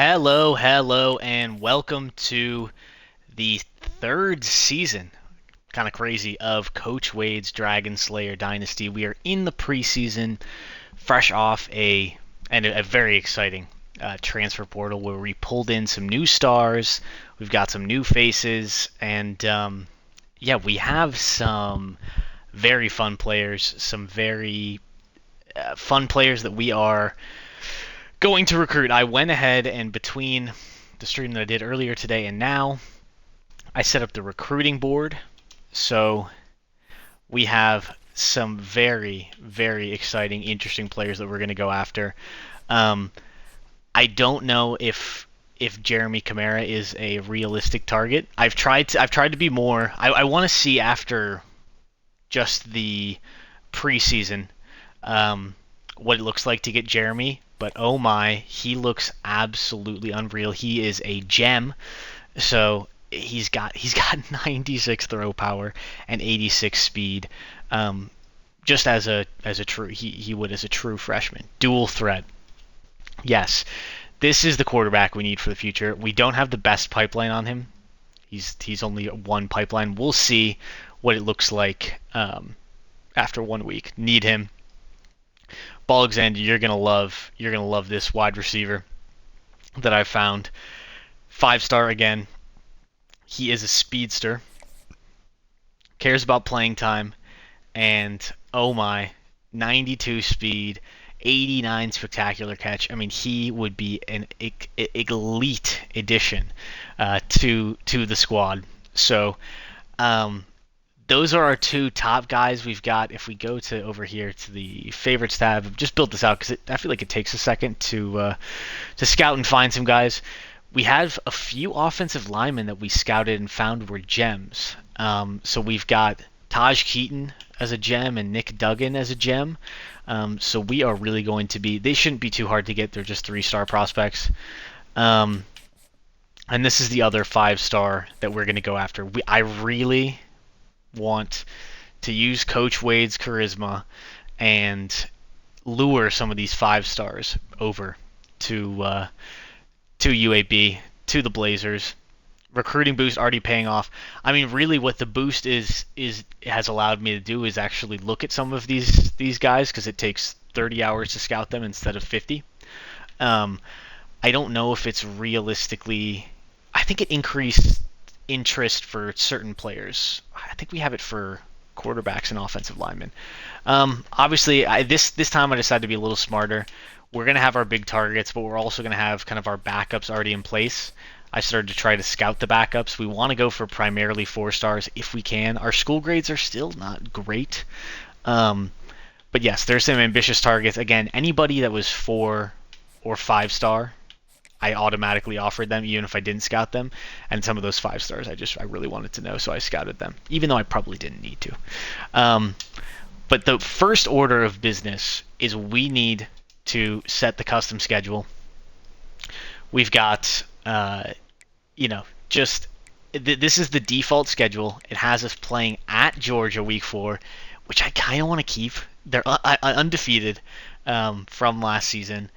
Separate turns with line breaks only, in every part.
Hello, and welcome to the third season, kind of crazy, of Coach Wade's Dragonslayer Dynasty. We are in the preseason, fresh off a very exciting transfer portal where we pulled in some new stars. We've got some new faces, and yeah, we have some very fun players, some very fun players that we are going to recruit. I went ahead and between the stream that I did earlier today and now, I set up the recruiting board. So we have some very exciting, interesting players that we're going to go after. Um, I don't know if Jeremy Camara is a realistic target. I've tried to be more. I want to see after just the preseason what it looks like to get Jeremy. But oh my, he looks absolutely unreal. He is a gem. So he's got 96 throw power and 86 speed. Just as a true he would as a true freshman. Dual threat. Yes, this is the quarterback we need for the future. We don't have the best pipeline on him. He's only one pipeline. We'll see what it looks like after 1 week. Need him. Alexander, you're gonna love this wide receiver that I found. 5-star again. He is a speedster. Cares about playing time, and oh my, 92 speed, 89 spectacular catch. I mean, he would be an elite addition to the squad. So um, those are our two top guys we've got. If we go to over here to the favorites tab, I've just built this out because I feel like it takes a second to scout and find some guys. We have a few offensive linemen that we scouted and found were gems. So we've got Taj Keaton as a gem and Nick Duggan as a gem. So we are really going to be. They shouldn't be too hard to get. They're just 3-star prospects. And this is the other 5-star that we're going to go after. I really want to use Coach Wade's charisma and lure some of these 5-stars over to UAB, to the Blazers. Recruiting boost already paying off. I mean, really, what the boost is has allowed me to do is actually look at some of these guys because it takes 30 hours to scout them instead of 50. I don't know if it's realistically. I think it increased interest for certain players. I think we have it for quarterbacks and offensive linemen. Obviously, this time I decided to be a little smarter. We're going to have our big targets, but we're also going to have kind of our backups already in place. I started to try to scout the backups. We want to go for primarily 4-stars if we can. Our school grades are still not great. But yes, there's some ambitious targets. Again, anybody that was 4 or 5-star, I automatically offered them, even if I didn't scout them. And some of those 5-stars, I really wanted to know, so I scouted them, even though I probably didn't need to. But the first order of business is we need to set the custom schedule. We've got, just this is the default schedule. It has us playing at Georgia week 4, which I kind of want to keep. They're undefeated from last season.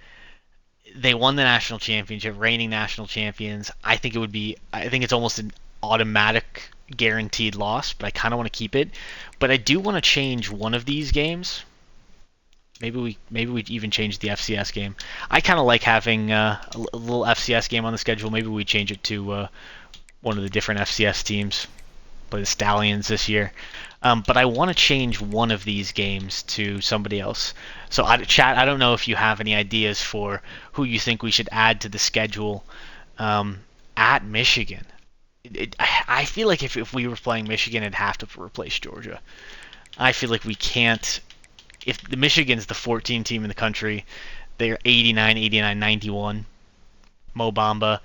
They won the national championship, reigning national champions. I think it's almost an automatic guaranteed loss, but I kind of want to keep it. But I do want to change one of these games. Maybe we even change the FCS game. I kind of like having a little FCS game on the schedule. Maybe we change it to one of the different FCS teams. Play the Stallions this year. But I want to change one of these games to somebody else. So, chat, I don't know if you have any ideas for who you think we should add to the schedule at Michigan. I feel like if we were playing Michigan, it'd have to replace Georgia. I feel like we can't. If the Michigan's the 14 team in the country, they're 89, 89, 91. Mo Bamba.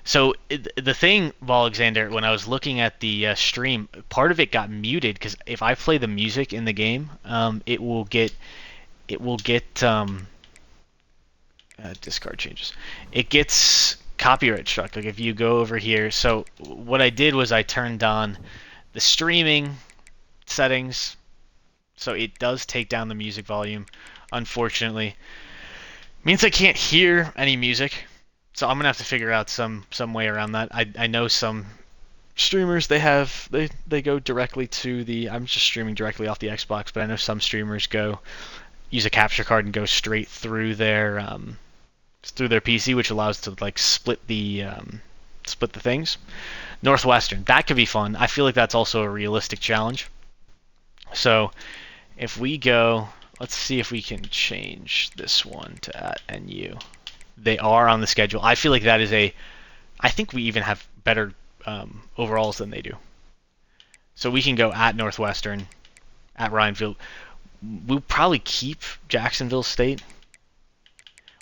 So the thing, Alexander, when I was looking at the stream, part of it got muted because if I play the music in the game, it will get discard changes. It gets copyright struck. Like if you go over here. So what I did was I turned on the streaming settings. So it does take down the music volume, unfortunately. Means I can't hear any music. So I'm gonna have to figure out some way around that. I know some streamers they go directly to the. I'm just streaming directly off the Xbox, but I know some streamers go use a capture card and go straight through their PC, which allows to like split the things. Northwestern, that could be fun. I feel like that's also a realistic challenge. So if we go, let's see if we can change this one to at NU. They are on the schedule. I feel like that is a. I think we even have better overalls than they do. So we can go at Northwestern, at Rhinefield. We'll probably keep Jacksonville State.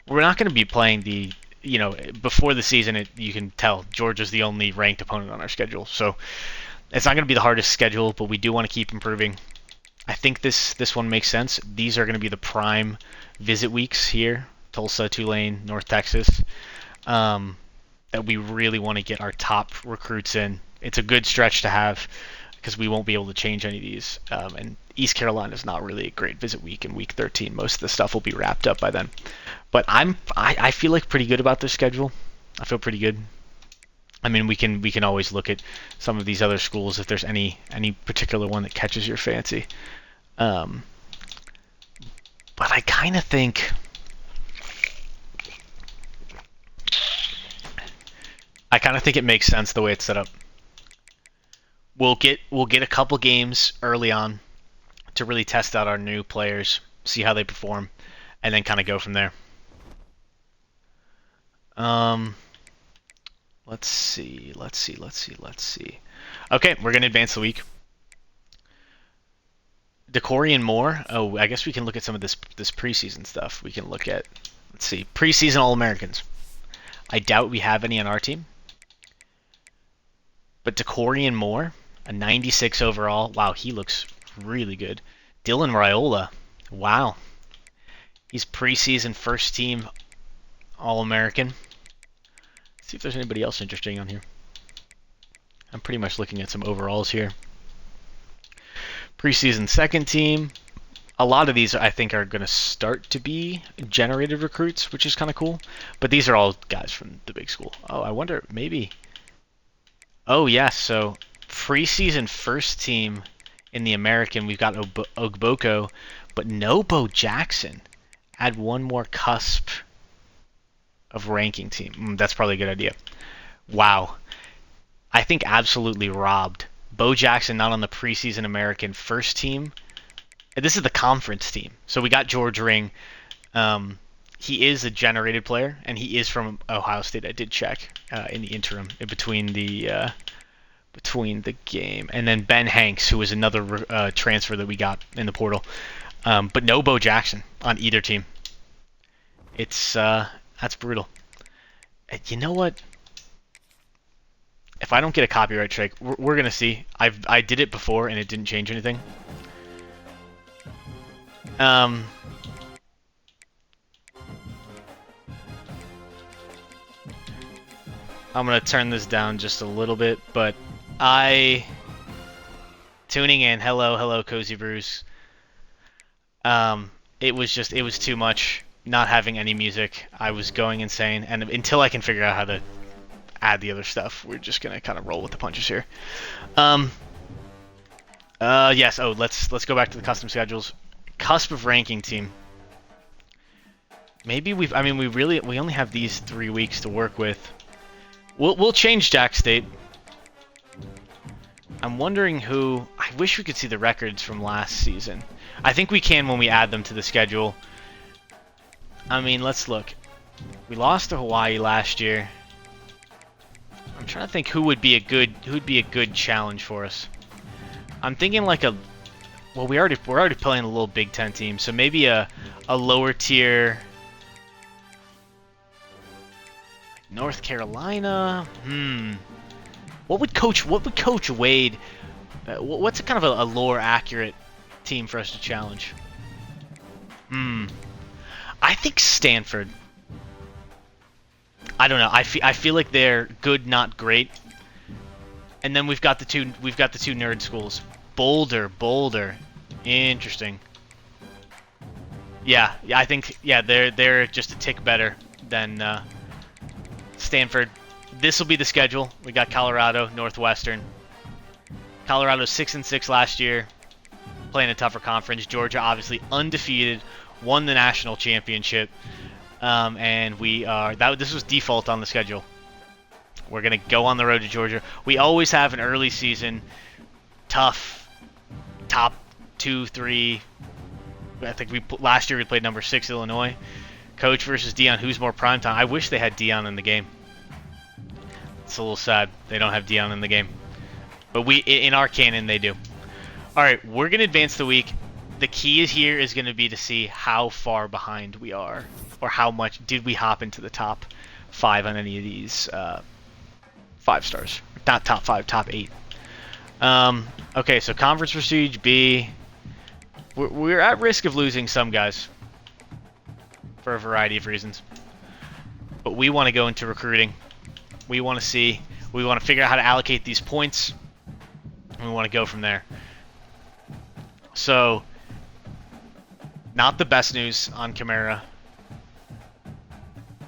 We're not going to be playing the. Before the season, you can tell Georgia's the only ranked opponent on our schedule. So it's not going to be the hardest schedule, but we do want to keep improving. I think this one makes sense. These are going to be the prime visit weeks here. Tulsa, Tulane, North Texas. That we really want to get our top recruits in. It's a good stretch to have because we won't be able to change any of these. And East Carolina is not really a great visit week in week 13. Most of the stuff will be wrapped up by then. But I feel like pretty good about this schedule. I feel pretty good. I mean, we can always look at some of these other schools if there's any particular one that catches your fancy. But I kind of think it makes sense the way it's set up. We'll get a couple games early on to really test out our new players, see how they perform, and then kind of go from there. Let's see. Okay, we're gonna advance the week. Decorian Moore. Oh, I guess we can look at some of this preseason stuff. We can look at, let's see, preseason All-Americans. I doubt we have any on our team. But Decorian Moore, a 96 overall. Wow, he looks really good. Dylan Raiola. Wow. He's preseason first team All-American. See if there's anybody else interesting on here. I'm pretty much looking at some overalls here. Preseason second team. A lot of these I think are going to start to be generated recruits, which is kind of cool. But these are all guys from the big school. Oh, I wonder, maybe. Oh, yes, so preseason first team in the American, we've got Ogboko, but no Bo Jackson. Add one more cusp of ranking team. That's probably a good idea. Wow. I think absolutely robbed. Bo Jackson not on the preseason American first team. This is the conference team. So we got George Ring. He is a generated player, and he is from Ohio State. I did check in the interim, in between the game. And then Ben Hanks, who was another transfer that we got in the portal. But no Bo Jackson on either team. It's that's brutal. You know what? If I don't get a copyright strike, we're gonna see. I did it before and it didn't change anything. I'm gonna turn this down just a little bit, but tuning in. Hello, Cozy Brews. It was too much. Not having any music, I was going insane, and until I can figure out how to add the other stuff, we're just gonna kind of roll with the punches here. Yes. Oh, let's go back to the custom schedules. Cusp of ranking team. Maybe we only have these 3 weeks to work with. We'll change Jack State. I'm wondering who. I wish we could see the records from last season. I think we can when we add them to the schedule. I mean, let's look. We lost to Hawaii last year. I'm trying to think who'd be a good challenge for us. I'm thinking like a. Well, we're already playing a little Big Ten team, so maybe a lower tier. North Carolina. What would Coach Wade? What's a kind of a lore accurate team for us to challenge? I think Stanford. I don't know. I feel like they're good, not great. And then we've got the two nerd schools. Boulder. Interesting. Yeah, I think they're just a tick better than Stanford. This will be the schedule. We got Colorado, Northwestern. Colorado 6-6 last year, playing a tougher conference. Georgia obviously undefeated, won the national championship, and we are this was default on the schedule. We're gonna go on the road to Georgia. We always have an early season, tough, top 2, 3. I think last year we played number 6 Illinois. Coach versus Dion. Who's more primetime? I wish they had Dion in the game. It's a little sad they don't have Dion in the game. But in our canon, they do. Alright, we're going to advance the week. The key here is going to be to see how far behind we are. Or how much did we hop into the top 5 on any of these 5 stars. Not top 5, top 8. Okay, so Conference Prestige B. We're at risk of losing some guys. For a variety of reasons. But we want to go into recruiting. We want to figure out how to allocate these points. And we want to go from there. So, not the best news on Chimera.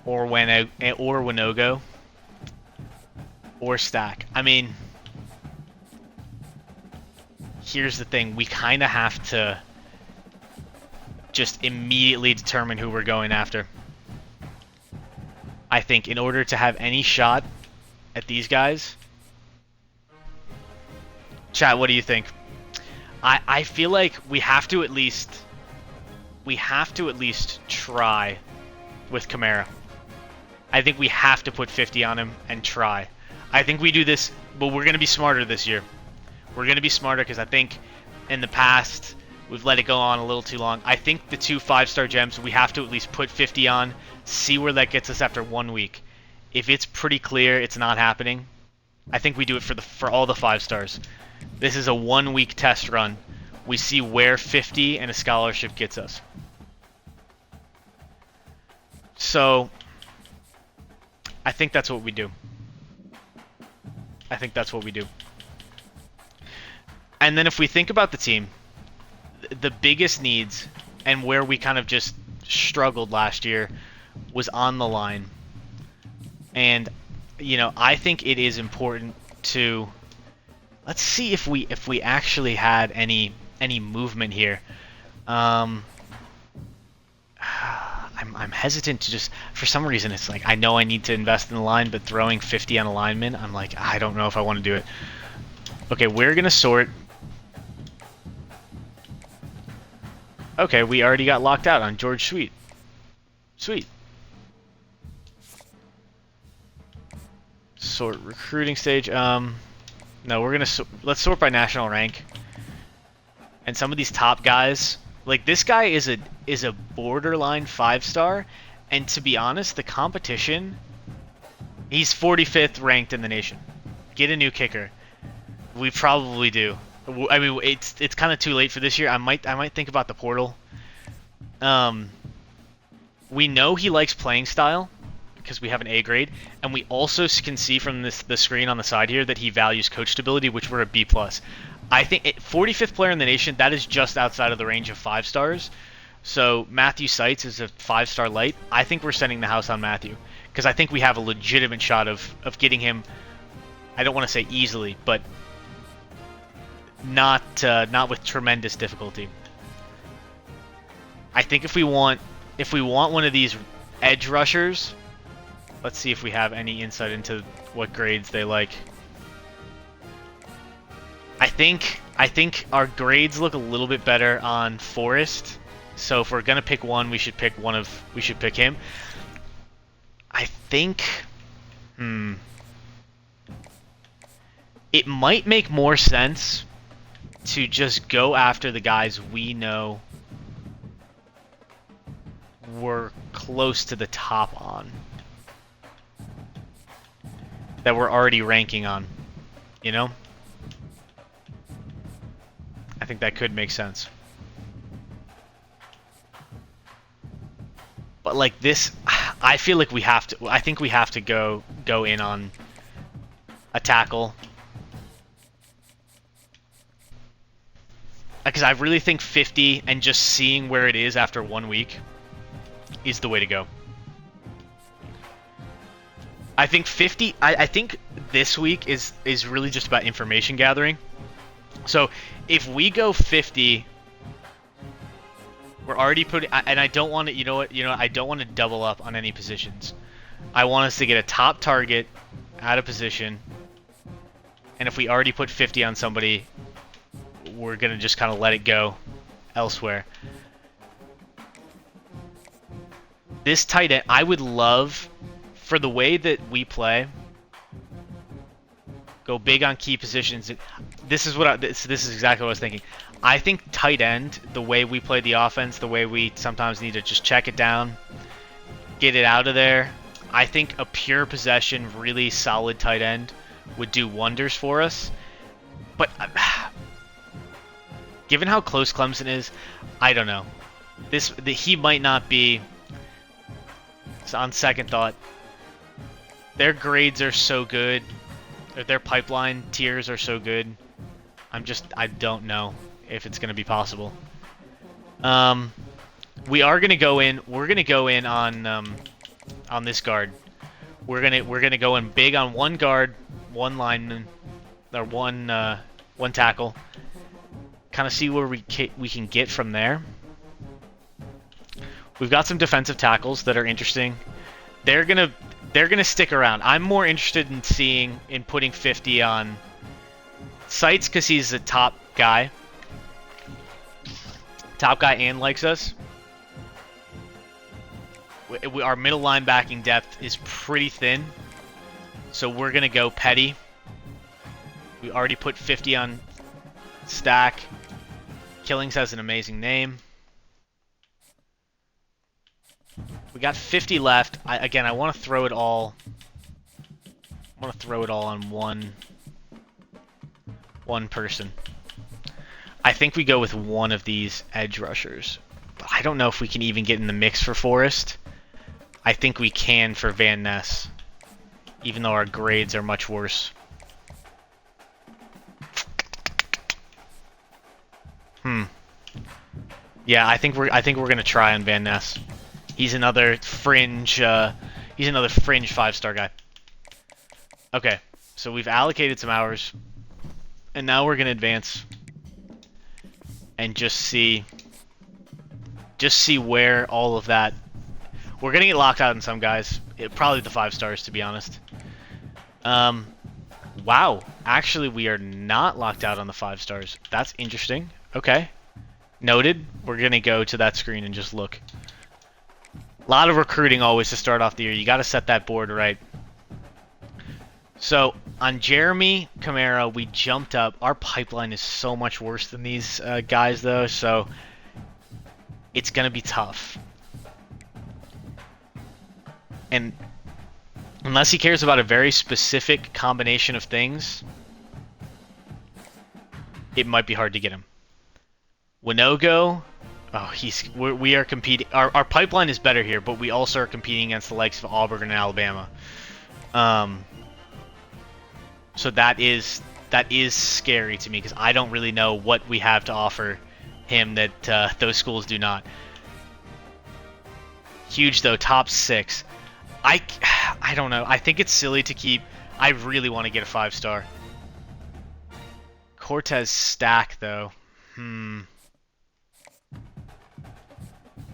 Or Winogo. Or Stack. I mean, here's the thing. We kind of have to just immediately determine who we're going after. I think in order to have any shot at these guys. Chat, what do you think? I feel like we have to at least try with Chimera. I think we have to put 50 on him and try. I think we do this, but we're going to be smarter this year. We're going to be smarter because I think in the past we've let it go on a little too long. I think the 2 5-star gems, we have to at least put 50 on, see where that gets us after 1 week. If it's pretty clear it's not happening, I think we do it for all the 5 stars. This is a 1-week test run. We see where 50 and a scholarship gets us. So, I think that's what we do. And then if we think about the team, the biggest needs and where we kind of just struggled last year was on the line. And you know, I think it is important to let's see if we actually had any movement here. I'm hesitant to just, for some reason it's like I know I need to invest in the line, but throwing 50 on a lineman, I'm like, I don't know if I want to do it. Okay, we're gonna sort. Okay, we already got locked out on George Sweet. Sweet. Sort recruiting stage. No, we're gonna let's sort by national rank. And some of these top guys, like this guy is a borderline 5-star, and to be honest, the competition, he's 45th ranked in the nation. Get a new kicker. We probably do. I mean, it's kind of too late for this year. I might think about the portal. We know he likes playing style because we have an A grade, and we also can see from the screen on the side here that he values coach stability, which we're a B+. I think 45th player in the nation, that is just outside of the range of 5 stars. So Matthew Seitz is a 5-star light. I think we're sending the house on Matthew because I think we have a legitimate shot of getting him. I don't want to say easily, but not with tremendous difficulty. I think if we want one of these edge rushers, let's see if we have any insight into what grades they like. I think our grades look a little bit better on Forrest. So if we're gonna pick one, we should pick him. I think it might make more sense to just go after the guys we know we're close to the top on, that we're already ranking on, you know? I think that could make sense. But like this, I feel like we have to, I think we have to go in on a tackle. Because I really think 50 and just seeing where it is after 1 week is the way to go. I think 50. I think this week is really just about information gathering. So if we go 50, we're already putting. And I don't want to. You know what? I don't want to double up on any positions. I want us to get a top target out of position. And if we already put 50 on somebody, we're gonna just kind of let it go elsewhere. This tight end, I would love, for the way that we play, go big on key positions. This is what this is exactly what I was thinking. I think tight end, the way we play the offense, the way we sometimes need to just check it down, get it out of there. I think a pure possession, really solid tight end would do wonders for us. But given how close Clemson is, I don't know. He might not be. So on second thought, their grades are so good, or their pipeline tiers are so good. I don't know if it's going to be possible. We are going to go in. We're going to go in on this guard. We're gonna go in big on one guard, one lineman, or one tackle. Kind of see where we can get from there. We've got some defensive tackles that are interesting. They're gonna stick around. I'm more interested in putting 50 on Sights because he's the top guy and likes us. Our middle linebacking depth is pretty thin, so we're gonna go Petty. We already put 50 on Stack. Killings has an amazing name. We got 50 left. I want to throw it all. I want to throw it all on one person. I think we go with one of these edge rushers, but I don't know if we can even get in the mix for Forrest. I think we can for Van Ness, even though our grades are much worse. Yeah, I think we're gonna try on Van Ness. He's another fringe 5-star guy. Okay, so we've allocated some hours, and now we're gonna advance and just see where all of that. We're gonna get locked out in some guys. Probably the 5 stars, to be honest. Wow, actually we are not locked out on the 5 stars. That's interesting. Okay, noted. We're gonna go to that screen and just look. A lot of recruiting always to start off the year. You got to set that board right. So on Jeremy Camara, we jumped up. Our pipeline is so much worse than these guys, though, so it's going to be tough. And unless he cares about a very specific combination of things, it might be hard to get him. Winogo. Oh, we are competing. Our pipeline is better here, but we also are competing against the likes of Auburn and Alabama. So that is scary to me because I don't really know what we have to offer him that those schools do not. Huge though, top 6. I don't know. I think it's silly to keep. I really want to get a 5-star. Cortez Stack though.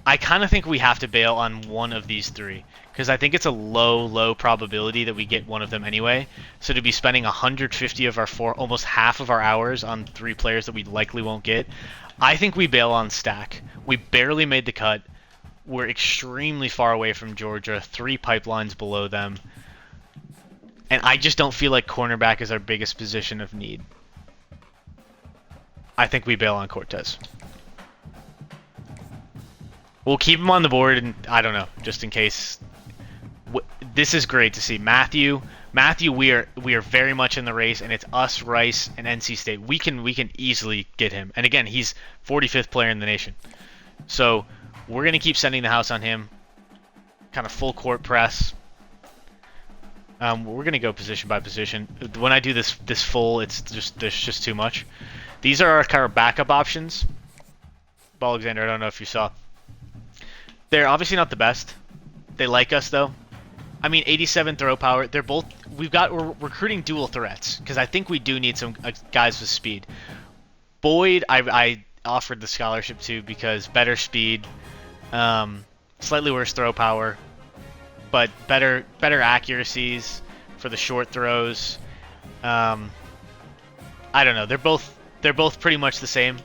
I kind of think we have to bail on one of these 3 because I think it's a low probability that we get one of them anyway. So to be spending 150 of our almost half of our hours on 3 players that we likely won't get, I think we bail on Stack. We barely made the cut. We're extremely far away from Georgia, 3 pipelines below them. And I just don't feel like cornerback is our biggest position of need. I think we bail on Cortez. We'll keep him on the board, and I don't know, just in case. This is great to see. Matthew, we are very much in the race, and it's us, Rice, and NC State. We can easily get him. And again, he's 45th player in the nation. So we're gonna keep sending the house on him. Kind of full court press. We're gonna go position by position. When I do this full, there's just too much. These are our kind of backup options. Alexander, I don't know if you saw. They're obviously not the best. They like us though. I mean, 87 throw power. They're both. We're recruiting dual threats because I think we do need some guys with speed. Boyd, I offered the scholarship to because better speed, slightly worse throw power, but better accuracies for the short throws. I don't know. They're both pretty much the same,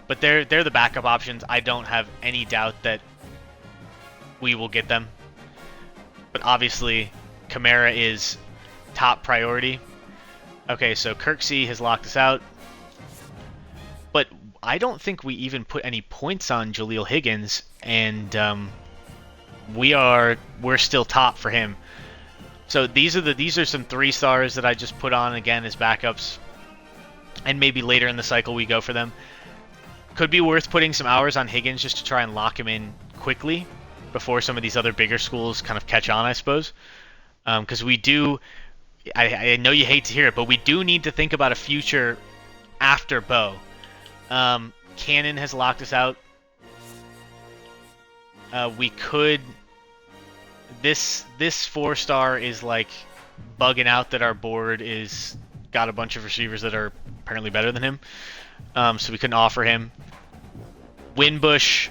but they're the backup options. I don't have any doubt that we will get them. But obviously, Kamara is top priority. Okay, so Kirksey has locked us out. But I don't think we even put any points on Jaleel Higgins, and we're still top for him. So these are some 3-stars that I just put on again as backups, and maybe later in the cycle we go for them. Could be worth putting some hours on Higgins just to try and lock him in quickly before some of these other bigger schools kind of catch on, I suppose. Because we do, I know you hate to hear it, but we do need to think about a future after Bo. Cannon has locked us out. We could. This 4-star is like bugging out that our board is got a bunch of receivers that are apparently better than him. So we couldn't offer him. Winbush,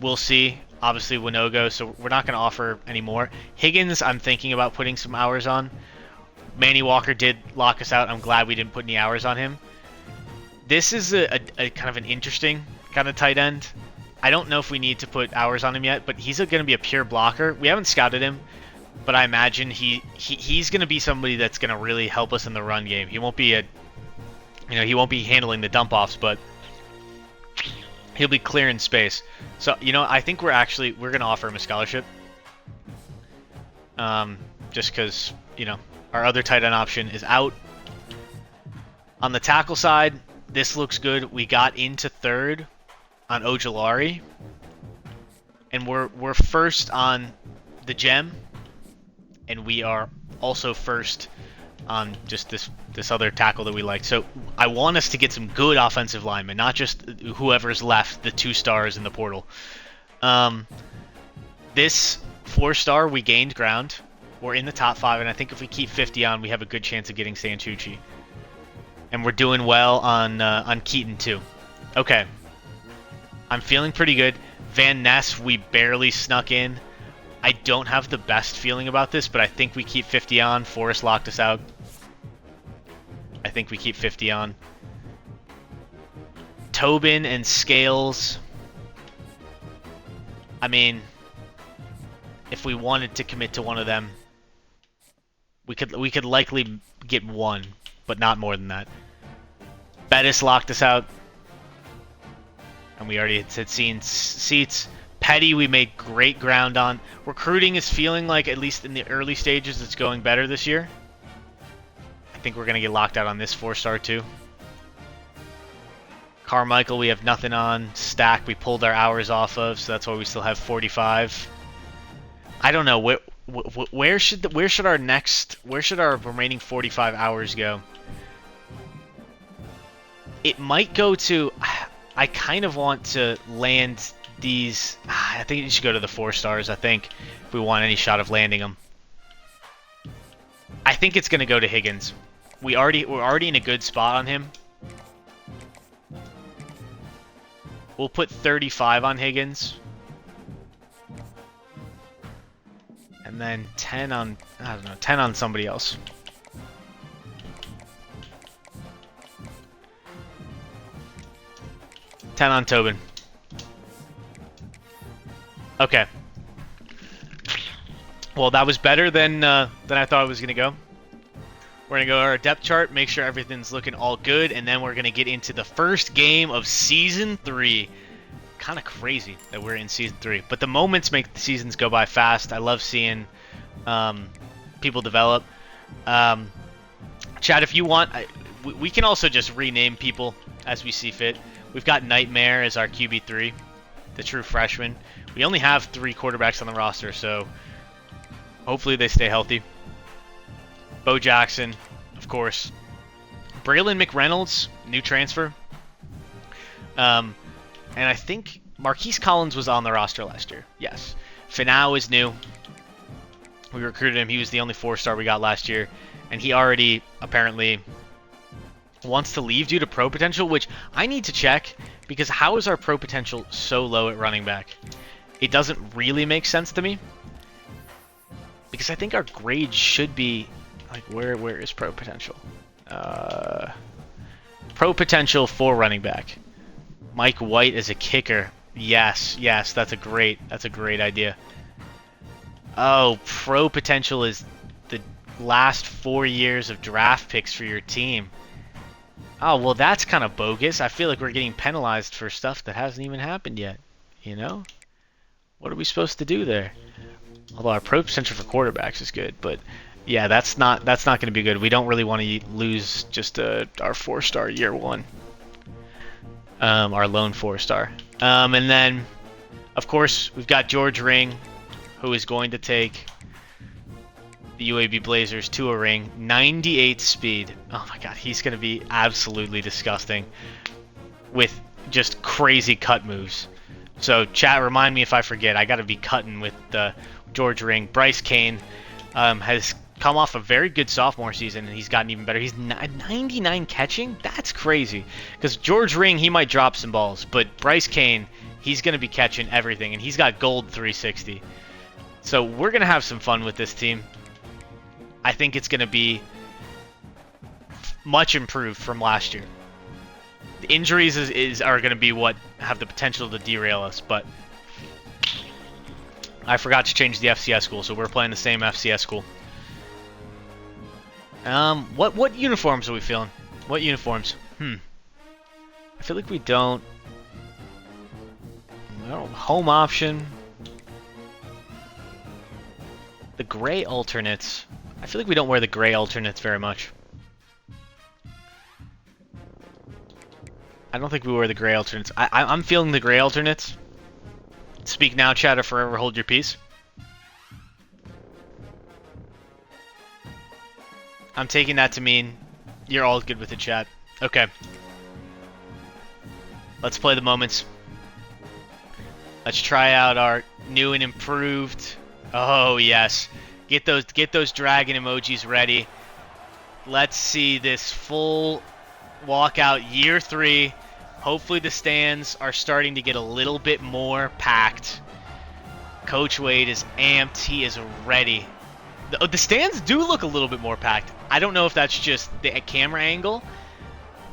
we'll see. Obviously Winogo, so we're not going to offer anymore. Higgins, I'm thinking about putting some hours on. Manny Walker did lock us out. I'm glad we didn't put any hours on him. This is a kind of an interesting kind of tight end. I don't know if we need to put hours on him yet, but he's going to be a pure blocker. We haven't scouted him, but I imagine he's going to be somebody that's going to really help us in the run game. He won't be he won't be handling the dump offs, but he'll be clearing space. So, I think we're going to offer him a scholarship. Just because, our other tight end option is out. On the tackle side, this looks good. We got into third on Ojulari, and we're first on the gem, and we are also first on just this other tackle that we like. So I want us to get some good offensive linemen, not just whoever's left, the 2-stars in the portal. This 4-star, we gained ground. We're in the top 5, and I think if we keep 50 on, we have a good chance of getting Santucci. And we're doing well on Keaton too. Okay. I'm feeling pretty good. Van Ness, we barely snuck in. I don't have the best feeling about this, but I think we keep 50 on. Forrest locked us out. I think we keep 50 on. Tobin and Scales. I mean, if we wanted to commit to one of them, we could likely get one, but not more than that. Bettis locked us out. And we already had seen seats. Petty, we made great ground on. Recruiting is feeling like, at least in the early stages, it's going better this year. I think we're going to get locked out on this 4-star too. Carmichael, we have nothing on. Stack, we pulled our hours off of, so that's why we still have 45. I don't know where should our remaining 45 hours go? It might go to. I kind of want to land these. I think it should go to the 4-stars. I think if we want any shot of landing them. I think it's going to go to Higgins. We're already in a good spot on him. We'll put 35 on Higgins. And then 10 on, 10 on somebody else. $10 on Tobin. Okay. Well, that was better than I thought it was going to go. We're going to go to our depth chart, make sure everything's looking all good, and then we're going to get into the first game of Season 3. Kind of crazy that we're in Season 3. But the moments make the seasons go by fast. I love seeing people develop. Chad, if you want, we can also just rename people as we see fit. We've got Nightmare as our QB3, the true freshman. We only have 3 quarterbacks on the roster, so hopefully they stay healthy. Bo Jackson, of course. Braylon McReynolds, new transfer. And I think Marquise Collins was on the roster last year. Yes. Finau is new. We recruited him. He was the only 4-star we got last year, and he already apparently wants to leave due to pro potential, which I need to check, because how is our pro potential so low at running back? It doesn't really make sense to me, because I think our grade should be like, where is pro potential? Pro potential for running back. Mike White as a kicker. Yes, that's a great idea. Oh, pro potential is the last 4 years of draft picks for your team. Oh, well, that's kind of bogus. I feel like we're getting penalized for stuff that hasn't even happened yet. You know? What are we supposed to do there? Although our pro potential for quarterbacks is good, but yeah, that's not going to be good. We don't really want to lose just our 4-star year one. Our lone 4-star. And then, of course, we've got George Ring, who is going to take the UAB Blazers to a ring. 98 speed. Oh my god, he's going to be absolutely disgusting with just crazy cut moves. So, chat, remind me if I forget. I got to be cutting with George Ring. Bryce Kane has come off a very good sophomore season, and he's gotten even better. He's 99 catching? That's crazy. Because George Ring, he might drop some balls, but Bryce Kane, he's going to be catching everything, and he's got gold 360. So we're going to have some fun with this team. I think it's going to be much improved from last year. The injuries are going to be what have the potential to derail us, but I forgot to change the FCS school, so we're playing the same FCS school. What uniforms are we feeling? What uniforms? I feel like we don't. Well, home option. The gray alternates. I feel like we don't wear the gray alternates very much. I don't think we wear the gray alternates. I'm feeling the gray alternates. Speak now, chat, or forever hold your peace. I'm taking that to mean you're all good with the chat. Okay. Let's play the moments. Let's try out our new and improved. Oh yes. Get those dragon emojis ready. Let's see this full walkout year 3. Hopefully the stands are starting to get a little bit more packed. Coach Wade is amped. He is ready. The stands do look a little bit more packed. I don't know if that's just the camera angle,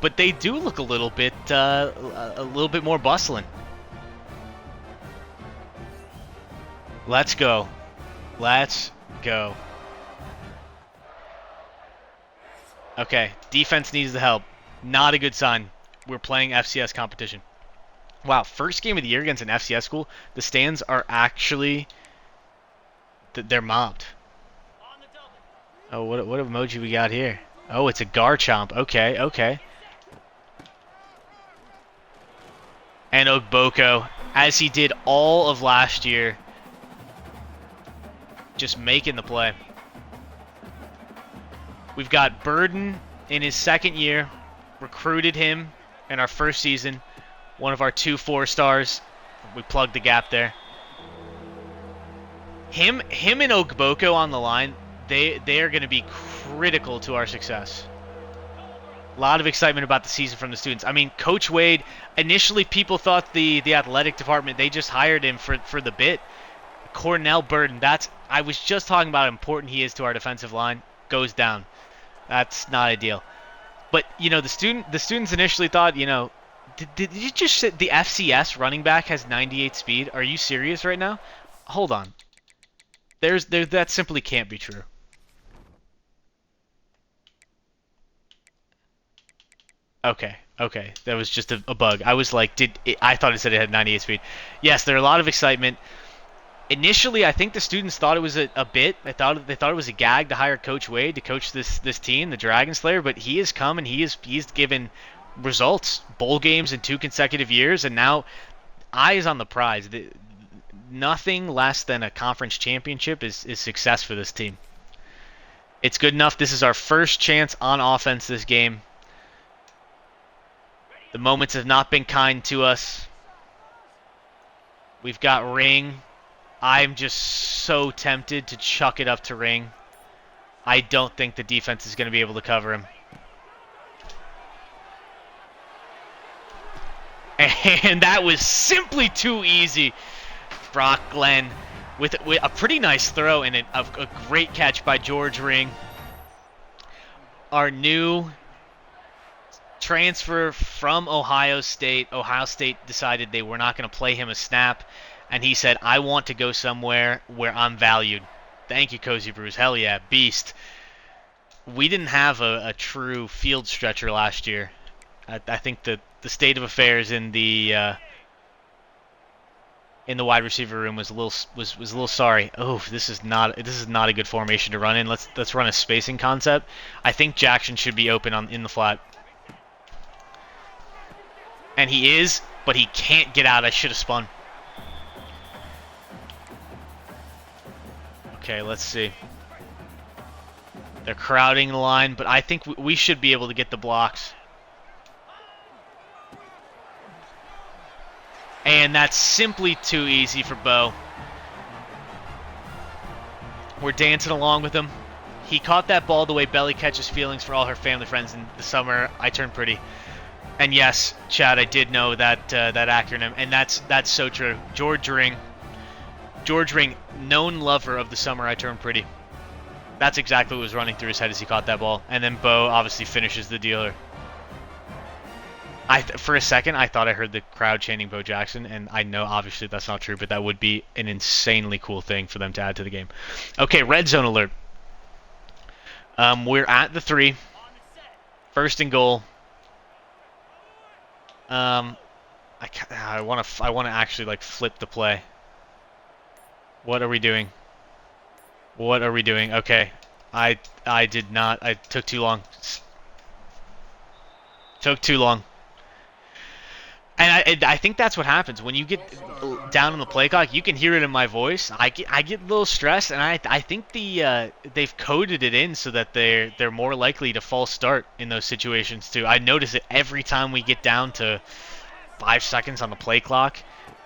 but they do look a little bit more bustling. Let's go. Let's go. Okay, defense needs the help. Not a good sign. We're playing FCS competition. Wow, first game of the year against an FCS school. The stands are actually... they're mobbed. Oh, what emoji we got here? Oh, it's a Garchomp. Okay. And Ogboko, as he did all of last year, just making the play. We've got Burden in his second year. Recruited him in our first season. One of our 2 4-stars. We plugged the gap there. Him and Ogboko on the line, they are going to be critical to our success. A lot of excitement about the season from the students. I mean, Coach Wade, initially people thought the athletic department, they just hired him for the bit. Cornell Burden, I was just talking about how important he is to our defensive line. Goes down. That's not ideal. But, you know, the students initially thought, you know, did you just say the FCS running back has 98 speed? Are you serious right now? Hold on. That simply can't be true. Okay. That was just a bug. I was like, I thought it said it had 98 speed. Yes, there are a lot of excitement. Initially, I think the students thought it was a bit. They thought it was a gag to hire Coach Wade to coach this team, the Dragonslayer. But he has come and he's given results, bowl games in 2 consecutive years, and now eyes on the prize. Nothing less than a conference championship is success for this team. It's good enough. This is our first chance on offense this game. The moments have not been kind to us. We've got Ring I'm just so tempted to chuck it up to Ring. I don't think the defense is going to be able to cover him. And that was simply too easy. Brock Glenn with a pretty nice throw and a great catch by George Ring. Our new transfer from Ohio State. Ohio State decided they were not going to play him a snap, and he said, I want to go somewhere where I'm valued. Thank you, Cozy Brews. Hell yeah, beast. We didn't have a true field stretcher last year. I think the state of affairs in the wide receiver room was a little sorry. Oh, this is not a good formation to run in. Let's run a spacing concept. I think Jackson should be open in the flat. And he is, but he can't get out. I should have spun. Okay, let's see. They're crowding the line, but I think we should be able to get the blocks. And that's simply too easy for Bo. We're dancing along with him. He caught that ball the way Belly catches feelings for all her family friends in the summer I turned pretty. And yes, Chad, I did know that that acronym, and that's so true. George Ring, known lover of the summer I turned pretty. That's exactly what was running through his head as he caught that ball. And then Bo obviously finishes the dealer. For a second, I thought I heard the crowd chanting Bo Jackson, and I know obviously that's not true, but that would be an insanely cool thing for them to add to the game. Okay, red zone alert. We're at the 3. First and goal. I want to actually like flip the play. What are we doing? What are we doing? Okay, I did not. I took too long. Took too long. And I think that's what happens when you get down on the play clock. You can hear it in my voice. I get a little stressed, and I think they've coded it in so that they're more likely to false start in those situations too. I notice it every time we get down to 5 seconds on the play clock.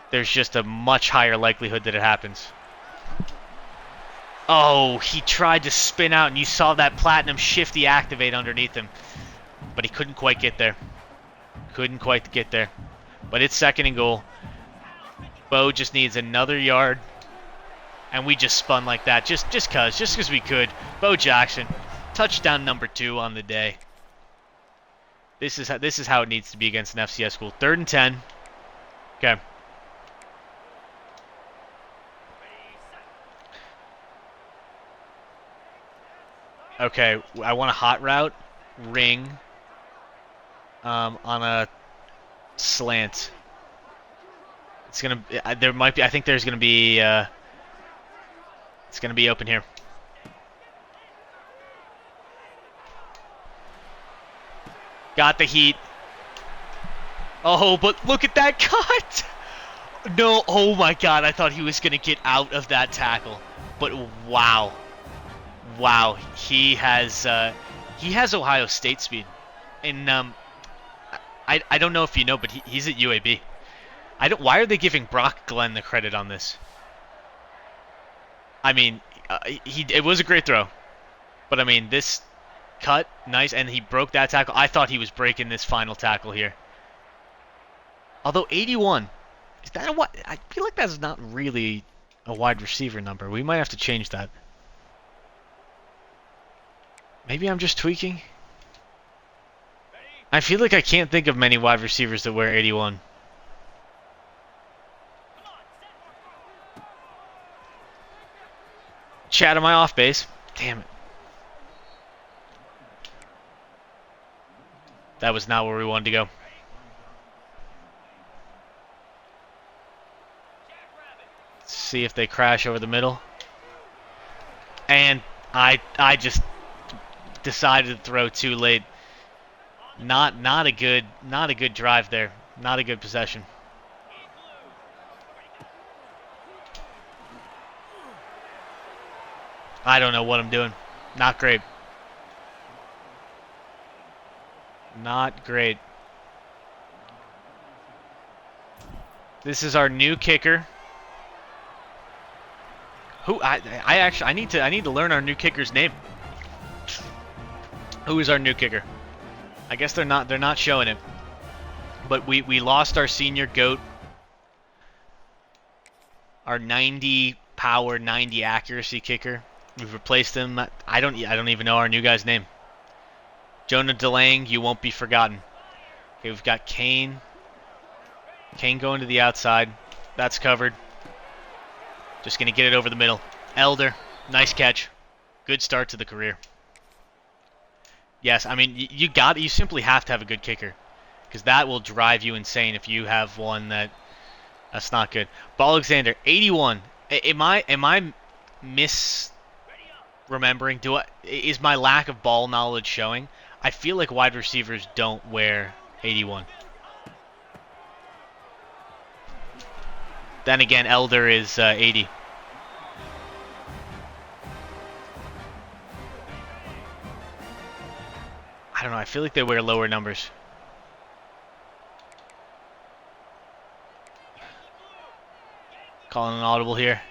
There's just a much higher likelihood that it happens. Oh, he tried to spin out, and you saw that platinum shifty activate underneath him, but he couldn't quite get there. Couldn't quite get there. But it's second and goal. Bo just needs another yard. And we just spun like that. Just cause we could. Bo Jackson. Touchdown number 2 on the day. This is how it needs to be against an FCS school. 3rd and 10. Okay. Okay, I want a hot route. Ring. On a slant. It's gonna. There might be. I think there's gonna be. It's gonna be open here. Got the heat. Oh, but look at that cut! No, oh my God! I thought he was gonna get out of that tackle, but wow, wow, he has Ohio State speed, and I don't know if you know, but he's at UAB. Why are they giving Brock Glenn the credit on this? I mean, it was a great throw, but I mean this cut nice, and he broke that tackle. I thought he was breaking this final tackle here. Although 81, is that a what? I feel like that's not really a wide receiver number. We might have to change that. Maybe I'm just tweaking. I feel like I can't think of many wide receivers that wear 81. Chad, am I off base? Damn it. That was not where we wanted to go. Let's see if they crash over the middle. And I just decided to throw too late. Not a good drive there. Not a good possession. I don't know what I'm doing. Not great. Not great. This is our new kicker. Who I need to learn our new kicker's name. Who is our new kicker? I guess they're not showing it. But we lost our senior goat. Our 90 power, 90 accuracy kicker. We've replaced him. I don't even know our new guy's name. Jonah DeLang, you won't be forgotten. Okay, we've got Kane. Kane going to the outside. That's covered. Just going to get it over the middle. Elder, nice catch. Good start to the career. Yes, I mean, you simply have to have a good kicker. Because that will drive you insane if you have one that's not good. Ball Alexander, 81. Am I misremembering? Is my lack of ball knowledge showing? I feel like wide receivers don't wear 81. Then again, Elder is 80. I don't know. I feel like they wear lower numbers. Calling an audible here.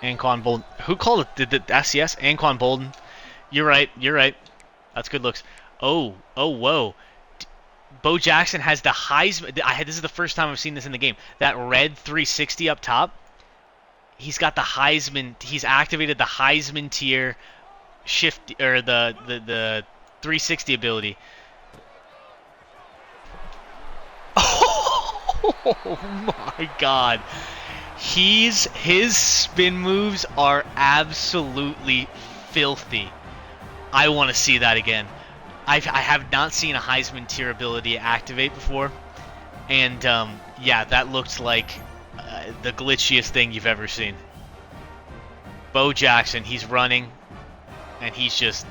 Anquan Bolden. Who called it? Did the FCS? Anquan Bolden. You're right. You're right. That's good looks. Oh, whoa. Bo Jackson has the Heisman. This is the first time I've seen this in the game. That red 360 up top. He's got the Heisman. He's activated the Heisman tier shift or the 360 ability. Oh my God. His spin moves are absolutely filthy. I want to see that again. I have not seen a Heisman tier ability activate before, and yeah, that looked like the glitchiest thing you've ever seen. Bo Jackson, he's running, and he's just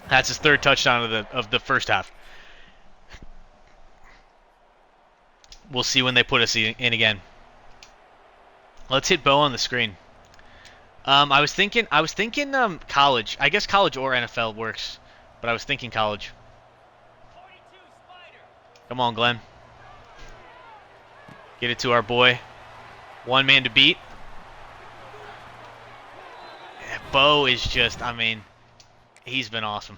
That's his third touchdown of the first half. We'll see when they put us in again. Let's hit Bo on the screen. I was thinking college. I guess college or NFL works, but I was thinking college. Come on, Glenn. Get it to our boy. One man to beat. Yeah, Bo is just, I mean, he's been awesome.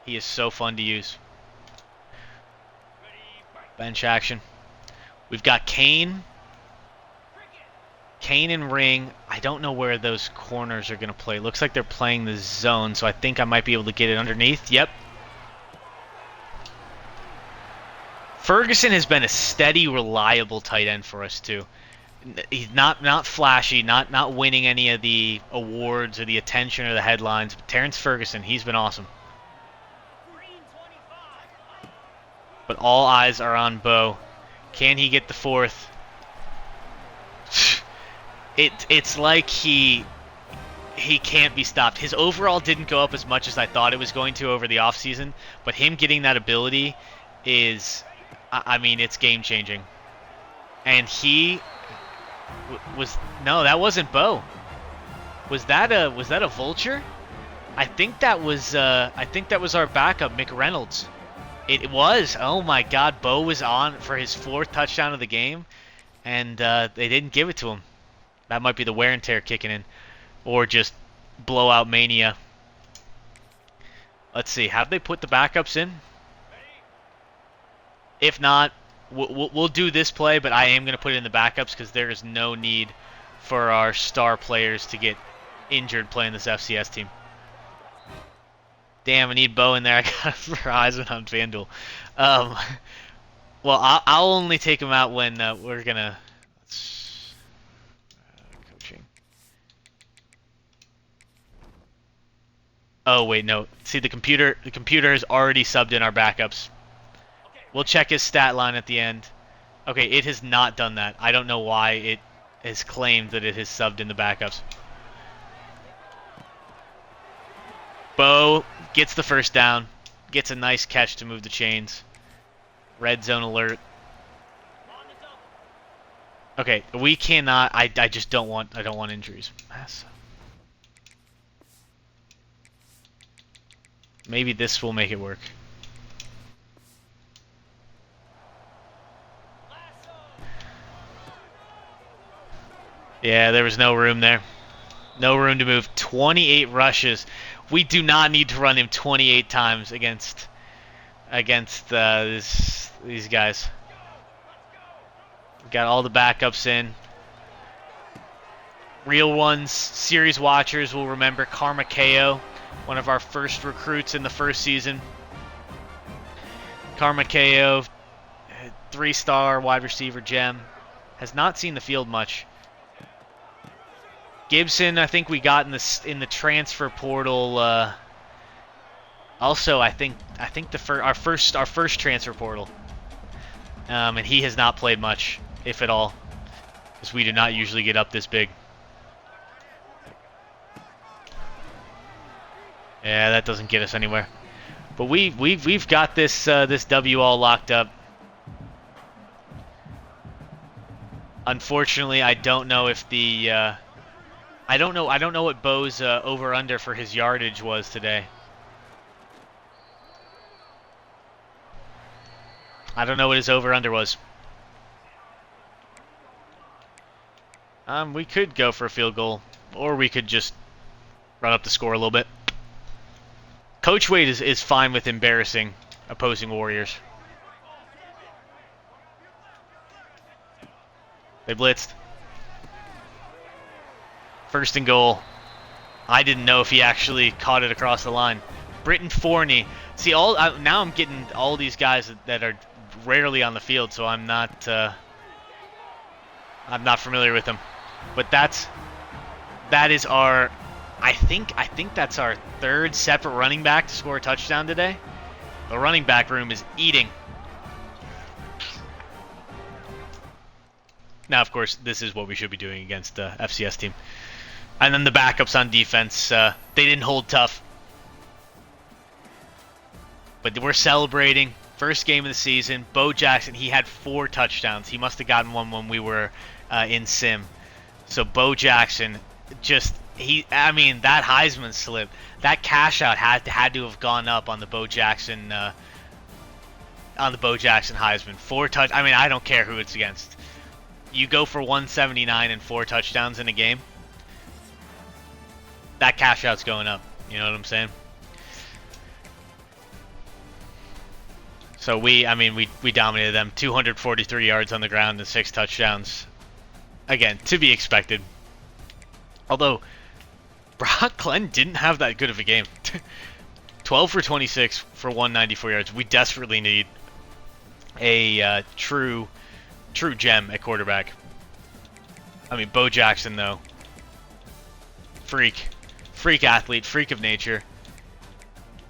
He is so fun to use. Bench action. We've got Kane. Kane and Ring. I don't know where those corners are going to play. Looks like they're playing the zone, so I think I might be able to get it underneath. Yep. Ferguson has been a steady, reliable tight end for us, too. He's not flashy, not winning any of the awards or the attention or the headlines, but Terrence Ferguson, he's been awesome. But all eyes are on Bo. Can he get the fourth? It's like he can't be stopped. His overall didn't go up as much as I thought it was going to over the offseason, but him getting that ability is, I mean, it's game changing. And he was no, that wasn't Bo. Was that a vulture? I think that was our backup, Mick Reynolds. It was. Oh my God, Bo was on for his fourth touchdown of the game, and they didn't give it to him. That might be the wear and tear kicking in, or just blowout mania. Let's see. Have they put the backups in? If not, we'll do this play, but I am going to put it in the backups because there is no need for our star players to get injured playing this FCS team. Damn, I need Bo in there. I got it for Heisman on FanDuel. Well, I'll only take him out when we're going to... coaching. Oh, wait, no. See, the computer has already subbed in our backups. We'll check his stat line at the end. Okay, it has not done that. I don't know why it has claimed that it has subbed in the backups. Bo gets the first down. Gets a nice catch to move the chains. Red zone alert. Okay, we cannot. I just don't want. I don't want injuries. Maybe this will make it work. Yeah, there was no room there. No room to move. 28 rushes. We do not need to run him 28 times against these guys. Got all the backups in. Real ones, series watchers will remember Karma KO, one of our first recruits in the first season. Karma KO, 3-star wide receiver gem, has not seen the field much. Gibson, I think we got in the transfer portal. Also, I think our first transfer portal, and he has not played much, if at all, because we do not usually get up this big. Yeah, that doesn't get us anywhere. But we've got this this W all locked up. Unfortunately, I don't know if the I don't know what Bo's over under for his yardage was today. I don't know what his over under was. We could go for a field goal, or we could just run up the score a little bit. Coach Wade is fine with embarrassing opposing Warriors. They blitzed. First and goal. I didn't know if he actually caught it across the line. Britton Forney. See, now I'm getting all these guys that are rarely on the field, so I'm not familiar with them. But that is our. I think that's our third separate running back to score a touchdown today. The running back room is eating. Now, of course, this is what we should be doing against the FCS team. And then the backups on defense, they didn't hold tough. But we're celebrating. First game of the season. Bo Jackson, he had 4 touchdowns. He must have gotten one when we were in sim. So Bo Jackson, I mean, that Heisman slip, that cash out had to have gone up on the Bo Jackson Heisman. 4 touch. I mean, I don't care who it's against. You go for 179 and 4 touchdowns in a game. That cash out's going up. You know what I'm saying? So we dominated them. 243 yards on the ground and 6 touchdowns. Again, to be expected. Although Brock Glenn didn't have that good of a game. 12 for 26 for 194 yards. We desperately need a true gem at quarterback. I mean, Bo Jackson, though. Freak athlete, freak of nature.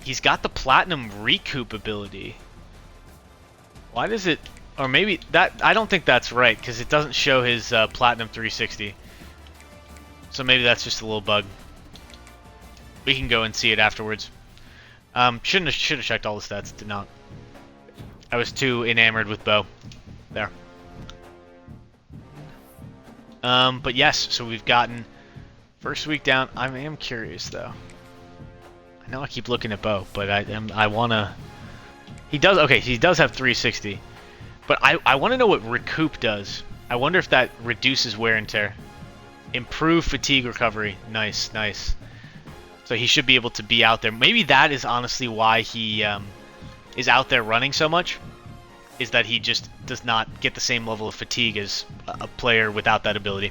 He's got the platinum recoup ability. Why does it... Or maybe that... I don't think that's right, because it doesn't show his platinum 360. So maybe that's just a little bug. We can go and see it afterwards. Should have checked all the stats. Did not. I was too enamored with Bo. There. But yes, so we've gotten first week down. I am curious though. I know I keep looking at Bo, but I wanna. He does he does have 360, but I want to know what recoup does. I wonder if that reduces wear and tear. Improve fatigue recovery. Nice. So he should be able to be out there. Maybe that is honestly why he is out there running so much. Is that he just does not get the same level of fatigue as a player without that ability.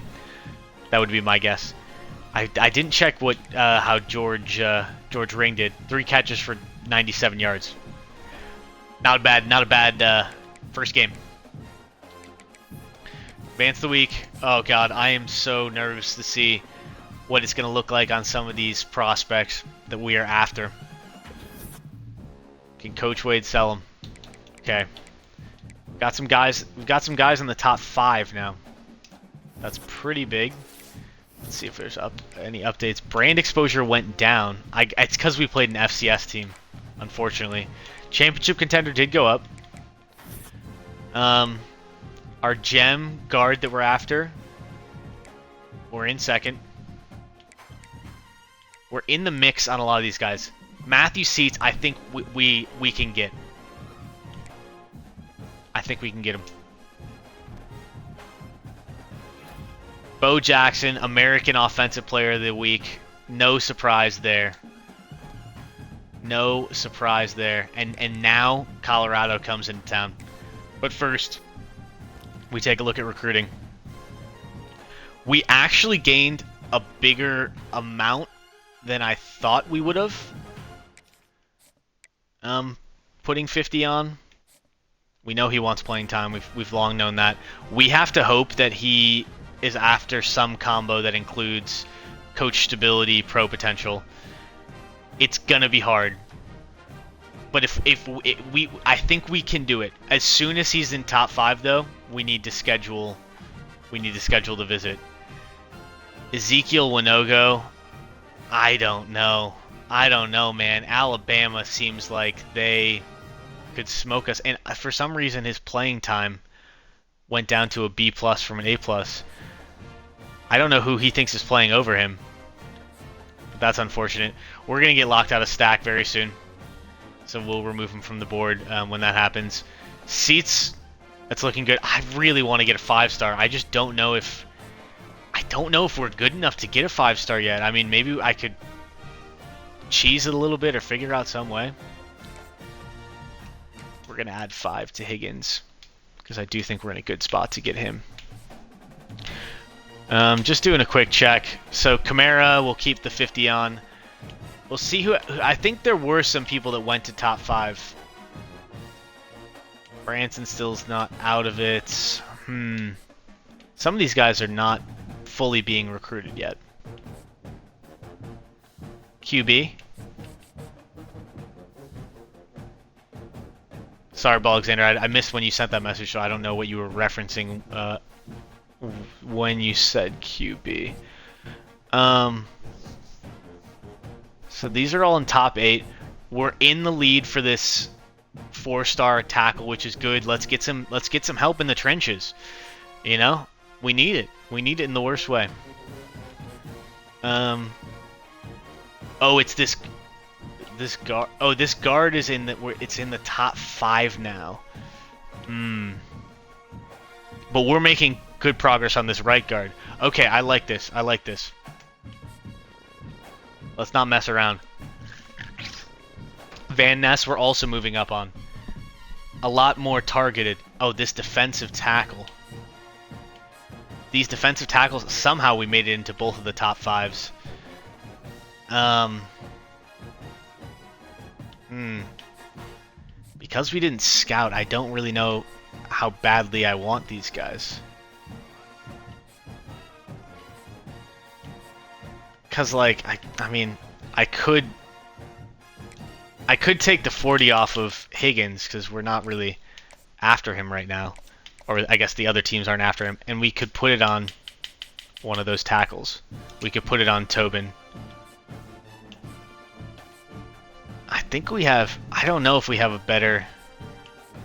That would be my guess. I didn't check what how George Ring did. 3 catches for 97 yards. Not a bad first game. Advance of the week. Oh god, I am so nervous to see what it's going to look like on some of these prospects that we are after. Can Coach Wade sell them? Okay. We've got some guys in the top 5 now. That's pretty big. Let's see if there's any updates. Brand exposure went down. It's because we played an FCS team, unfortunately. Championship contender did go up. Our gem guard that we're after, we're in second. We're in the mix on a lot of these guys. Matthew Seats, I think we can get. I think we can get him. Bo Jackson, American Offensive Player of the Week. No surprise there. No surprise there. And now Colorado comes into town. But first, we take a look at recruiting. We actually gained a bigger amount than I thought we would have. Putting 50 on. We know he wants playing time. We've long known that. We have to hope that he is after some combo that includes coach stability, pro potential. It's gonna be hard, but I think we can do it. As soon as he's in top 5, though, we need to schedule the visit. Ezekiel Winogo, I don't know, man. Alabama seems like they could smoke us, and for some reason his playing time went down to a B+ from an A+. I don't know who he thinks is playing over him. But that's unfortunate. We're going to get locked out of stack very soon. So we'll remove him from the board when that happens. Seats, that's looking good. I really want to get a 5-star. I just don't know if... I don't know if we're good enough to get a 5-star yet. I mean, maybe I could cheese it a little bit or figure out some way. We're going to add 5 to Higgins, because I do think we're in a good spot to get him. Just doing a quick check. So Kamara will keep the 50 on. We'll see who... I think there were some people that went to top 5. Branson still's not out of it. Some of these guys are not fully being recruited yet. QB. Sorry, Alexander. I missed when you sent that message, so I don't know what you were referencing when you said QB. So these are all in top 8. We're in the lead for this 4-star tackle, which is good. Let's get some help in the trenches. You know, we need it. We need it in the worst way. Oh, it's this guard. Oh, this guard is in the. It's in the top 5 now. But we're making good progress on this right guard. Okay, I like this. I like this. Let's not mess around. Van Ness, we're also moving up on. A lot more targeted. Oh, this defensive tackle. These defensive tackles, somehow we made it into both of the top 5s. Because we didn't scout, I don't really know how badly I want these guys. Because, like, I mean, I could take the 40 off of Higgins, because we're not really after him right now. Or I guess the other teams aren't after him. And we could put it on one of those tackles. We could put it on Tobin. I think we have... I don't know if we have a better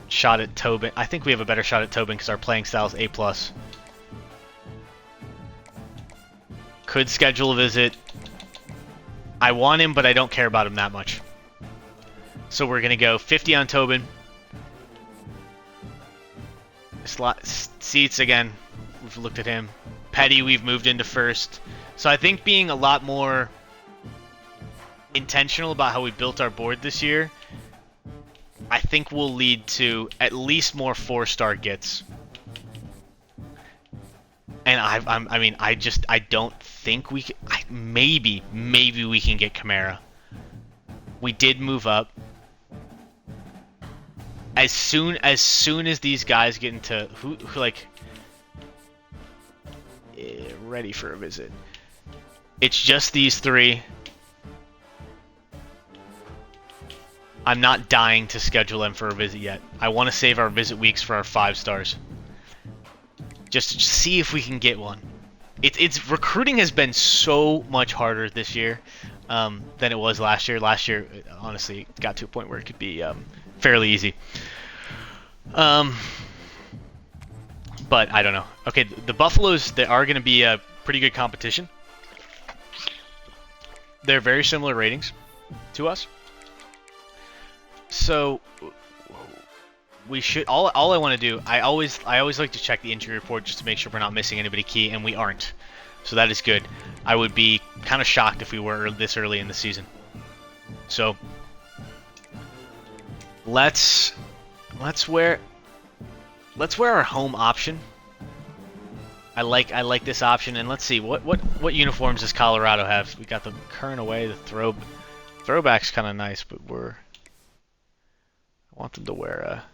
shot at Tobin. I think we have a better shot at Tobin because our playing style is A+. Could schedule a visit. I want him, but I don't care about him that much. So we're going to go 50 on Tobin. Seats again. We've looked at him. Petty, we've moved into first. So I think being a lot more intentional about how we built our board this year, I think will lead to at least more 4-star gets. And I don't think we can. Maybe we can get Kamara. We did move up. As soon as these guys get into who like ready for a visit, it's just these 3. I'm not dying to schedule them for a visit yet. I want to save our visit weeks for our 5 stars. Just to see if we can get one. It's recruiting has been so much harder this year than it was last year. Last year, honestly, it got to a point where it could be fairly easy. But I don't know. Okay, the Buffaloes, they are going to be a pretty good competition. They're very similar ratings to us. So We should all I want to do. I always like to check the injury report just to make sure we're not missing anybody key, and we aren't. So that is good. I would be kind of shocked if we were this early in the season. So let's wear our home option. I like this option, and let's see what uniforms does Colorado have. We got the current away, the throwback's kind of nice, but I want them to wear a.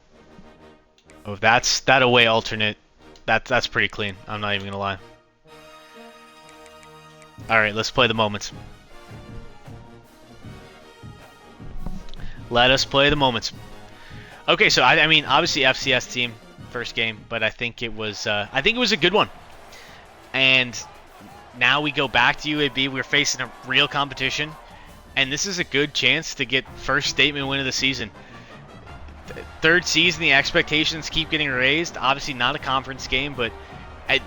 Oh, that away alternate. That's pretty clean. I'm not even gonna lie. All right, let's play the moments. Let us play the moments. Okay, so I mean, obviously FCS team first game, but I think it was a good one. And now we go back to UAB. We're facing a real competition, and this is a good chance to get first statement win of the season. Third season, the expectations keep getting raised. Obviously not a conference game, but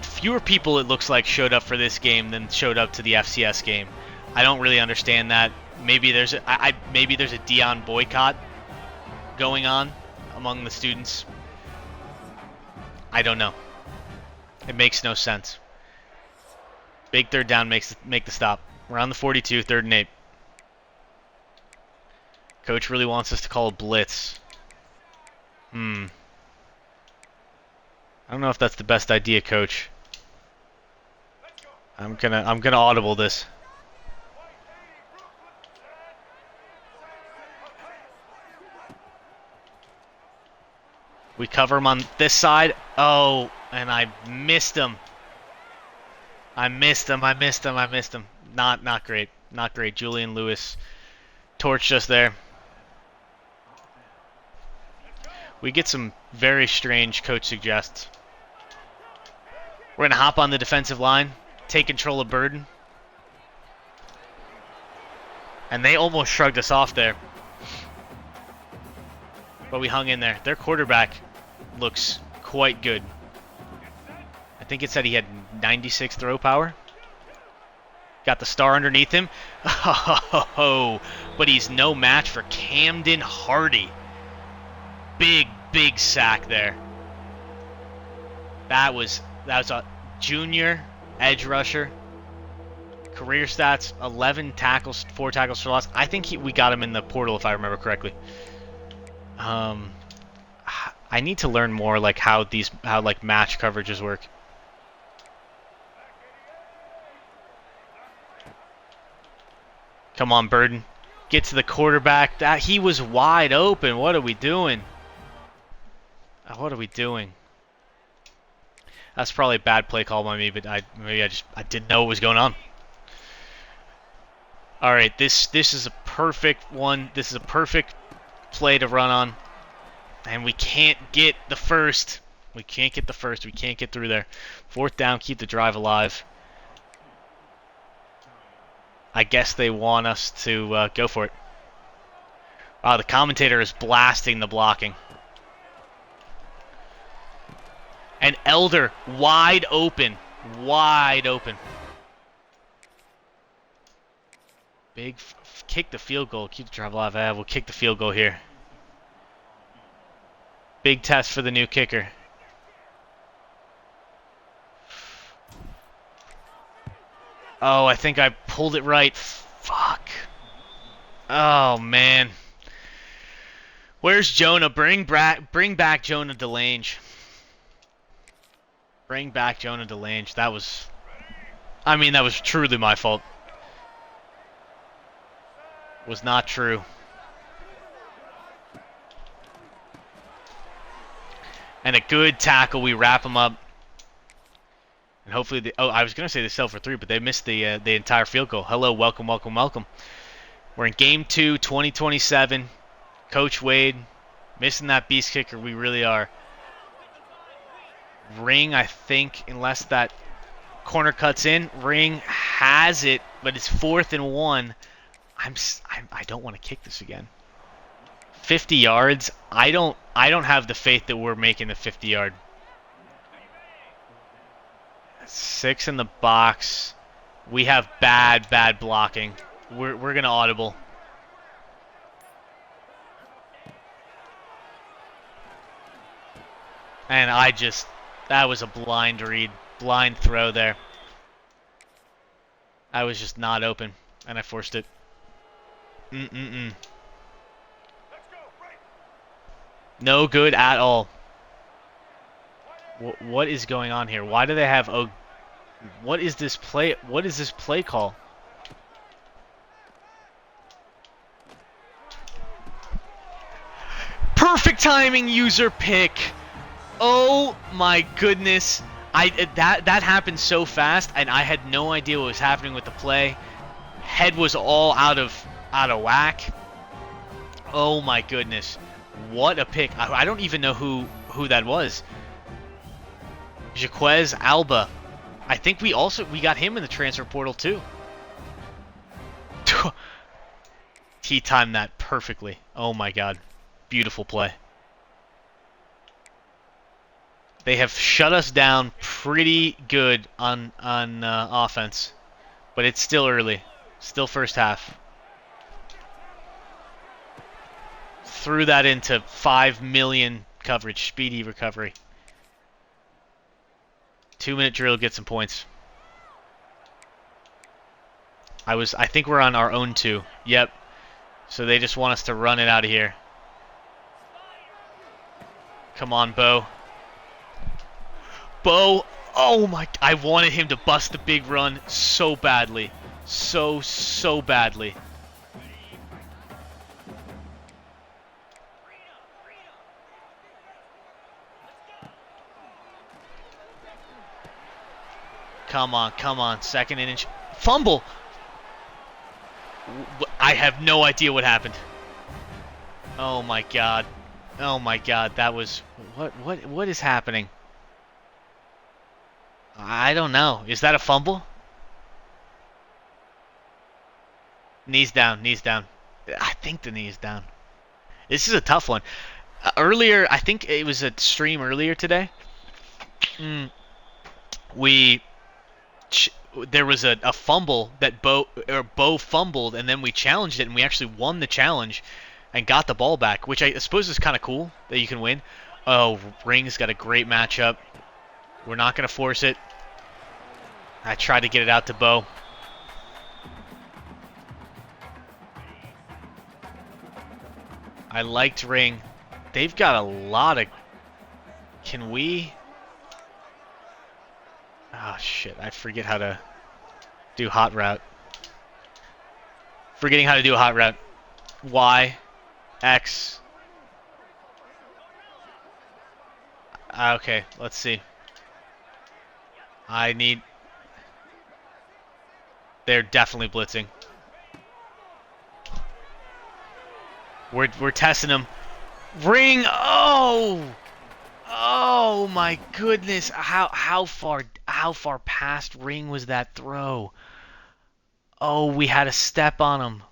fewer people, it looks like, showed up for this game than showed up to the FCS game. I don't really understand that. Maybe there's a Dion boycott going on among the students. I don't know. It makes no sense. Big third down, make the stop. We're on the 42, 3rd and 8. Coach really wants us to call a blitz. I don't know if that's the best idea, Coach. I'm gonna audible this. We cover him on this side. Oh, and I missed him. I missed him. Not great. Not great. Julian Lewis torched us there. We get some very strange coach suggests. We're going to hop on the defensive line, take control of Burden. And they almost shrugged us off there. But we hung in there. Their quarterback looks quite good. I think it said he had 96 throw power. Got the star underneath him. Oh, but he's no match for Camden Hardy. Big sack there. That was a junior edge rusher. Career stats: 11 tackles, 4 tackles for loss. I think we got him in the portal if I remember correctly. I need to learn more like how match coverages work. Come on, Burden. Get to the quarterback. He was wide open. What are we doing? What are we doing? That's probably a bad play call by me, but I didn't know what was going on. All right, this is a perfect one. This is a perfect play to run on, and we can't get the first. We can't get through there. 4th down, keep the drive alive. I guess they want us to go for it. Wow, the commentator is blasting the blocking. And Elder, wide open. Big, kick the field goal. Keep the drive alive. We'll kick the field goal here. Big test for the new kicker. Oh, I think I pulled it right. Fuck. Oh, man. Where's Jonah? Bring back Jonah DeLange. Bring back Jonah DeLange. That was truly my fault. Was not true. And a good tackle. We wrap him up. And hopefully, I was going to say they sell for 3, but they missed the entire field goal. Hello, welcome. We're in Game 2, 2027. Coach Wade, missing that beast kicker. We really are. Ring, I think, unless that corner cuts in. Ring has it, but it's 4th and 1. I don't want to kick this again. 50 yards. I don't have the faith that we're making the 50-yard. 6 in the box. We have bad blocking. We're gonna audible. And that was a blind read, blind throw there. I was just not open, and I forced it. No good at all. What is going on here? Why do they have... Oh, what is this play? What is this play call? Perfect timing, user pick. Oh my goodness. That happened so fast, and I had no idea what was happening with the play. Head was all out of whack. Oh my goodness. What a pick. I don't even know who that was. Jaquez Alba. I think we got him in the transfer portal too. He timed that perfectly. Oh my god. Beautiful play. They have shut us down pretty good on offense, but it's still early. Still first half. Threw that into 5 million coverage, speedy recovery. 2-minute drill, get some points. I think we're on our own 2. Yep. So they just want us to run it out of here. Come on, Bo. Bo, oh my, I wanted him to bust the big run so badly. So badly. Come on. Second inch. Fumble! I have no idea what happened. Oh my god. Oh my god, that was... What is happening? I don't know. Is that a fumble? Knees down. I think the knee is down. This is a tough one. Earlier, I think it was a stream earlier today. There was a fumble that Bo fumbled, and then we challenged it, and we actually won the challenge and got the ball back, which I suppose is kind of cool that you can win. Oh, Ring's got a great matchup. We're not going to force it. I tried to get it out to Bo. I liked Ring. They've got a lot of... Can we... Oh, shit. I forget how to do hot route. Forgetting how to do a hot route. Y. X. Okay, let's see. They're definitely blitzing. We're testing them. Ring! Oh! Oh my goodness! How far past Ring was that throw? Oh, we had a step on him.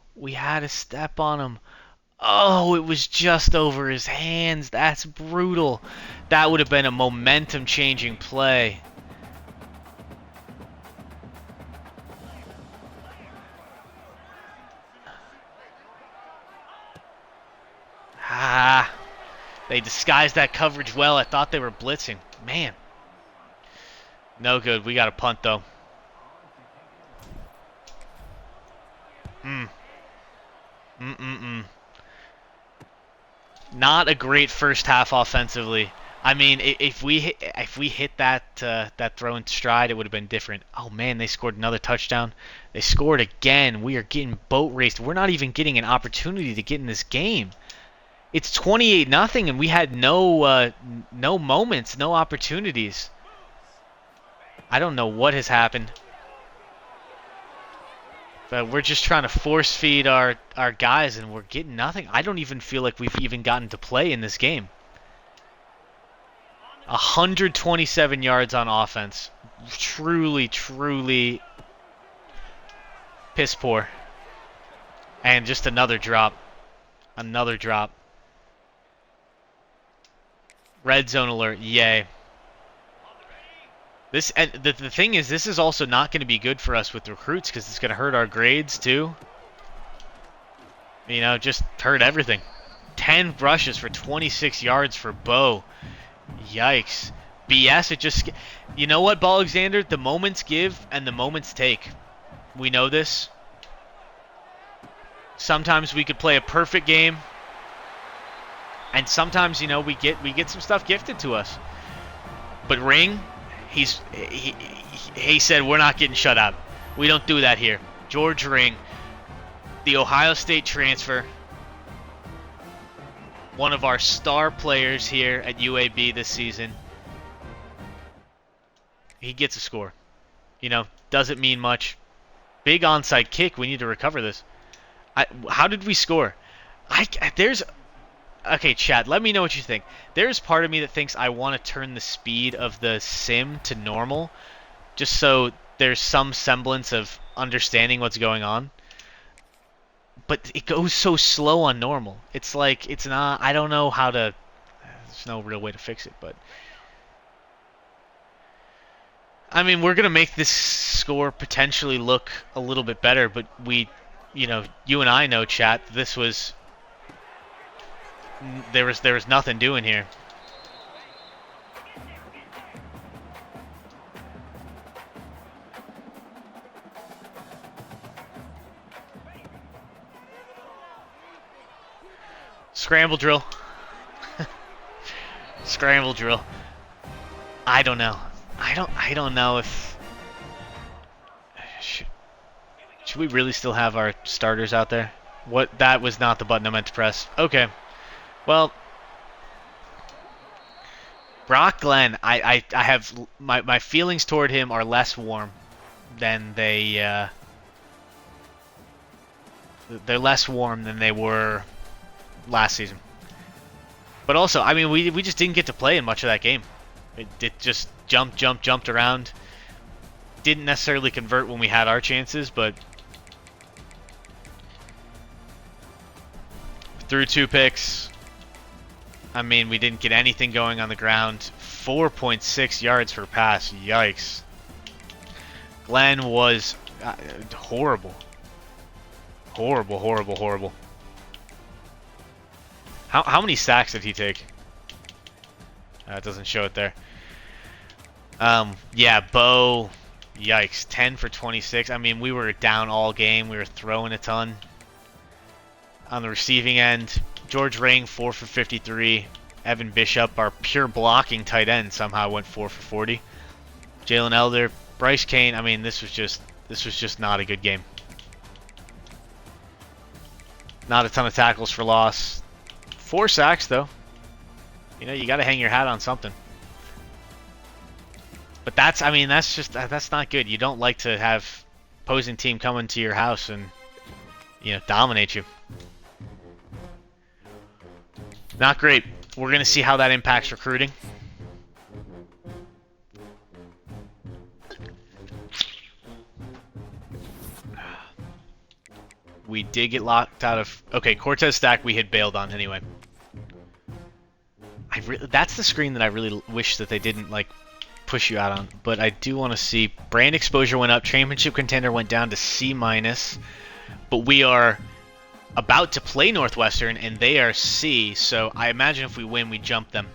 Oh, it was just over his hands. That's brutal. That would have been a momentum-changing play. They disguised that coverage well. I thought they were blitzing. Man. No good. We got to punt, though. Not a great first half offensively. I mean, if we hit that throw in stride, it would have been different. Oh man, they scored another touchdown. They scored again. We are getting boat raced. We're not even getting an opportunity to get in this game. It's 28-0, and we had no moments, no opportunities. I don't know what has happened. But we're just trying to force feed our guys, and we're getting nothing. I don't even feel like we've even gotten to play in this game. 127 yards on offense. Truly piss poor. And just another drop. Red zone alert, yay. The thing is, this is also not going to be good for us with recruits because it's going to hurt our grades too. You know, just hurt everything. 10 rushes for 26 yards for Bo Yikes. BS, it just... You know what, Ball Alexander? The moments give and the moments take. We know this. Sometimes we could play a perfect game. And sometimes, you know, we get some stuff gifted to us. But Ring, he said we're not getting shut out. We don't do that here. George Ring, the Ohio State transfer, one of our star players here at UAB this season. He gets a score. You know, doesn't mean much. Big onside kick. We need to recover this. How did we score? Okay, chat, let me know what you think. There's part of me that thinks I want to turn the speed of the sim to normal, just so there's some semblance of understanding what's going on. But it goes so slow on normal. It's like, it's not, I don't know how to, there's no real way to fix it, but... I mean, we're going to make this score potentially look a little bit better, but you know, you and I know, chat, this was... There was nothing doing here. Scramble drill. Scramble drill. I don't know. I don't know if should we really still have our starters out there? What, that was not the button I meant to press. Okay. Well, Brock Glenn, I have my feelings toward him are less warm than they're less warm than they were last season. But also, I mean, we just didn't get to play in much of that game. It just jumped around. Didn't necessarily convert when we had our chances, but threw 2 picks. I mean, we didn't get anything going on the ground. 4.6 yards per pass. Yikes. Glenn was horrible. Horrible. How many sacks did he take? It doesn't show it there. Yeah, Bo. Yikes. 10 for 26. I mean, we were down all game. We were throwing a ton. On the receiving end, George Ring, 4 for 53. Evan Bishop, our pure blocking tight end, somehow went 4 for 40. Jalen Elder, Bryce Kane. I mean, this was just not a good game. Not a ton of tackles for loss. 4 sacks though. You know, you got to hang your hat on something. But that's not good. You don't like to have opposing team come into your house and, you know, dominate you. Not great. We're going to see how that impacts recruiting. We did get locked out of... Okay, Cortez Stack we had bailed on anyway. That's the screen that I really wish that they didn't, like, push you out on. But I do want to see... Brand exposure went up. Championship contender went down to C-. But we are about to play Northwestern, and they are C, so I imagine if we win, we jump them.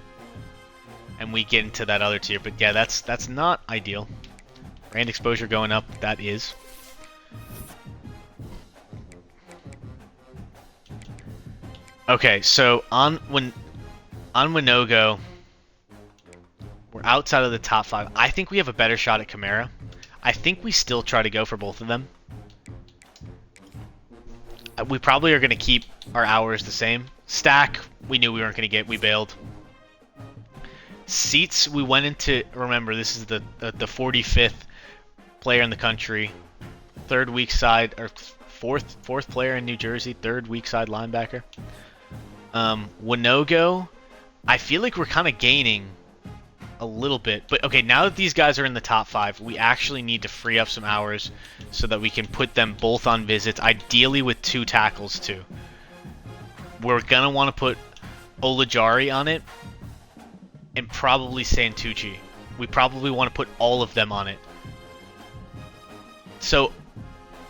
And we get into that other tier. But yeah, that's not ideal. Brand exposure going up, that is. Okay, so on Winogo, we're outside of the top 5. I think we have a better shot at Camara. I think we still try to go for both of them. We probably are going to keep our hours the same. Stack, we knew we weren't going to get. We bailed. Seats, we went into... Remember, this is the 45th player in the country. Third weak side... Or fourth player in New Jersey. Third weak side linebacker. Winogo, I feel like we're kind of gaining a little bit. But, okay, now that these guys are in the top 5, we actually need to free up some hours so that we can put them both on visits, ideally with 2 tackles, too. We're going to want to put Olajari on it and probably Santucci. We probably want to put all of them on it. So,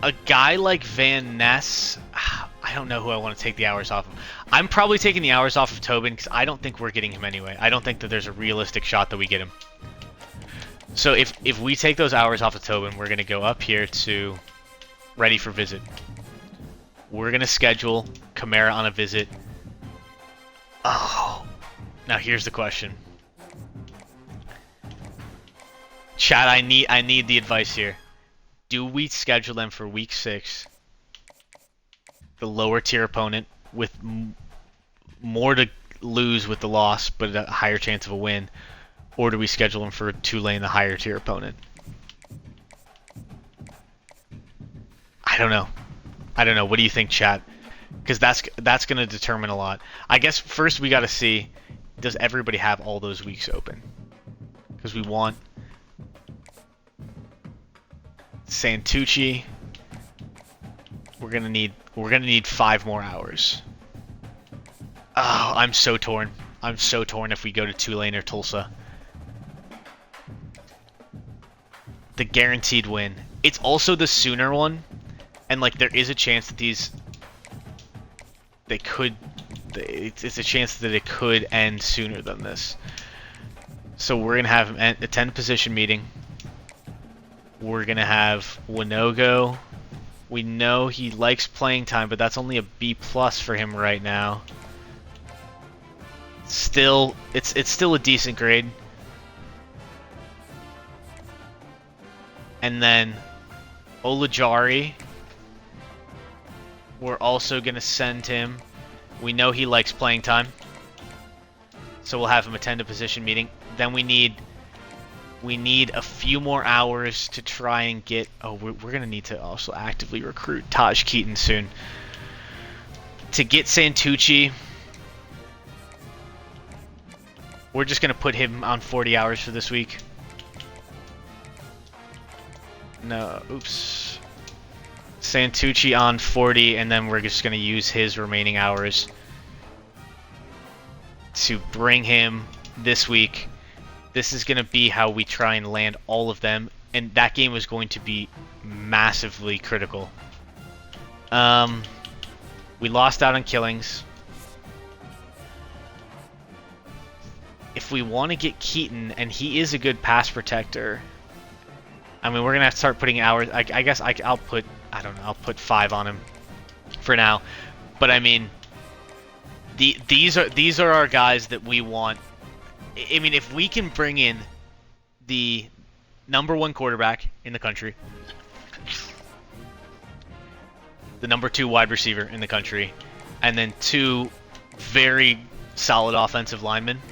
a guy like Van Ness, I don't know who I want to take the hours off of. I'm probably taking the hours off of Tobin because I don't think we're getting him anyway. I don't think that there's a realistic shot that we get him. So if we take those hours off of Tobin, we're going to go up here to ready for visit. We're going to schedule Chimera on a visit. Oh. Now here's the question. Chat, I need the advice here. Do we schedule them for week 6? The lower tier opponent with more to lose with the loss, but a higher chance of a win, or do we schedule them for Tulane, the higher tier opponent? I don't know. I don't know. What do you think, chat? Because that's going to determine a lot. I guess first we got to see, does everybody have all those weeks open? Because we want Santucci. We're gonna need 5 more hours. Oh, I'm so torn. I'm so torn if we go to Tulane or Tulsa. The guaranteed win. It's also the sooner one, and like there is a chance that it's a chance that it could end sooner than this. So we're gonna have a 10 position meeting. We're gonna have Winogo. We know he likes playing time, but that's only a B+ for him right now. Still, it's still a decent grade. And then Olajari, we're also gonna send him. We know he likes playing time, so we'll have him attend a position meeting. Then we need a few more hours to try and get... Oh, we're going to need to also actively recruit Taj Keaton soon. To get Santucci, we're just going to put him on 40 hours for this week. No, oops. Santucci on 40, and then we're just going to use his remaining hours to bring him this week. This is going to be how we try and land all of them, and that game was going to be massively critical. We lost out on killings. If we want to get Keaton, and he is a good pass protector, I mean, we're going to have to start putting hours. I guess I'll put, I don't know, I'll put 5 on him for now. But I mean, these are our guys that we want. I mean, if we can bring in the #1 quarterback in the country, the #2 wide receiver in the country, and then 2 very solid offensive linemen,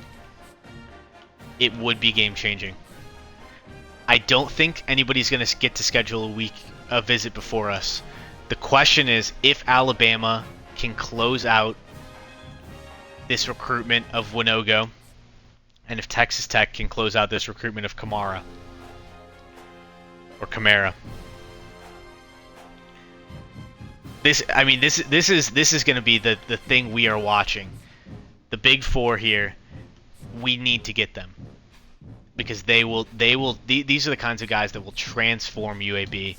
it would be game-changing. I don't think anybody's going to get to schedule a visit before us. The question is if Alabama can close out this recruitment of Winogo, and if Texas Tech can close out this recruitment of Chimera. This is going to be the thing we are watching. The big 4 here, we need to get them. Because these are the kinds of guys that will transform UAB,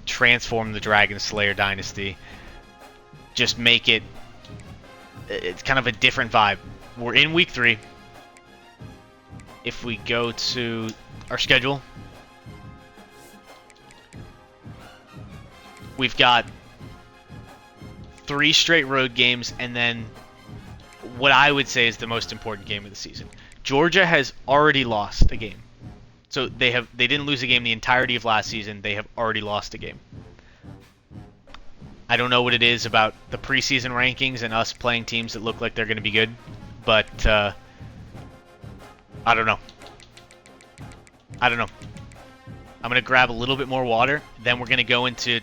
transform the Dragonslayer Dynasty, just make it's kind of a different vibe. We're in week 3. If we go to our schedule, we've got 3 straight road games, and then what I would say is the most important game of the season. Georgia has already lost a game. So they didn't lose a game the entirety of last season. They have already lost a game. I don't know what it is about the preseason rankings and us playing teams that look like they're going to be good, but I don't know. I'm going to grab a little bit more water. Then we're going to go into...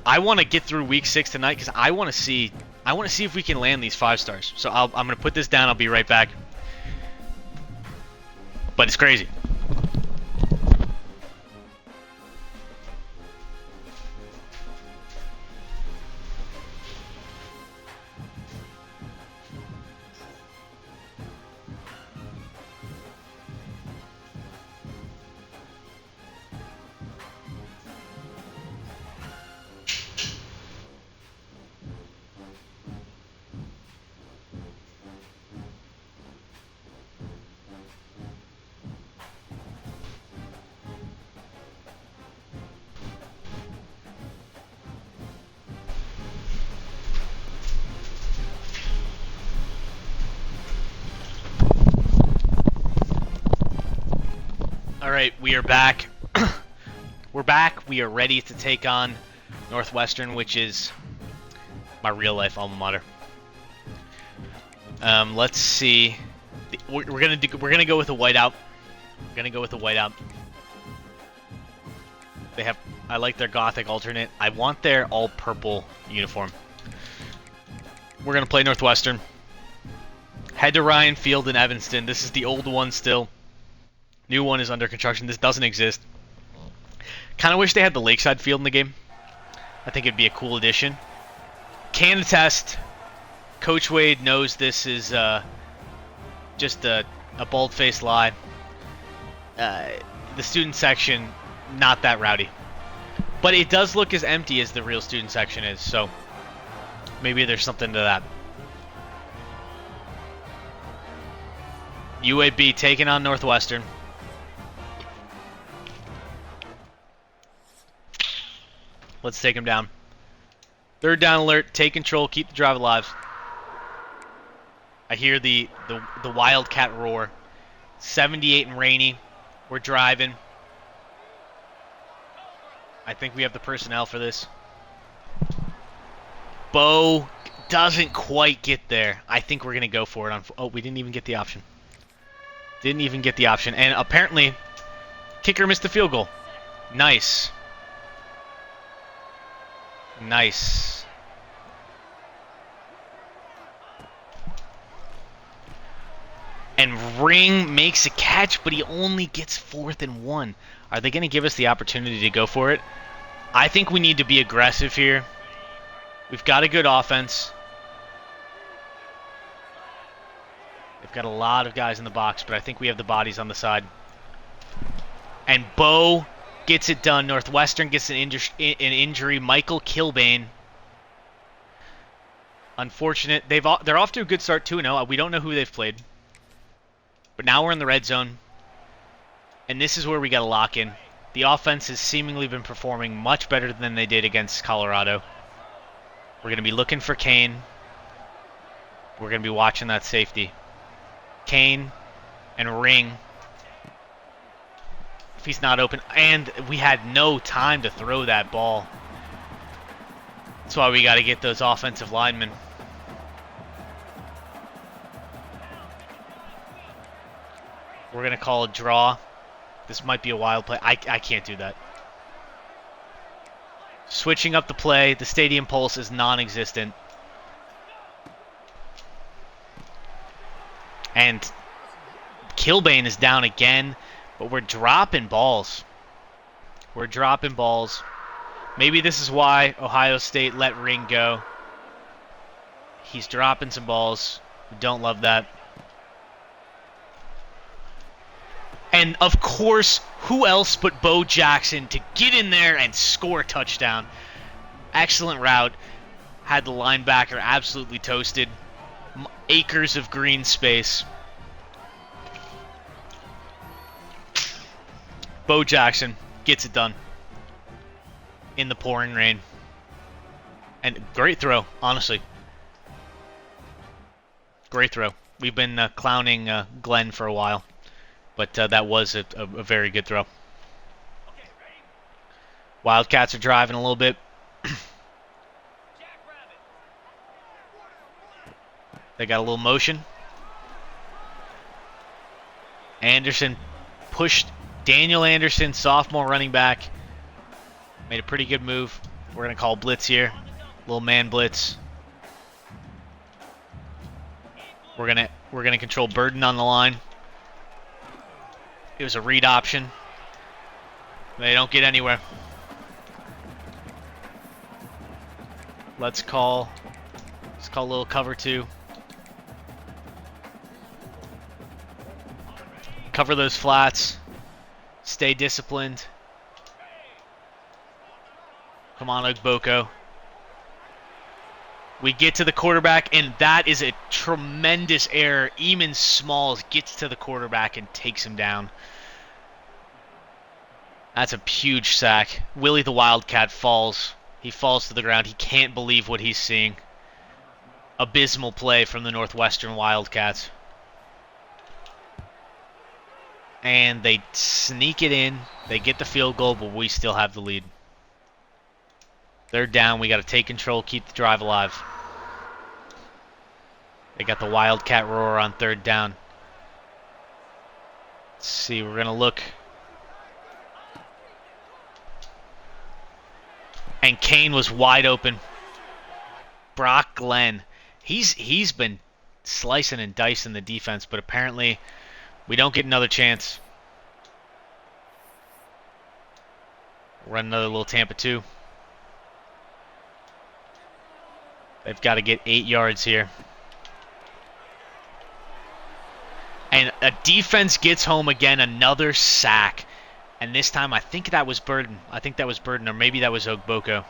I want to get through week 6 tonight because I want to see if we can land these 5 stars. So I'm going to put this down. I'll be right back. But it's crazy. Alright, we are back. We're back. We are ready to take on Northwestern, which is my real-life alma mater. Let's see. We're gonna go with a whiteout. We're gonna go with a whiteout. I like their Gothic alternate. I want their all-purple uniform. We're gonna play Northwestern. Head to Ryan Field in Evanston. This is the old one still. New one is under construction. This doesn't exist. Kind of wish they had the Lakeside Field in the game. I think it'd be a cool addition. Can attest. Coach Wade knows this is just a bald-faced lie. The student section, not that rowdy. But it does look as empty as the real student section is, so maybe there's something to that. UAB taking on Northwestern. Let's take him down. Third down alert. Take control. Keep the drive alive. I hear the Wildcat roar. 78 and rainy. We're driving. I think we have the personnel for this. Bo doesn't quite get there. I think we're going to go for it. Oh, we didn't even get the option. Didn't even get the option. And apparently, kicker missed the field goal. Nice. Nice. And Ring makes a catch, but he only gets 4th and 1. Are they going to give us the opportunity to go for it? I think we need to be aggressive here. We've got a good offense. They've got a lot of guys in the box, but I think we have the bodies on the side. And Bo gets it done. Northwestern gets an injury. Michael Kilbane. Unfortunate. They're off to a good start 2-0. We don't know who they've played. But now we're in the red zone. And this is where we got to lock in. The offense has seemingly been performing much better than they did against Colorado. We're going to be looking for Kane. We're going to be watching that safety. Kane and Ring. If he's not open. And we had no time to throw that ball. That's why we got to get those offensive linemen. We're going to call a draw. This might be a wild play. I can't do that. Switching up the play. The stadium pulse is non-existent. And Kilbane is down again. But we're dropping balls. We're dropping balls. Maybe this is why Ohio State let Ring go. He's dropping some balls. We don't love that. And, of course, who else but Bo Jackson to get in there and score a touchdown. Excellent route. Had the linebacker absolutely toasted. Acres of green space. Bo Jackson gets it done. In the pouring rain. And great throw, honestly. Great throw. We've been clowning Glenn for a while. But that was a very good throw. Wildcats are driving a little bit. They got a little motion. Anderson pushed. Daniel Anderson, sophomore running back. Made a pretty good move. We're going to call blitz here. Little man blitz. We're going to control Burden on the line. It was a read option. They don't get anywhere. Let's call a little cover 2. Cover those flats. Stay disciplined. Come on, Ogboko. We get to the quarterback, and that is a tremendous error. Eamon Smalls gets to the quarterback and takes him down. That's a huge sack. Willie the Wildcat falls. He falls to the ground. He can't believe what he's seeing. Abysmal play from the Northwestern Wildcats. And they sneak it in. They get the field goal, but we still have the lead. They're down. We got to take control, keep the drive alive. They got the Wildcat roar on third down. Let's see, we're going to look. And Kane was wide open. Brock Glenn. He's been slicing and dicing the defense, but apparently we don't get another chance. Run another little Tampa 2. They've got to get 8 yards here. And a defense gets home again, another sack. And this time, I think that was Burden. Or maybe that was Ogboko.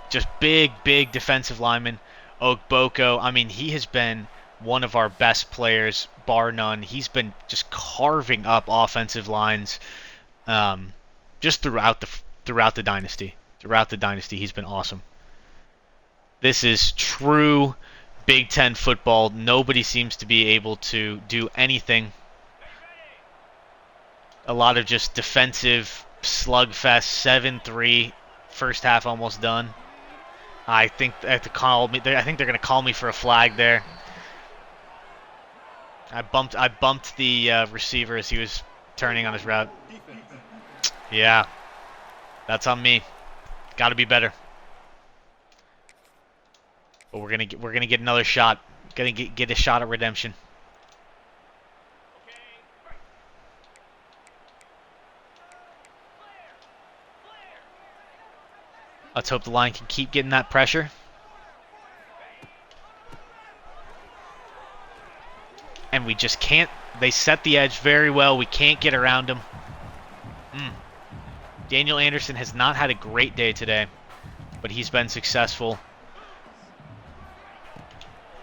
Just big defensive lineman. Ogboko, I mean, he has been one of our best players, bar none. He's been just carving up offensive lines just throughout the Dynasty. Throughout the Dynasty, he's been awesome. This is true Big Ten football. Nobody seems to be able to do anything. A lot of just defensive slugfest. 7-3, first half almost done. I think they have to call me. I think they're going to call me for a flag there. I bumped the receiver as he was turning on his route. Yeah, that's on me. Got to be better. But we're gonna get another shot. Gonna get a shot at redemption. Let's hope the line can keep getting that pressure. And we just can't. They set the edge very well. We can't get around them. Daniel Anderson has not had a great day today, but he's been successful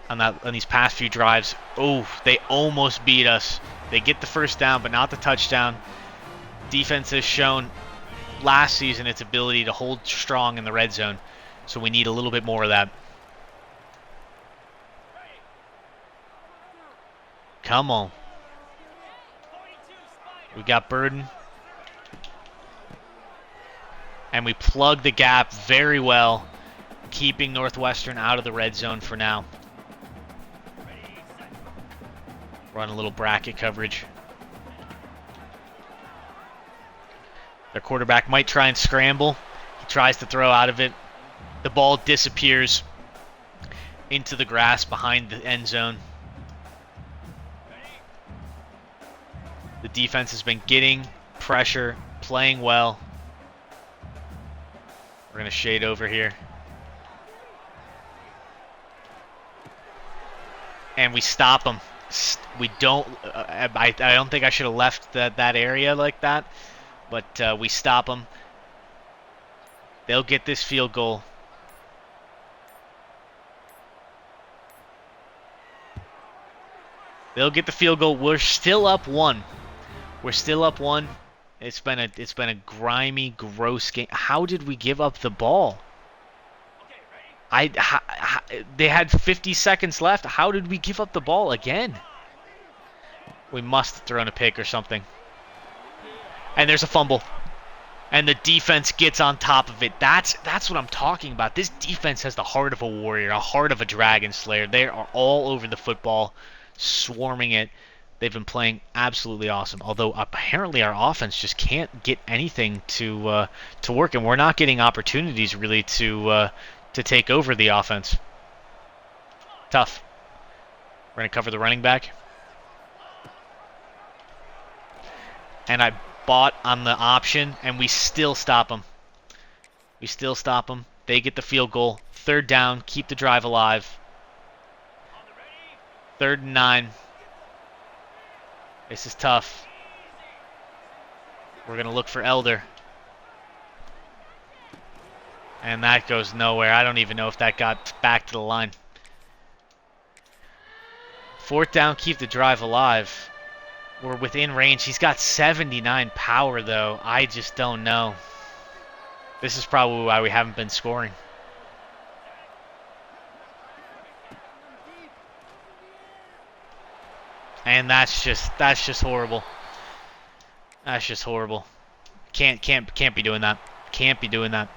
on these past few drives. Oh, they almost beat us. They get the first down, but not the touchdown. Defense has shown last season its ability to hold strong in the red zone, so we need a little bit more of that. Come on. We got Burden. And we plug the gap very well, keeping Northwestern out of the red zone for now. Run a little bracket coverage. Their quarterback might try and scramble. He tries to throw out of it. The ball disappears into the grass behind the end zone. The defense has been getting pressure, playing well. We're going to shade over here. And we stop them. We don't. I don't think I should have left that area like that, but we stop them. They'll get this field goal. They'll get the field goal. We're still up 1. We're still up 1. It's been a grimy, gross game. How did we give up the ball? They had 50 seconds left. How did we give up the ball again? We must have thrown a pick or something. And there's a fumble. And the defense gets on top of it. That's what I'm talking about. This defense has the heart of a warrior, a heart of a Dragonslayer. They are all over the football, swarming it. They've been playing absolutely awesome. Although apparently our offense just can't get anything to work, and we're not getting opportunities really to take over the offense. Tough. We're gonna cover the running back. And I bought on the option, and we still stop them. We still stop them. They get the field goal. Third down. Keep the drive alive. 3rd and 9. This is tough. We're going to look for Elder. And that goes nowhere. I don't even know if that got back to the line. 4th down, keep the drive alive. We're within range. He's got 79 power, though. I just don't know. This is probably why we haven't been scoring. And And that's just horrible. That's just horrible. Can't be doing that. Can't be doing that.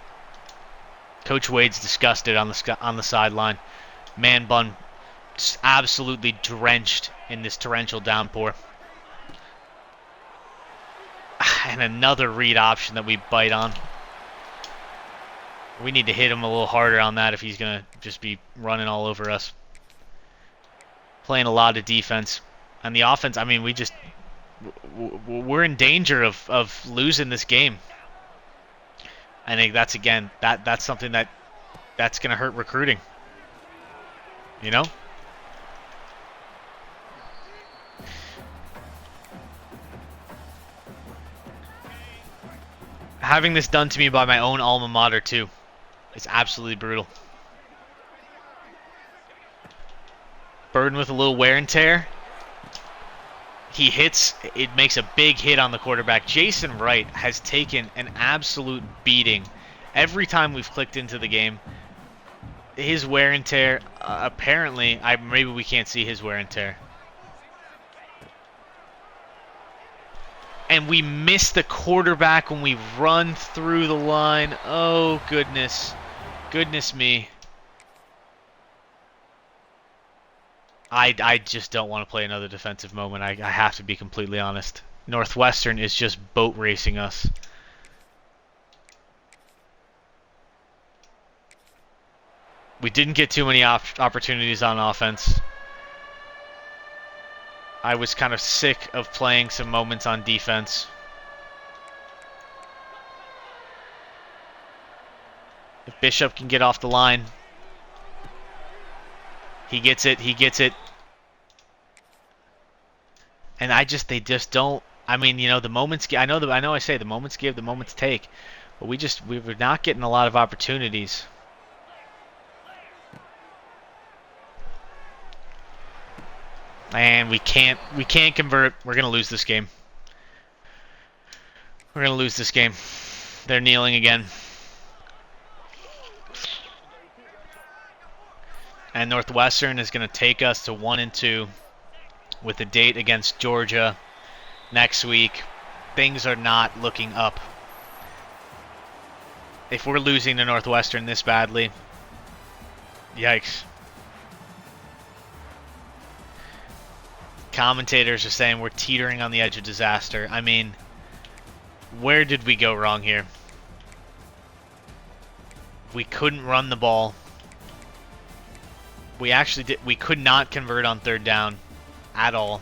Coach Wade's disgusted on the sideline. Man bun just absolutely drenched in this torrential downpour. And another read option that we bite on. We need to hit him a little harder on that if he's going to just be running all over us. Playing a lot of defense. And the offense, I mean, we're in danger of losing this game. I think that's, again, that's something that's going to hurt recruiting. You know? Having this done to me by my own alma mater, too. It's absolutely brutal. Burden with a little wear and tear. He hits, it makes a big hit on the quarterback. Jason Wright has taken an absolute beating every time we've clicked into the game. His wear and tear, apparently, maybe we can't see his wear and tear. And we miss the quarterback when we run through the line. Oh, goodness. Goodness me. I just don't want to play another defensive moment. I have to be completely honest. Northwestern is just boat racing us. We didn't get too many opportunities on offense. I was kind of sick of playing some moments on defense. If Bishop can get off the line. He gets it. He gets it. And they just don't. I mean, you know, the moments. I know I say the moments give, the moments take, but we were not getting a lot of opportunities. And we can't convert. We're gonna lose this game. We're gonna lose this game. They're kneeling again. And Northwestern is going to take us to 1-2 with a date against Georgia next week. Things are not looking up. If we're losing to Northwestern this badly, yikes. Commentators are saying we're teetering on the edge of disaster. I mean, where did we go wrong here? We couldn't run the ball. We actually did. We could not convert on third down at all.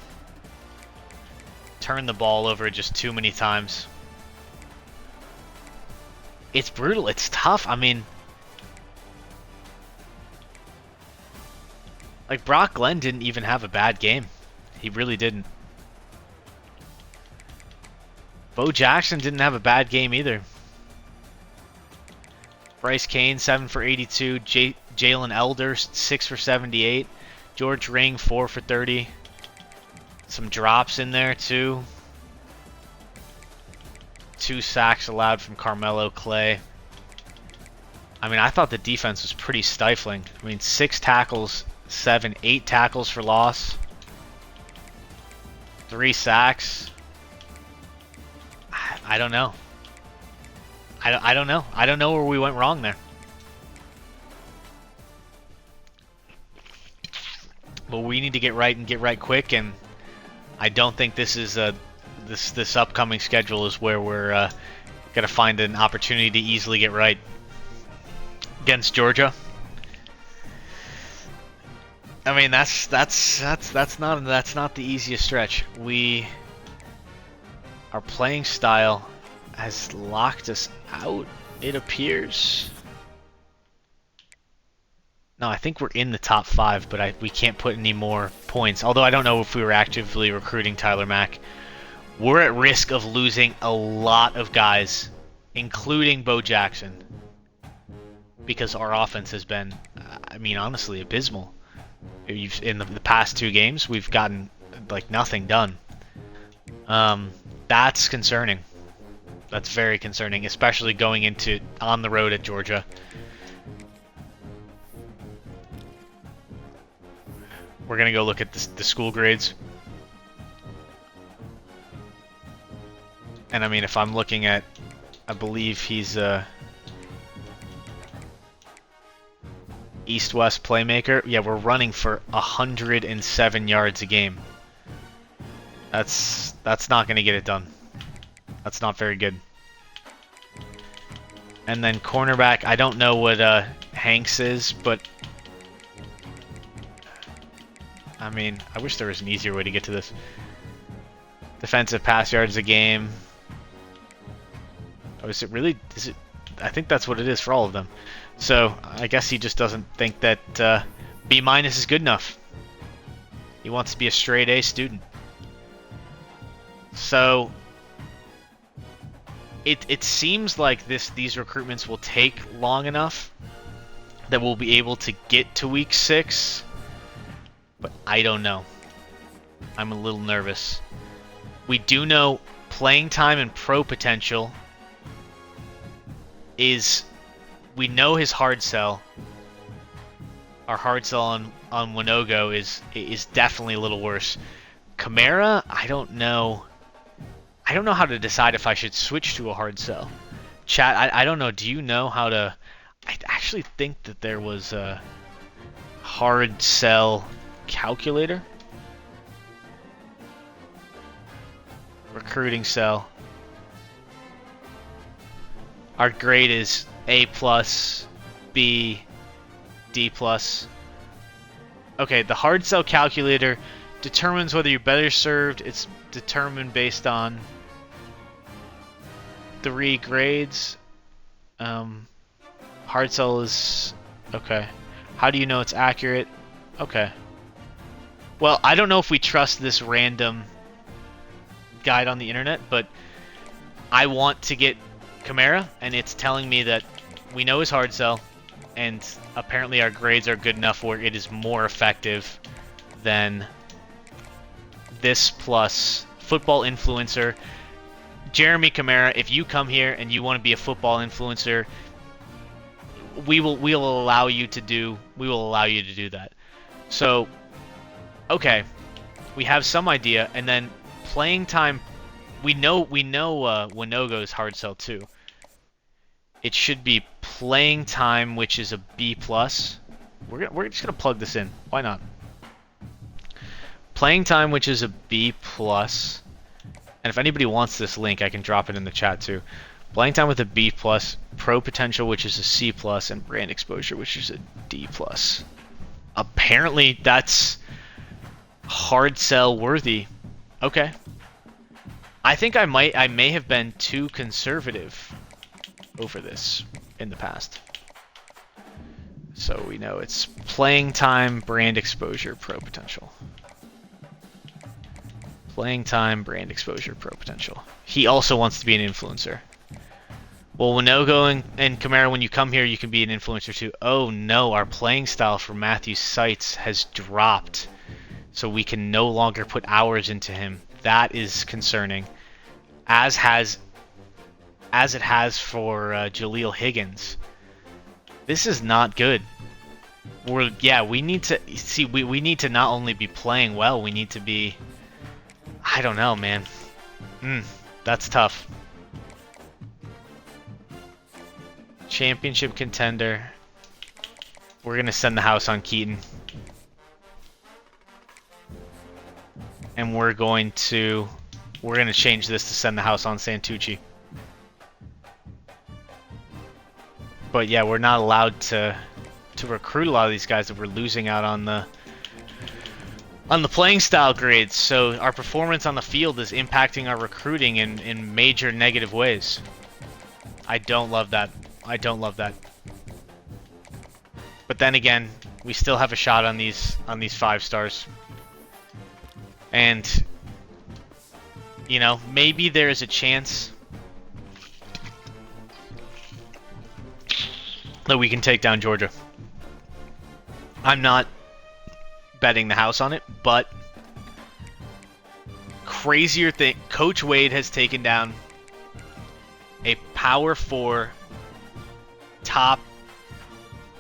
Turned the ball over just too many times. It's brutal. It's tough. I mean, like Brock Glenn didn't even have a bad game. He really didn't. Bo Jackson didn't have a bad game either. Bryce Kane, 7 for 82. Jalen Elder, 6 for 78. George Ring, 4 for 30. Some drops in there, too. 2 sacks allowed from Carmelo Clay. I mean, I thought the defense was pretty stifling. I mean, 6 tackles, 8 tackles for loss. 3 sacks. I don't know. I don't know. I don't know where we went wrong there. But we need to get right and get right quick, and I don't think this is this upcoming schedule is where we're gonna find an opportunity to easily get right against Georgia. I mean, that's not the easiest stretch. Our playing style has locked us out, it appears. No, I think we're in the top 5, but we can't put any more points. Although I don't know if we were actively recruiting Tyler Mack. We're at risk of losing a lot of guys, including Bo Jackson, because our offense has been, I mean, honestly, abysmal. In the past 2 games, we've gotten like nothing done. That's concerning. That's very concerning, especially going into on the road at Georgia. We're gonna go look at the school grades. And I mean, if I'm looking at, I believe he's a East-West playmaker. Yeah, we're running for 107 yards a game. That's not going to get it done. That's not very good. And then cornerback, I don't know what Hanks is, but I mean, I wish there was an easier way to get to this. Defensive pass yards a game. Oh, is it really? Is it? I think that's what it is for all of them. So I guess he just doesn't think that B- is good enough. He wants to be a straight A student. So it seems like these recruitments will take long enough that we'll be able to get to week 6, but I don't know. I'm a little nervous. We do know playing time and pro potential is, we know his hard sell. Our hard sell on Winogo is definitely a little worse. Kamara, I don't know. I don't know how to decide if I should switch to a hard sell. Chat, I don't know. Do you know how to? I actually think that there was a hard sell calculator. Recruiting cell. Our grade is A+, B, D+. Okay, the hard sell calculator determines whether you're better served. It's determined based on 3 grades. Hard sell is okay. How do you know it's accurate? Okay. Well, I don't know if we trust this random guide on the internet, but I want to get Kamara, and it's telling me that we know his hard sell, and apparently our grades are good enough where it is more effective than this plus football influencer. Jeremy Kamara, if you come here and you want to be a football influencer, we will allow you to do that. So, okay, we have some idea, and then playing time. We know Winogo's hard sell too. It should be playing time, which is a B+. We're just gonna plug this in. Why not? Playing time, which is a B+. And if anybody wants this link, I can drop it in the chat too. Playing time with a B+, pro potential, which is a C+, and brand exposure, which is a D+. Apparently, that's hard sell worthy. Okay. I think I may have been too conservative over this in the past. So we know it's playing time, brand exposure, pro potential. Playing time, brand exposure, pro potential. He also wants to be an influencer. Well, Winogo and Kamara, when you come here, you can be an influencer too. Oh no, our playing style for Matthew's sites has dropped. So we can no longer put hours into him. That is concerning. As it has for Jaleel Higgins. This is not good. We need to see. We need to not only be playing well. We need to be. I don't know, man. That's tough. Championship contender. We're gonna send the house on Keaton, and we're gonna change this to send the house on Santucci. But yeah, we're not allowed to recruit a lot of these guys that we're losing out on the playing style grades. So our performance on the field is impacting our recruiting in major negative ways. I don't love that. I don't love that. But then again, we still have a shot on these 5 stars. And you know, maybe there's a chance that we can take down Georgia. I'm not betting the house on it, but crazier thing, Coach Wade has taken down a Power 4 top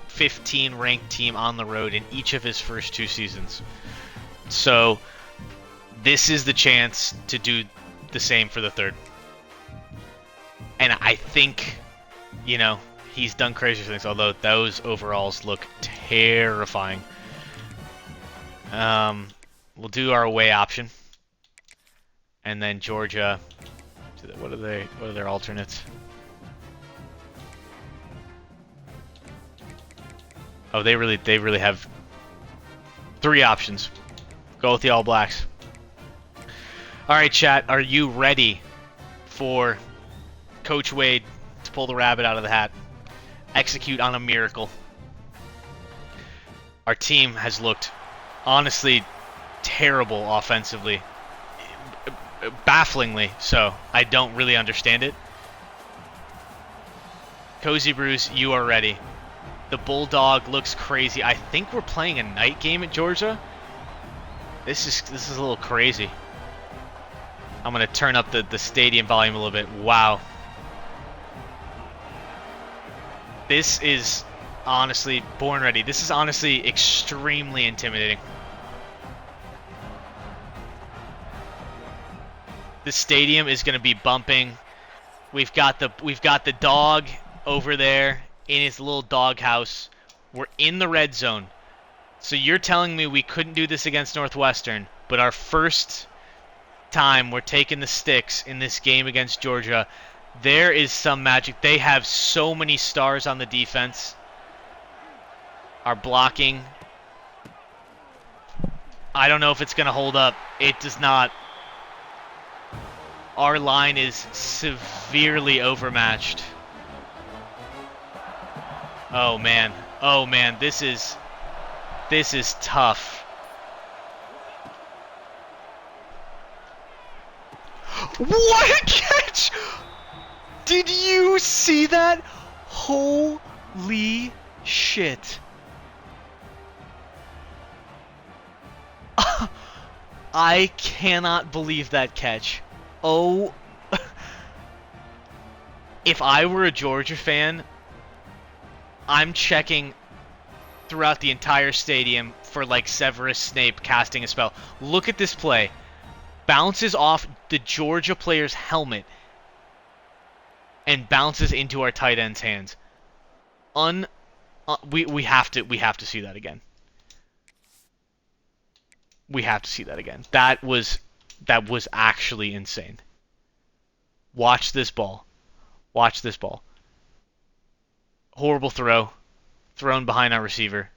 15 ranked team on the road in each of his first 2 seasons. So this is the chance to do the same for the 3rd. And I think, you know, he's done crazier things, although those overalls look terrifying. We'll do our away option. And then Georgia, what are their alternates? Oh, they really have 3 options. Go with the All Blacks. All right, chat, are you ready for Coach Wade to pull the rabbit out of the hat? Execute on a miracle. Our team has looked honestly terrible offensively. Bafflingly so. I don't really understand it. Cozy Brews, you are ready. The Bulldog looks crazy. I think we're playing a night game at Georgia. This is a little crazy. I'm gonna turn up the stadium volume a little bit. Wow. This is honestly born ready. This is honestly extremely intimidating. The stadium is gonna be bumping. We've got the dog over there in his little doghouse. We're in the red zone. So you're telling me we couldn't do this against Northwestern, but our first time we're taking the sticks in this game against Georgia, there is some magic. They have so many stars on the defense. Our blocking, I don't know if it's going to hold up. It does not. Our line is severely overmatched. Oh man, this is tough. What a catch! Did you see that? Holy shit. I cannot believe that catch. Oh. If I were a Georgia fan, I'm checking throughout the entire stadium for like Severus Snape casting a spell. Look at this play. Bounces off the Georgia player's helmet and bounces into our tight end's hands. We have to see that again. We have to see that again. That was actually insane. Watch this ball. Watch this ball. Horrible throw. Thrown behind our receiver.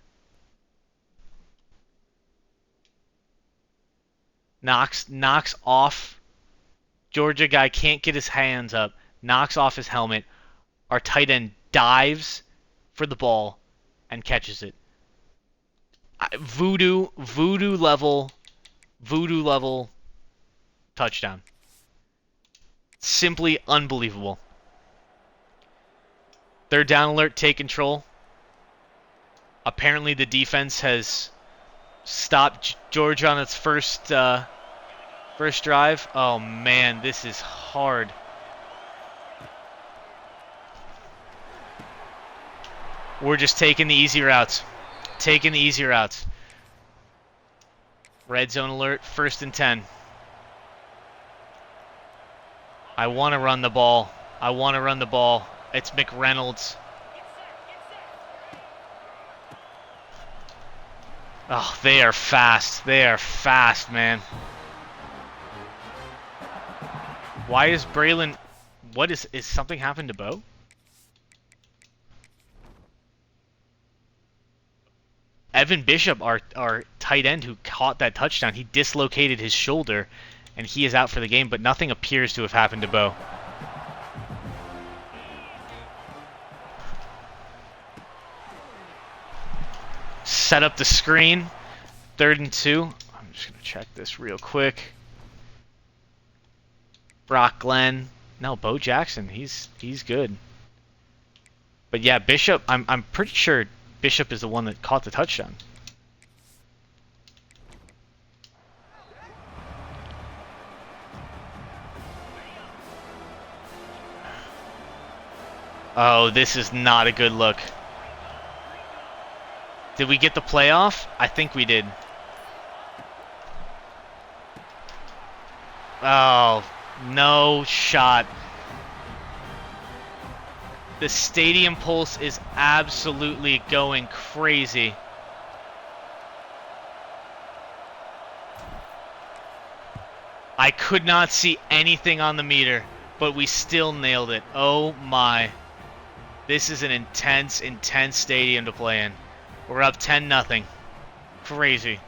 Knocks off. Georgia guy can't get his hands up. Knocks off his helmet. Our tight end dives for the ball and catches it. Voodoo level touchdown. Simply unbelievable. Third down alert, take control. Apparently the defense has stopped Georgia on its first drive. Oh man, this is hard. We're just taking the easy routes. Red zone alert, 1st and 10. I want to run the ball. It's McReynolds. Oh, they are fast. Man. Why is Braylon... What is something happened to Bo? Evan Bishop, our tight end who caught that touchdown, he dislocated his shoulder, and he is out for the game, but nothing appears to have happened to Bo. Set up the screen. 3rd and 2. I'm just going to check this real quick. Brock Glenn. No, Bo Jackson. He's good. But yeah, Bishop, I'm pretty sure Bishop is the one that caught the touchdown. Oh, this is not a good look. Did we get the playoff? I think we did. Oh, no shot. The stadium pulse is absolutely going crazy. I could not see anything on the meter, but we still nailed it. Oh my. This is an intense, intense stadium to play in. We're up 10-0. Crazy.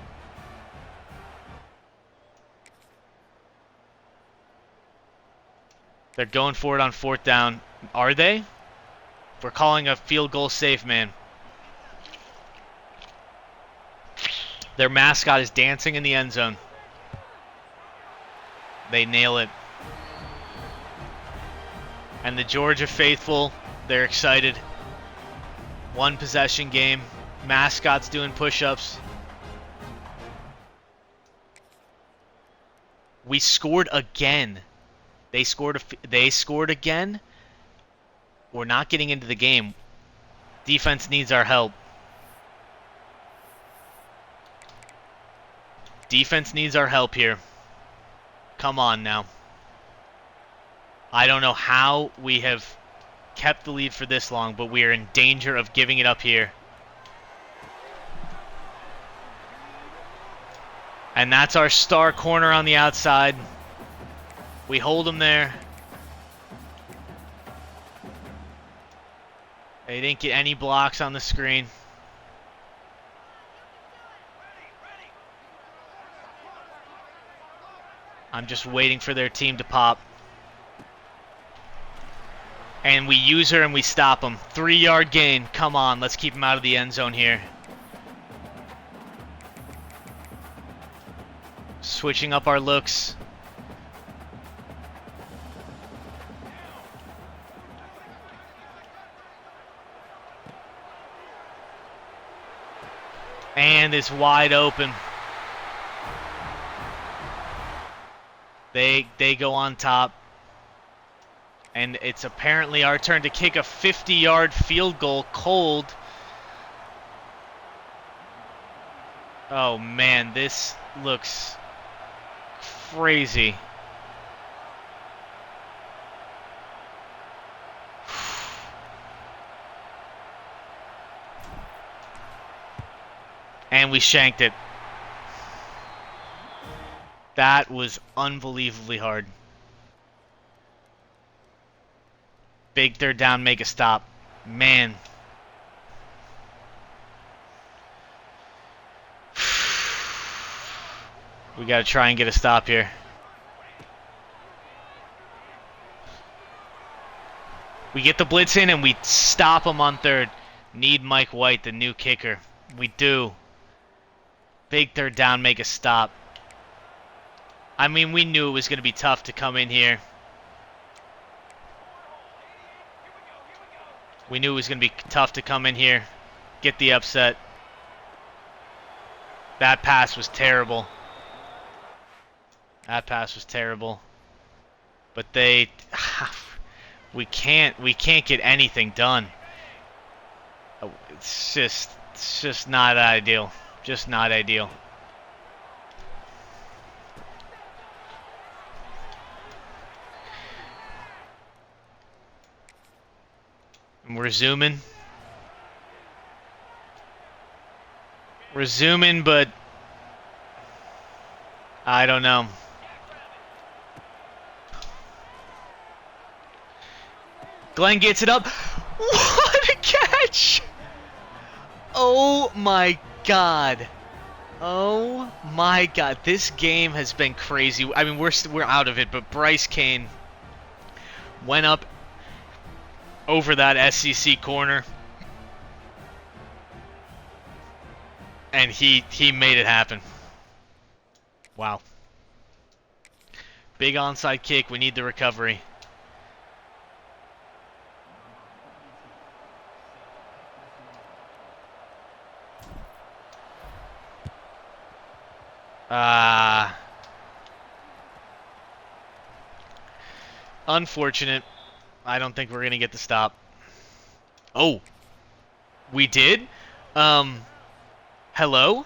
They're going for it on 4th down. Are they? We're calling a field goal safe, man. Their mascot is dancing in the end zone. They nail it. And the Georgia faithful, they're excited. 1 possession game. Mascot's doing push-ups. We scored again. They scored again. We're not getting into the game. Defense needs our help. Defense needs our help here. Come on now. I don't know how we have kept the lead for this long, but we are in danger of giving it up here. And that's our star corner on the outside. We hold him there. They didn't get any blocks on the screen. I'm just waiting for their team to pop. And we use her and we stop them. 3-yard gain. Come on, let's keep him out of the end zone here. Switching up our looks. And it's wide open. They go on top. And it's apparently our turn to kick a 50-yard field goal cold. Oh man, this looks crazy. And we shanked it. That was unbelievably hard. Big 3rd down, make a stop. Man. We got to try and get a stop here. We get the blitz in and we stop him on 3rd. Need Mike White, the new kicker. We do. Big 3rd down, make a stop. I mean, we knew it was going to be tough to come in here. We knew it was going to be tough to come in here, get the upset. That pass was terrible. That pass was terrible. But we can't get anything done. It's just not ideal. Just not ideal. And we're zooming. We're zooming, but I don't know. Glenn gets it up. What a catch! Oh my God. Oh my God. This game has been crazy. I mean, we're out of it, but Bryce Kane went up over that SEC corner, and he made it happen. Wow. Big onside kick. We need the recovery. Unfortunate. I don't think we're going to get the stop. Oh. We did? Hello?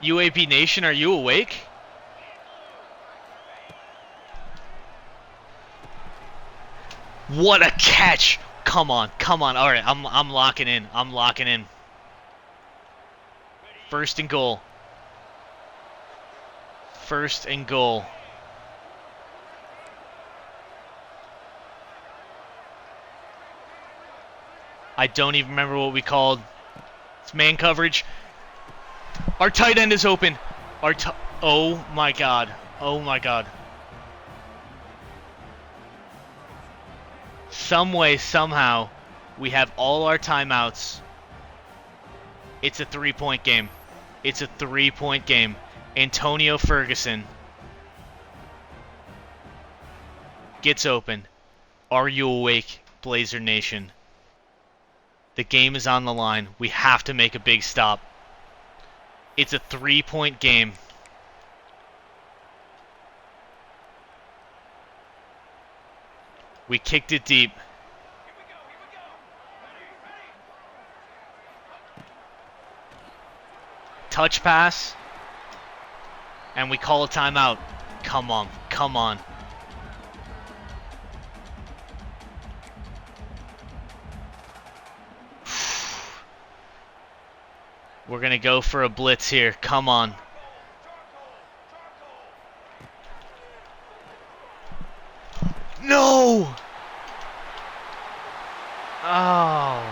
UAB Nation, are you awake? What a catch! Come on, come on. All right, I'm locking in. I'm locking in. First and goal. First and goal. I don't even remember what we called. It's man coverage. Our tight end is open. Oh my god. Oh my god. Some way, somehow, we have all our timeouts. It's a 3-point game. It's a 3-point game. Antonio Ferguson gets open. Are you awake, Blazer Nation? The game is on the line. We have to make a big stop. It's a 3-point game. We kicked it deep. Touch pass. And we call a timeout. Come on, come on. We're going to go for a blitz here. Come on. No! Oh.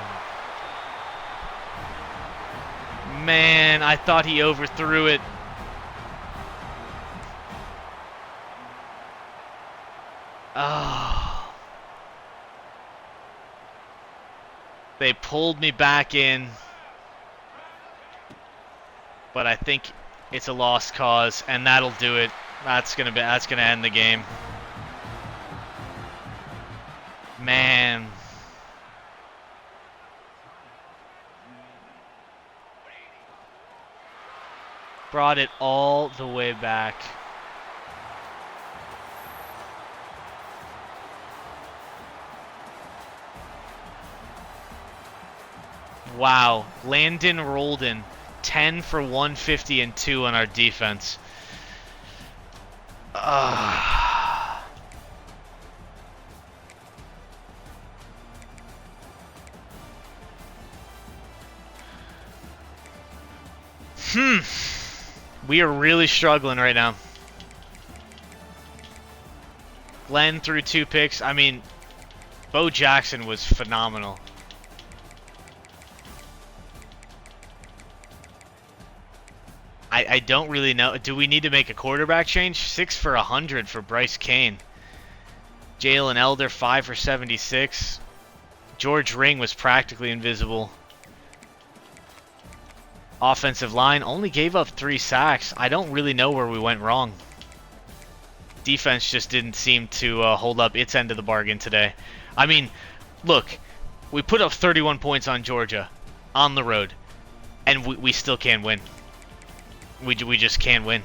Man, I thought he overthrew it. Oh. They pulled me back in. But I think it's a lost cause, and that'll do it. That's gonna end the game. Man. Brought it all the way back. Wow. Landon Rolden. 10 for 150 and 2 on our defense. We are really struggling right now. Glenn threw 2 picks. I mean, Bo Jackson was phenomenal. I don't really know. Do we need to make a quarterback change? 6 for 100 for Bryce Kane. Jalen Elder, 5 for 76. George Ring was practically invisible. Offensive line only gave up 3 sacks. I don't really know where we went wrong. Defense just didn't seem to hold up its end of the bargain today. I mean, look, we put up 31 points on Georgia on the road, and we still can't win. We just can't win.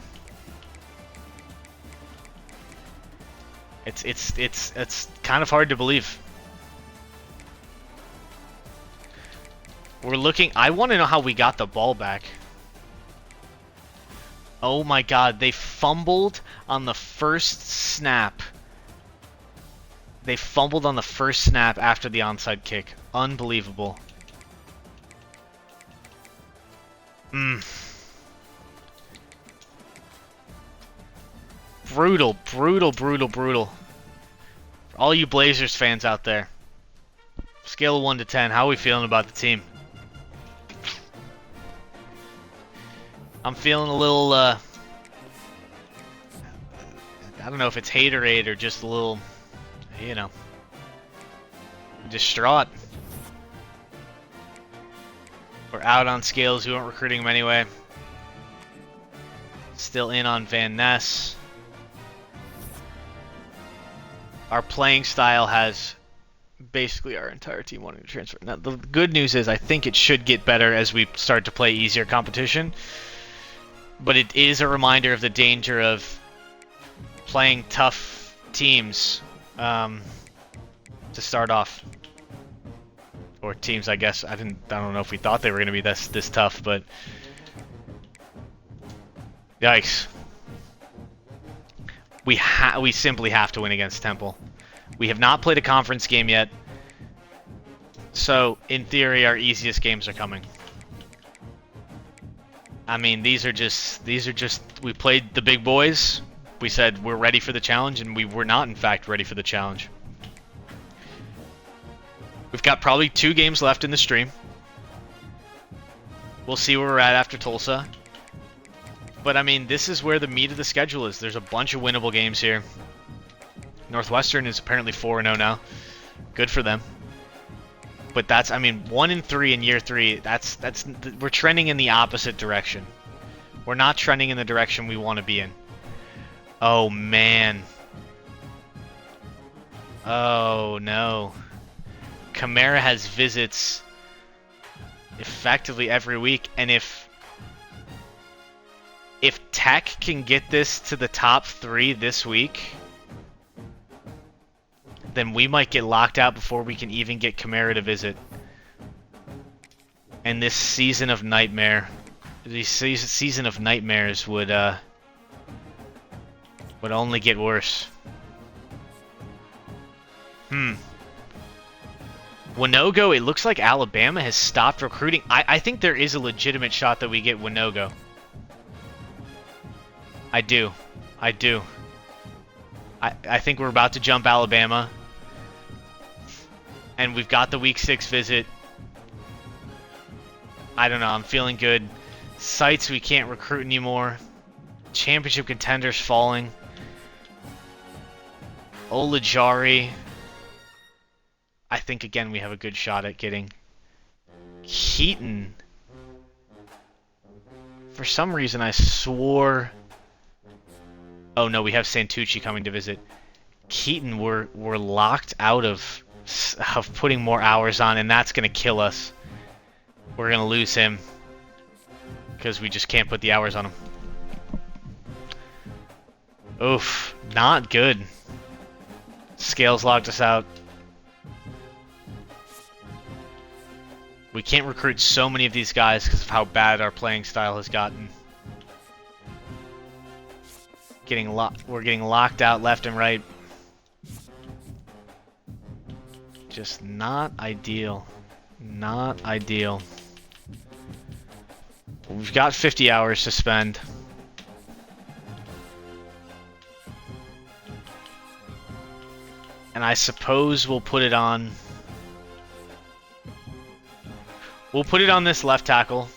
It's kind of hard to believe. We're looking. I want to know how we got the ball back. Oh my God! They fumbled on the first snap. They fumbled on the first snap after the onside kick. Unbelievable. Brutal, brutal, brutal, brutal. For all you Blazers fans out there, scale of 1 to 10, how are we feeling about the team? I'm feeling a little, I don't know if it's haterade or just a little, you know, distraught. We're out on Scales. We weren't recruiting him anyway. Still in on Van Ness. Our playing style has basically our entire team wanting to transfer. Now, the good news is I think it should get better as we start to play easier competition. But it is a reminder of the danger of playing tough teams to start off. Or teams, I guess. I don't know if we thought they were going to be this tough, but yikes. We simply have to win against Temple. We have not played a conference game yet. So, in theory, our easiest games are coming. I mean, these are just, we played the big boys. We said we're ready for the challenge, and we were not, in fact, ready for the challenge. We've got probably 2 games left in the stream. We'll see where we're at after Tulsa. But, I mean, this is where the meat of the schedule is. There's a bunch of winnable games here. Northwestern is apparently 4-0 now. Good for them. But that's, I mean, 1-3 in year 3. We're trending in the opposite direction. We're not trending in the direction we want to be in. Oh, man. Oh, no. Chimera has visits effectively every week, and if Tech can get this to the top 3 this week, then we might get locked out before we can even get Chimera to visit. And this season of nightmare, this season of nightmares would only get worse. Winogo, it looks like Alabama has stopped recruiting. I think there is a legitimate shot that we get Winogo. I do. I think we're about to jump Alabama. And we've got the week 6 visit. I don't know, I'm feeling good. Sites we can't recruit anymore. Championship contenders falling. Olajari. I think, again, we have a good shot at getting Keaton. For some reason, I swore... Oh, no, we have Santucci coming to visit. Keaton, we're locked out of putting more hours on, and that's going to kill us. We're going to lose him because we just can't put the hours on him. Oof, not good. Scales locked us out. We can't recruit so many of these guys because of how bad our playing style has gotten. We're getting locked out left and right. Just not ideal. Not ideal. We've got 50 hours to spend. And I suppose we'll put it on... We'll put it on this left tackle.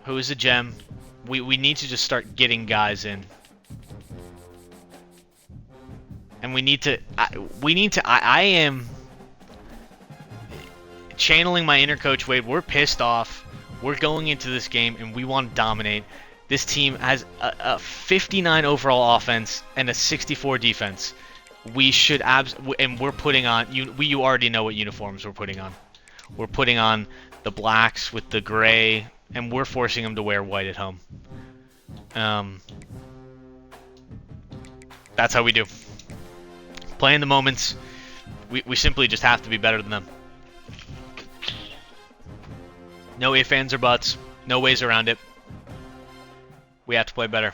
Who is a gem. We need to just start getting guys in. And we need to... I am... channeling my inner Coach Wade. We're pissed off. We're going into this game and we want to dominate. This team has a 59 overall offense and a 64 defense. We should and we're putting on... You already know what uniforms we're putting on. We're putting on the blacks with the gray, and we're forcing them to wear white at home. That's how we do. Playing the moments. We simply just have to be better than them. No ifs, ands, or buts. No ways around it. We have to play better.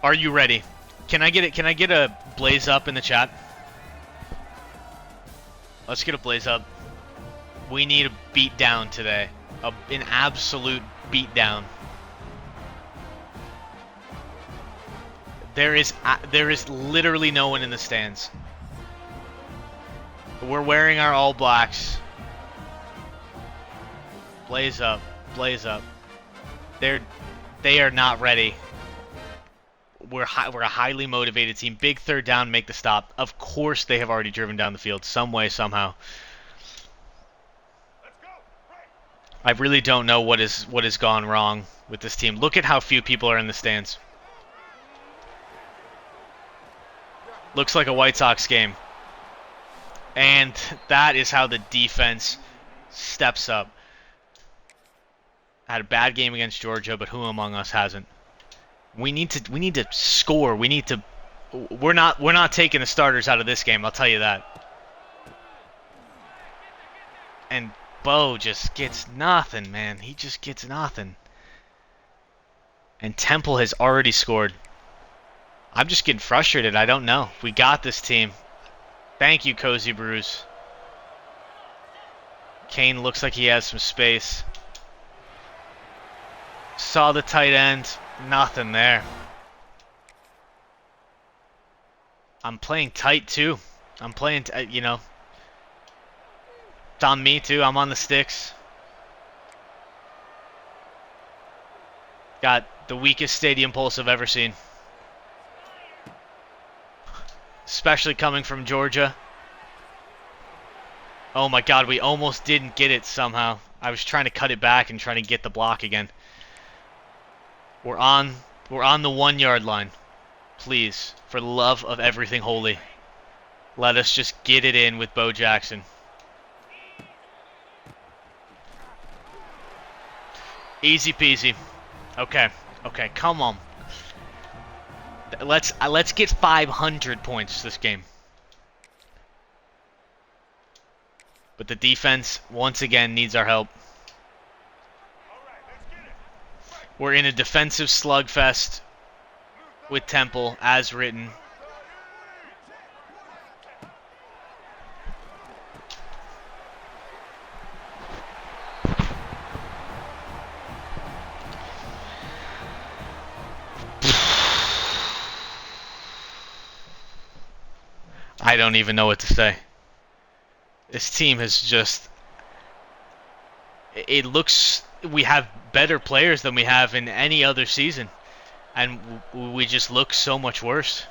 Are you ready? Can I get a blaze up in the chat? Let's get a blaze up. We need a beat down today. An absolute beat down. There is literally no one in the stands. We're wearing our all blacks. Blaze up, blaze up. They are not ready. We're a highly motivated team. Big third down, make the stop. Of course, they have already driven down the field some way, somehow. I really don't know what has gone wrong with this team. Look at how few people are in the stands. Looks like a White Sox game. And that is how the defense steps up. Had a bad game against Georgia, but who among us hasn't? We need to score. We're not taking the starters out of this game, I'll tell you that. And Bo just gets nothing, man. He just gets nothing. And Temple has already scored. I'm just getting frustrated. I don't know. We got this team. Thank you, Cozy Brews. Kane looks like he has some space. Saw the tight end. Nothing there. I'm playing tight, too. I'm playing, you know. It's on me, too. I'm on the sticks. Got the weakest stadium pulse I've ever seen. Especially coming from Georgia. Oh my god, we almost didn't get it somehow. I was trying to cut it back and trying to get the block again. We're on the 1 yard line. Please, for the love of everything holy, let us just get it in with Bo Jackson. Easy peasy. Okay, come on. Let's get 500 points this game. But the defense once again needs our help. We're in a defensive slugfest with Temple as written. I don't even know what to say. This team has just... It looks... We have better players than we have in any other season. And we just look so much worse.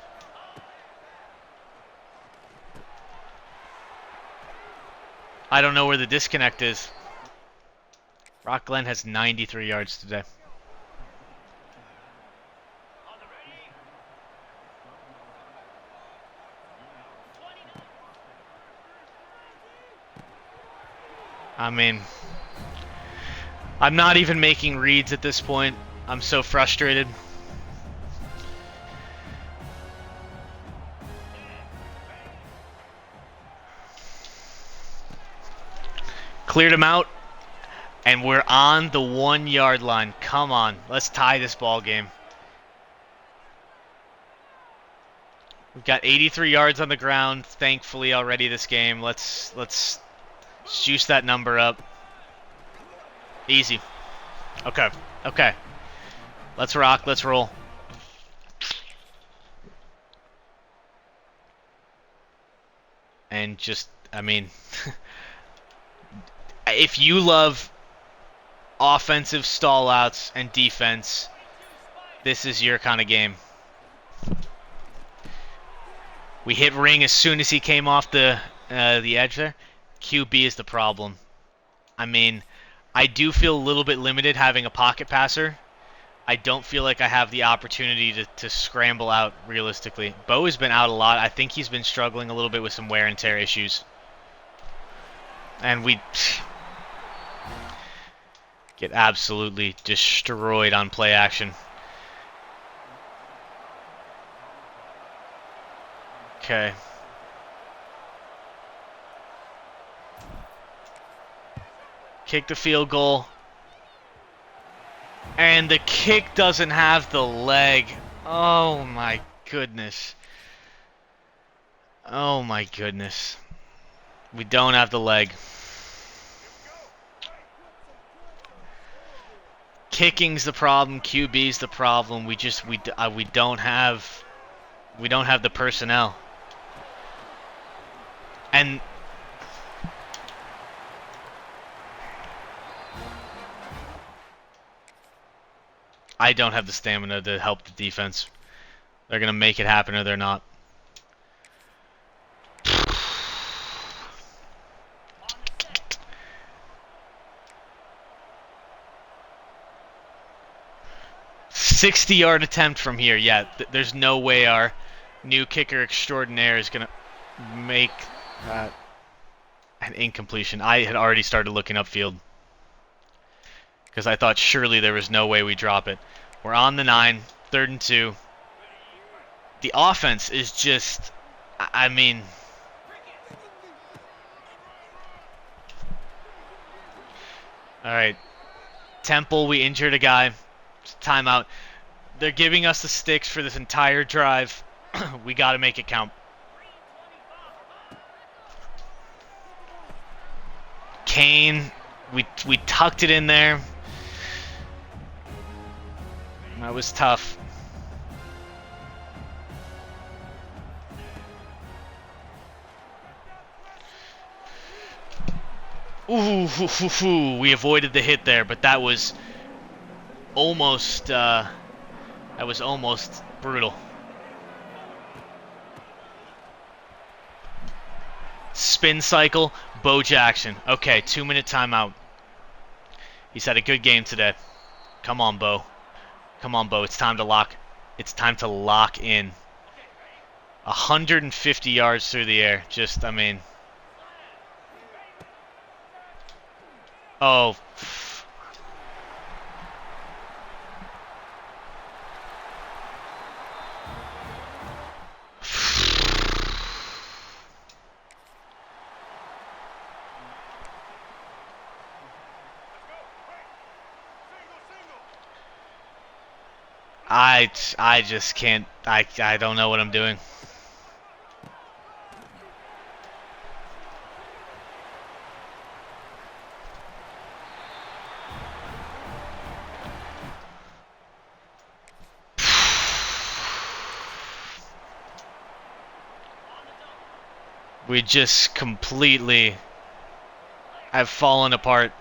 I don't know where the disconnect is. Rock Glen has 93 yards today. I mean, I'm not even making reads at this point. I'm so frustrated. Cleared him out, and we're on the 1 yard line. Come on, let's tie this ball game. We've got 83 yards on the ground, thankfully, already this game. Let's juice that number up. Easy. Okay. Let's rock, let's roll. And just, I mean, if you love offensive stallouts and defense, this is your kind of game. We hit Ring as soon as he came off the edge there. QB is the problem. I mean, I do feel a little bit limited having a pocket passer. I don't feel like I have the opportunity to scramble out realistically. Bo has been out a lot. I think he's been struggling a little bit with some wear and tear issues. And we get absolutely destroyed on play action. Okay. Kick the field goal. And the kick doesn't have the leg. Oh my goodness. Oh my goodness. We don't have the leg. Kicking's the problem. QB's the problem. We don't have the personnel. And I don't have the stamina to help the defense. They're going to make it happen or they're not. $60-yard attempt from here. Yeah, there's no way our new kicker extraordinaire is going to make an incompletion. I had already started looking upfield because I thought surely there was no way we drop it. We're on the 9, 3rd and 2. The offense is just, I mean, All right. Temple, we injured a guy. Timeout. They're giving us the sticks for this entire drive. We got to make it count. Kane, we tucked it in there. That was tough. Ooh, we avoided the hit there, but that was almost brutal. Spin cycle, Bo Jackson. Okay, 2-minute timeout. He's had a good game today. Come on, Bo. Come on, Bo. It's time to lock. It's time to lock in. 150 yards through the air. Just, I mean. Oh. I just can't. I don't know what I'm doing. We just completely have fallen apart.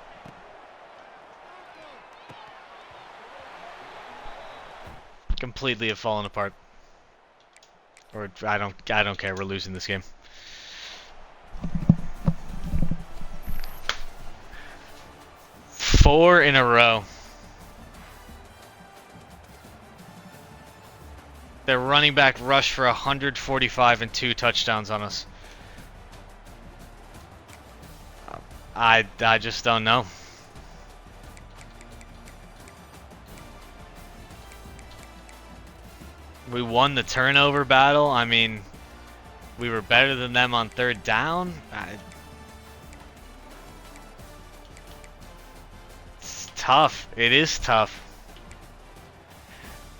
Completely have fallen apart. Or I don't care. We're losing this game. Four in a row. Their running back rushed for 145 and 2 touchdowns on us. I just don't know. We won the turnover battle. I mean, we were better than them on third down. It's tough. It is tough.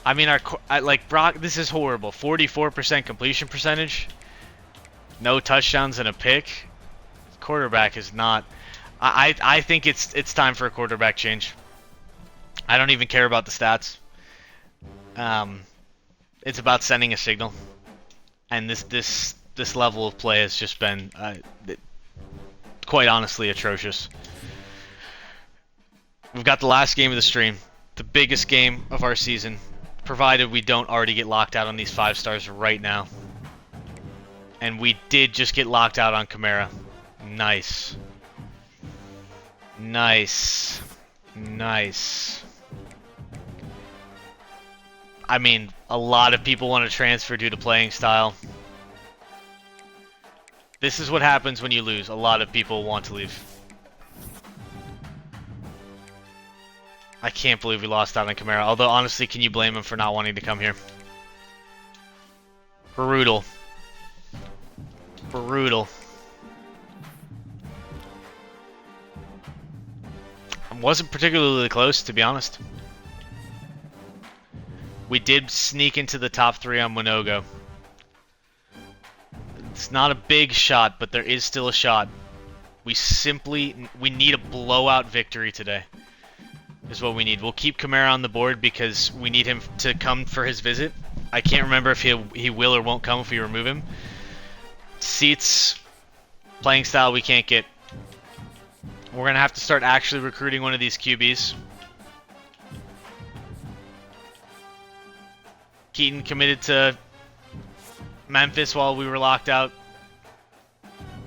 I mean, like Brock, this is horrible. 44% completion percentage. No touchdowns and a pick. Quarterback is not. I think it's time for a quarterback change. I don't even care about the stats. It's about sending a signal, and this level of play has just been quite honestly atrocious. We've got the last game of the stream, the biggest game of our season, provided we don't already get locked out on these 5 stars right now. And we did just get locked out on Kamara. Nice. Nice. Nice. I mean, a lot of people want to transfer due to playing style. This is what happens when you lose. A lot of people want to leave. I can't believe we lost out on Kamara. Although, honestly, can you blame him for not wanting to come here? Brutal. Brutal. Wasn't particularly close, to be honest. We did sneak into the top 3 on Winogo. It's not a big shot, but there is still a shot. We need a blowout victory today. Is what we need. We'll keep Kamara on the board because we need him to come for his visit. I can't remember if he will or won't come if we remove him. Seats, playing style we can't get. We're going to have to start actually recruiting one of these QBs. Keaton committed to Memphis while we were locked out.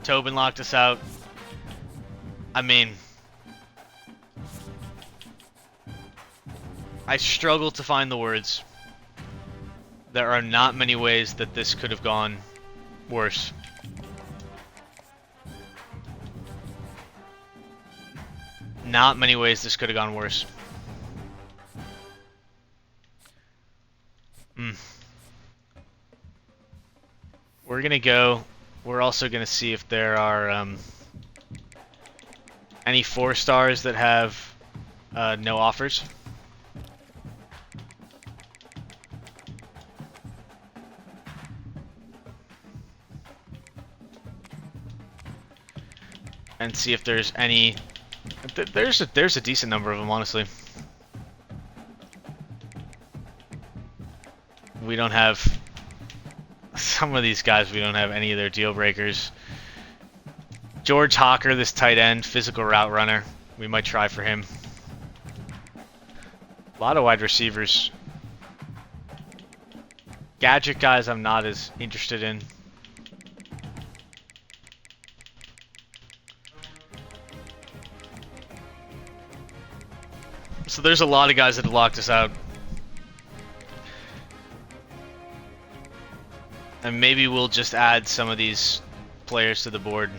Tobin locked us out. I mean, I struggle to find the words. There are not many ways that this could have gone worse. Not many ways this could have gone worse. We're gonna go. We're also gonna see if there are Any 4-stars that have no offers? And see if there's any. There's a decent number of them, honestly. We don't have some of these guys. We don't have any of their deal breakers. George Hawker, this tight end, physical route runner. We might try for him. A lot of wide receivers. Gadget guys, I'm not as interested in. So there's a lot of guys that have locked us out. And maybe we'll just add some of these players to the board.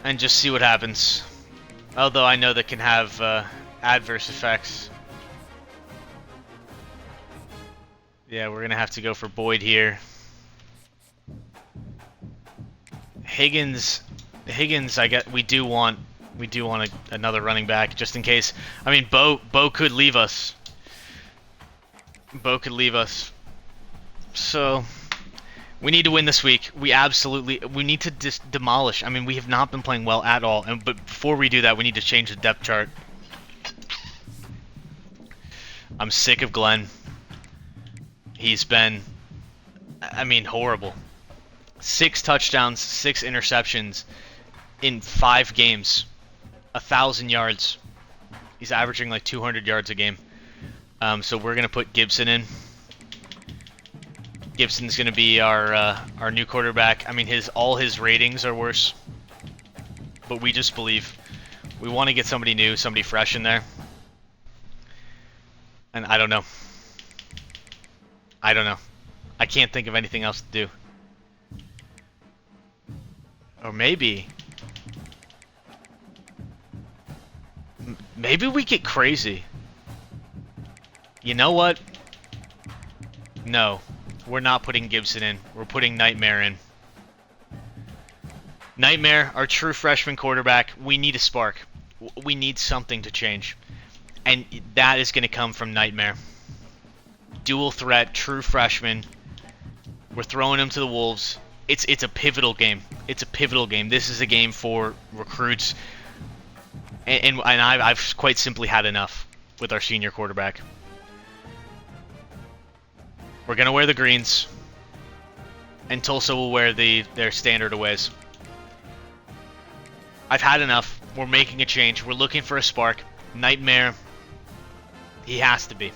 And just see what happens. Although I know that can have adverse effects. Yeah, we're gonna have to go for Boyd here. Higgins, I get. We do want another running back just in case. I mean, Bo could leave us. Bo could leave us. So we need to win this week. We need to demolish. I mean, we have not been playing well at all. But before we do that, we need to change the depth chart. I'm sick of Glenn. He's been, I mean, horrible. 6 touchdowns, 6 interceptions in 5 games. 1,000 yards. He's averaging like 200 yards a game. So we're gonna put Gibson in. Gibson's gonna be our new quarterback. I mean, all his ratings are worse, but we just believe we want to get somebody new, somebody fresh in there. And I don't know. I can't think of anything else to do. Or maybe we get crazy. You know what? No, we're not putting Gibson in. We're putting Nightmare in. Nightmare, our true freshman quarterback. We need a spark. We need something to change. And that is going to come from Nightmare. Dual threat, true freshman. We're throwing him to the Wolves. It's a pivotal game. It's a pivotal game. This is a game for recruits. And I've quite simply had enough with our senior quarterback. We're going to wear the greens. And Tulsa will wear their standard aways. I've had enough. We're making a change. We're looking for a spark. Nightmare. He has to be.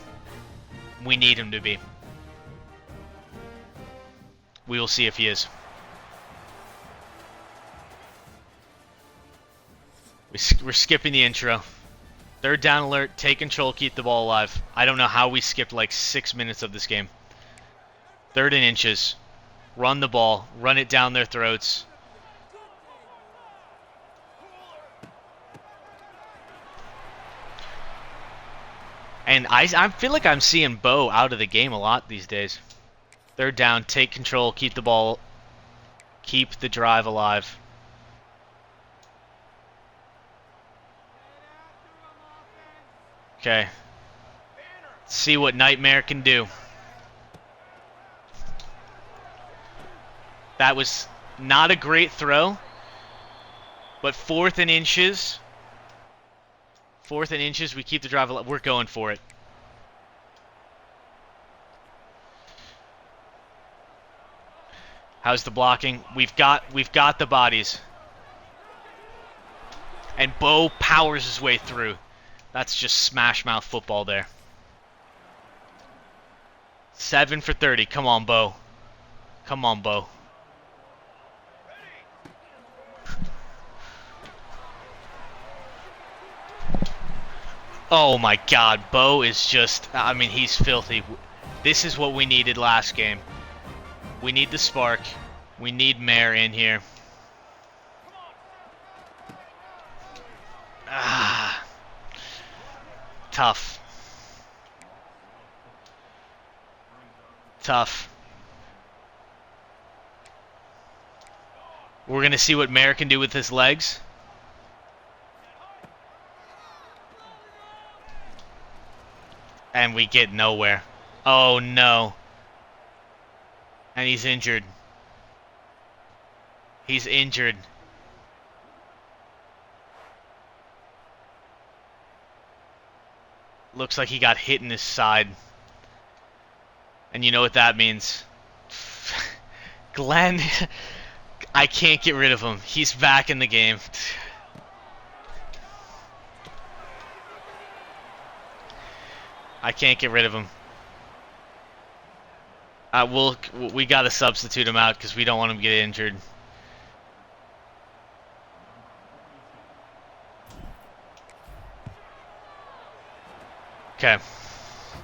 We need him to be. We will see if he is. We're skipping the intro. 3rd down alert. Take control. Keep the ball alive. I don't know how we skipped like 6 minutes of this game. 3rd and inches. Run the ball. Run it down their throats. And I feel like I'm seeing Bo out of the game a lot these days. 3rd down, take control, keep the ball, keep the drive alive. Okay. See what Nightmare can do. That was not a great throw, but 4th and inches. 4th and inches, we keep the drive alive. We're going for it. How's the blocking? We've got the bodies. And Bo powers his way through. That's just smash mouth football there. 7 for 30. Come on, Bo. Come on, Bo. Oh my God, Bo is just, I mean, he's filthy. This is what we needed last game. We need the spark. We need Mare in here. Ah. Tough. Tough. We're going to see what Mayer can do with his legs. And we get nowhere. Oh, no. And he's injured. He's injured. Looks like he got hit in his side. And you know what that means. Glenn, I can't get rid of him. He's back in the game. I can't get rid of him. We got to substitute him out because we don't want him to get injured. Okay.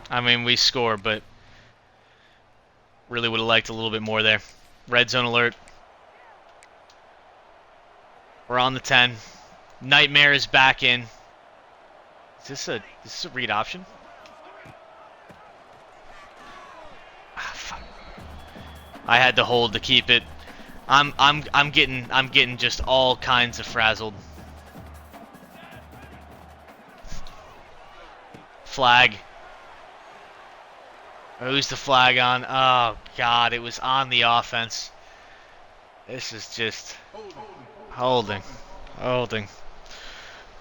I mean, we score, but really would have liked a little bit more there. Red zone alert. We're on the 10. Nightmare is back in. Is this a read option? Ah, fuck. I had to hold to keep it. I'm getting just all kinds of frazzled. Flag. Who's the flag on? Oh, God, it was on the offense. This is just... Holding.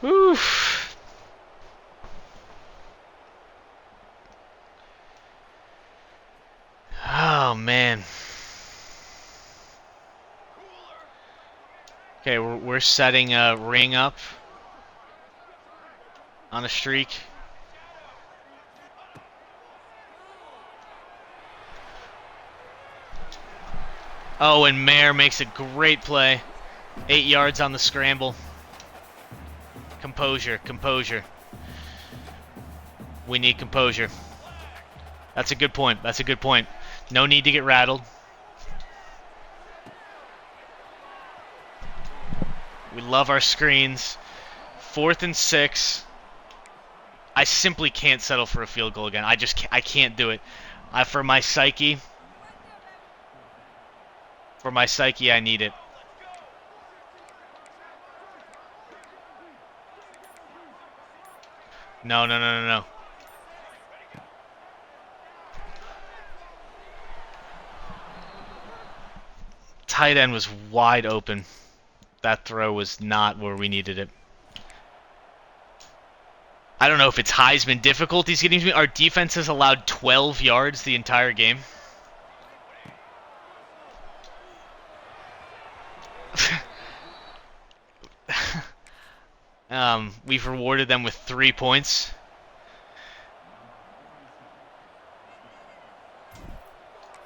Whew. Oh, man. Okay, we're setting a ring up on a streak. Oh, and Mayer makes a great play. 8 yards on the scramble. Composure. We need composure. That's a good point. No need to get rattled. We love our screens. 4th and 6. I simply can't settle for a field goal again. I can't do it. For my psyche, I need it. No. Tight end was wide open. That throw was not where we needed it. I don't know if it's Heisman difficulties getting to me. Our defense has allowed 12 yards the entire game. We've rewarded them with 3 points.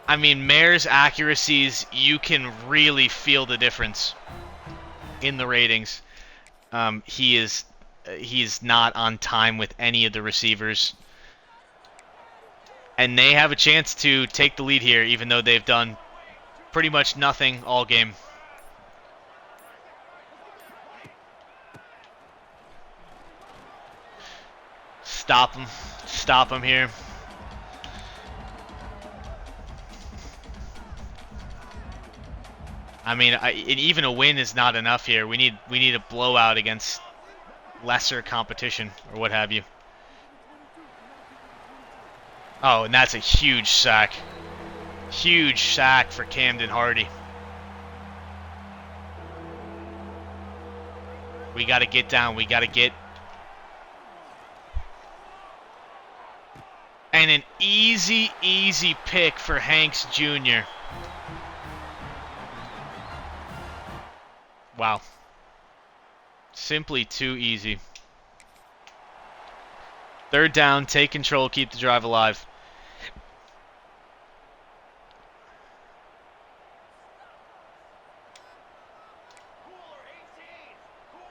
I mean, Mayer's accuracies, you can really feel the difference in the ratings. He's not on time with any of the receivers. And they have a chance to take the lead here, even though they've done pretty much nothing all game. Stop him here. I mean, even a win is not enough here. We need a blowout against lesser competition or what have you. Oh, and that's a huge sack. Huge sack for Camden Hardy. We got to get down. And an easy pick for Hanks Jr. Wow. Simply too easy. 3rd down, take control, keep the drive alive.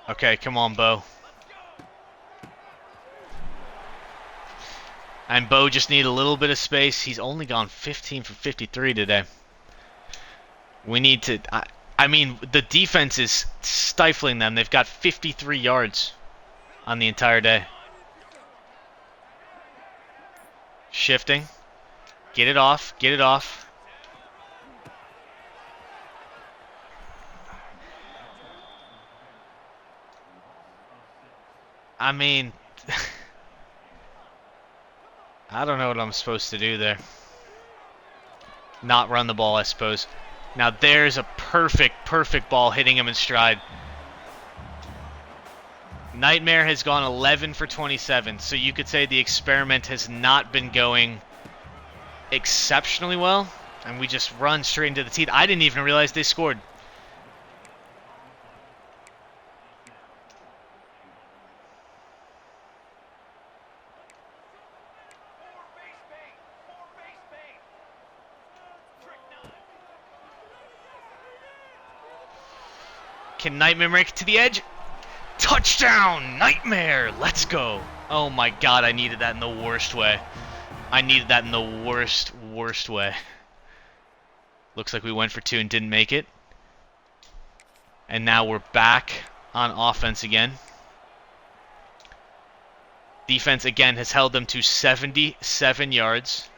Okay, come on, Bo. And Bo just need a little bit of space. He's only gone 15 for 53 today. We need to... I mean, the defense is stifling them. They've got 53 yards on the entire day. Shifting. Get it off. I mean, I don't know what I'm supposed to do there. Not run the ball, I suppose. Now there's a perfect ball hitting him in stride. Nightmare has gone 11 for 27, so you could say the experiment has not been going exceptionally well, and we just run straight into the teeth. I didn't even realize they scored. Can Nightmare make it to the edge? Touchdown! Nightmare! Let's go! Oh my god, I needed that in the worst way. I needed that in the worst way. Looks like we went for 2 and didn't make it. And now we're back on offense again. Defense again has held them to 77 yards.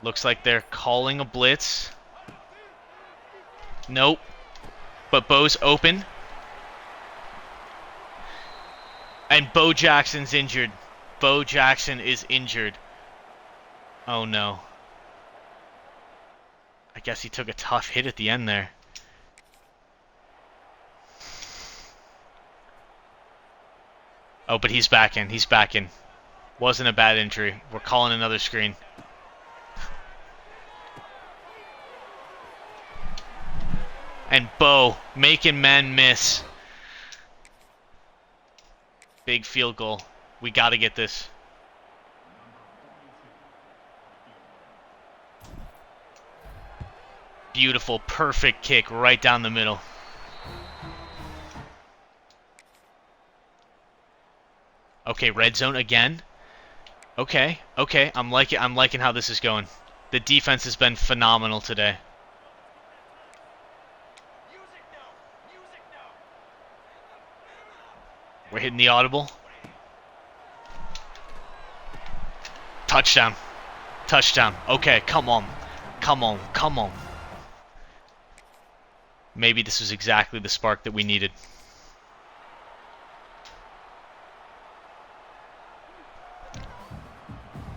Looks like they're calling a blitz. Nope. But Bo's open. And Bo Jackson's injured. Bo Jackson is injured. Oh no. I guess he took a tough hit at the end there. Oh, but he's back in. He's back in. Wasn't a bad injury. We're calling another screen. And Bo making men miss. Big field goal. We got to get this. Beautiful, perfect kick right down the middle. Okay, red zone again. Okay, I'm liking how this is going. The defense has been phenomenal today. We're hitting the audible. Touchdown. Touchdown. Okay, come on. Come on. Come on. Maybe this was exactly the spark that we needed.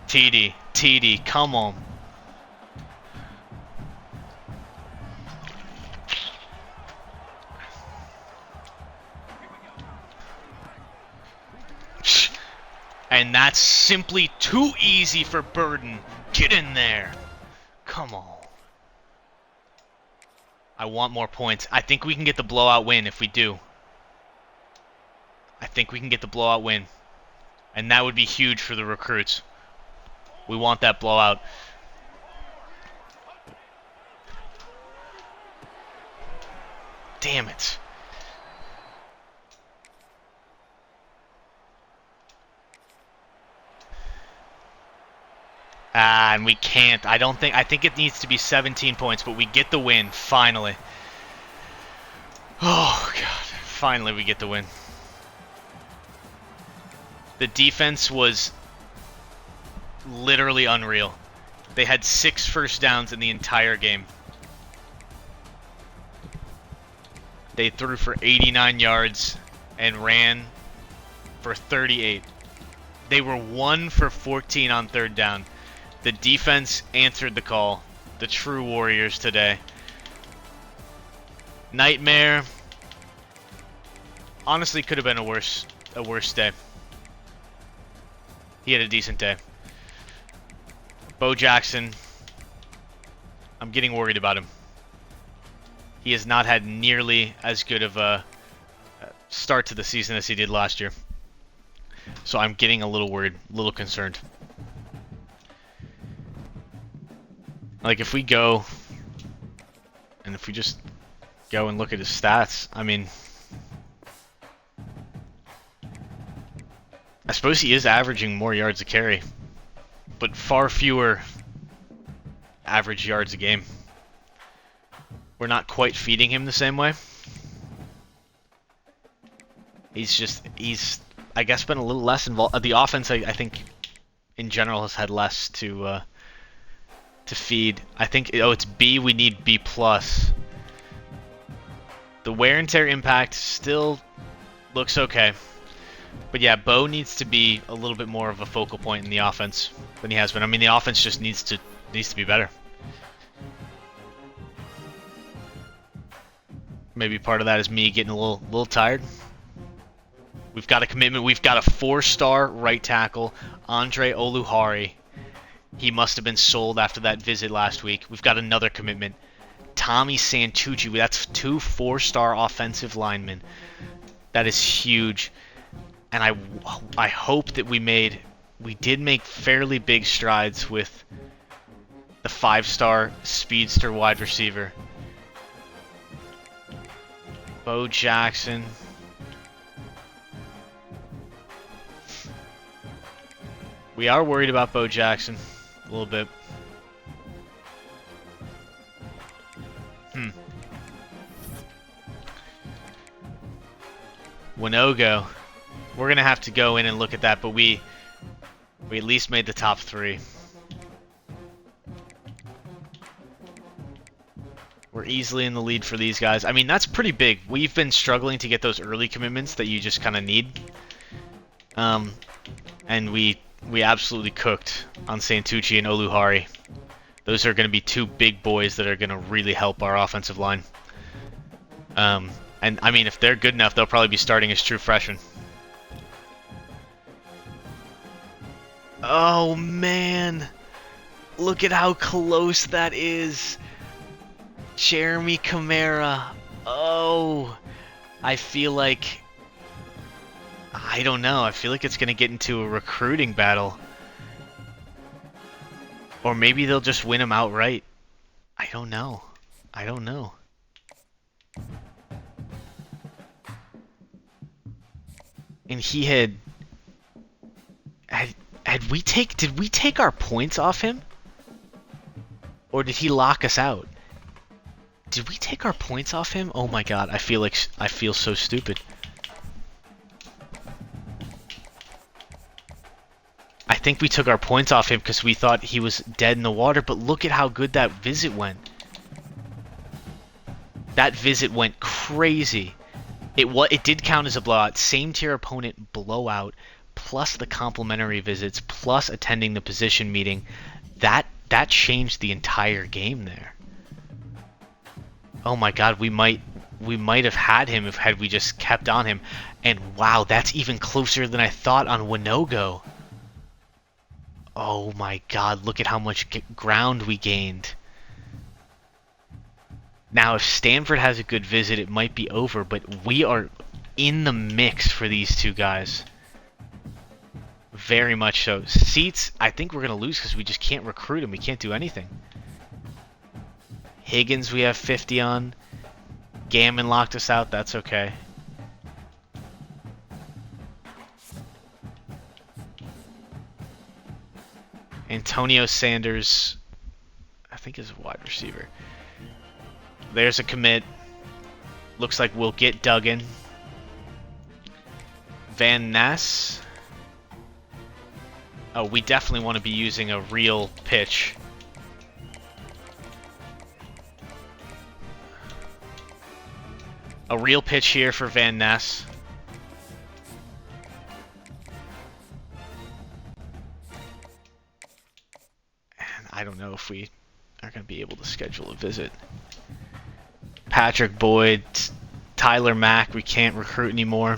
TD, come on. And that's simply too easy for Burden. Get in there. Come on. I want more points. I think we can get the blowout win if we do. I think we can get the blowout win. And that would be huge for the recruits. We want that blowout. Damn it. And we can't. I think it needs to be 17 points, but we get the win, finally. Oh, God. Finally we get the win. The defense was literally unreal. They had 6 first downs in the entire game. They threw for 89 yards and ran for 38. They were 1 for 14 on third down. The defense answered the call. The true Warriors today. Nightmare. Honestly, could have been a worse day. He had a decent day. Bo Jackson. I'm getting worried about him. He has not had nearly as good of a start to the season as he did last year. So I'm getting a little worried, a little concerned. Like, if we go, and if we just go and look at his stats, I mean, I suppose he is averaging more yards a carry, but far fewer average yards a game. We're not quite feeding him the same way. He's I guess been a little less involved. The offense, I think, in general, has had less to feed. I think, it's B, we need B+. The The wear and tear impact still looks okay. But yeah, Bo needs to be a little bit more of a focal point in the offense than he has been. I mean, the offense just needs to be better. Maybe part of that is me getting a little tired. We've got a commitment. We've got a 4-star right tackle, Andre Oluhari. He must have been sold after that visit last week. We've got another commitment, Tommy Santucci. That's 2 4-star offensive linemen. That is huge. And I hope that we did make fairly big strides with the 5-star speedster wide receiver. Bo Jackson. We are worried about Bo Jackson a little bit. Winogo. We're going to have to go in and look at that, but we at least made the top 3. We're easily in the lead for these guys. I mean, that's pretty big. We've been struggling to get those early commitments that you just kind of need. And we absolutely cooked on Santucci and Oluhari. Those are going to be 2 big boys that are going to really help our offensive line. And I mean, if they're good enough, they'll probably be starting as true freshmen. Oh man, look at how close that is. Jeremy Camara. Oh, I feel like, I don't know, I feel like it's going to get into a recruiting battle. Or maybe they'll just win him outright. I don't know. I don't know. And he did we take our points off him? Or did he lock us out? Did we take our points off him? Oh my god, I feel so stupid. I think we took our points off him because we thought he was dead in the water, but look at how good that visit went. That visit went crazy. It did count as a blowout. Same tier opponent blowout, plus the complimentary visits, plus attending the position meeting. That changed the entire game there. Oh my god, we might have had him had we just kept on him. And wow, that's even closer than I thought on Winogo. Oh my god, look at how much ground we gained. Now, if Stanford has a good visit, it might be over, but we are in the mix for these 2 guys. Very much so. Seats, I think we're going to lose because we just can't recruit him. We can't do anything. Higgins, we have 50 on. Gammon locked us out. That's okay. Antonio Sanders, I think, is a wide receiver. There's a commit. Looks like we'll get Duggan. Van Ness. Oh, we definitely want to be using a real pitch. A real pitch here for Van Ness. And I don't know if we are going to be able to schedule a visit. Patrick Boyd, Tyler Mack, we can't recruit anymore.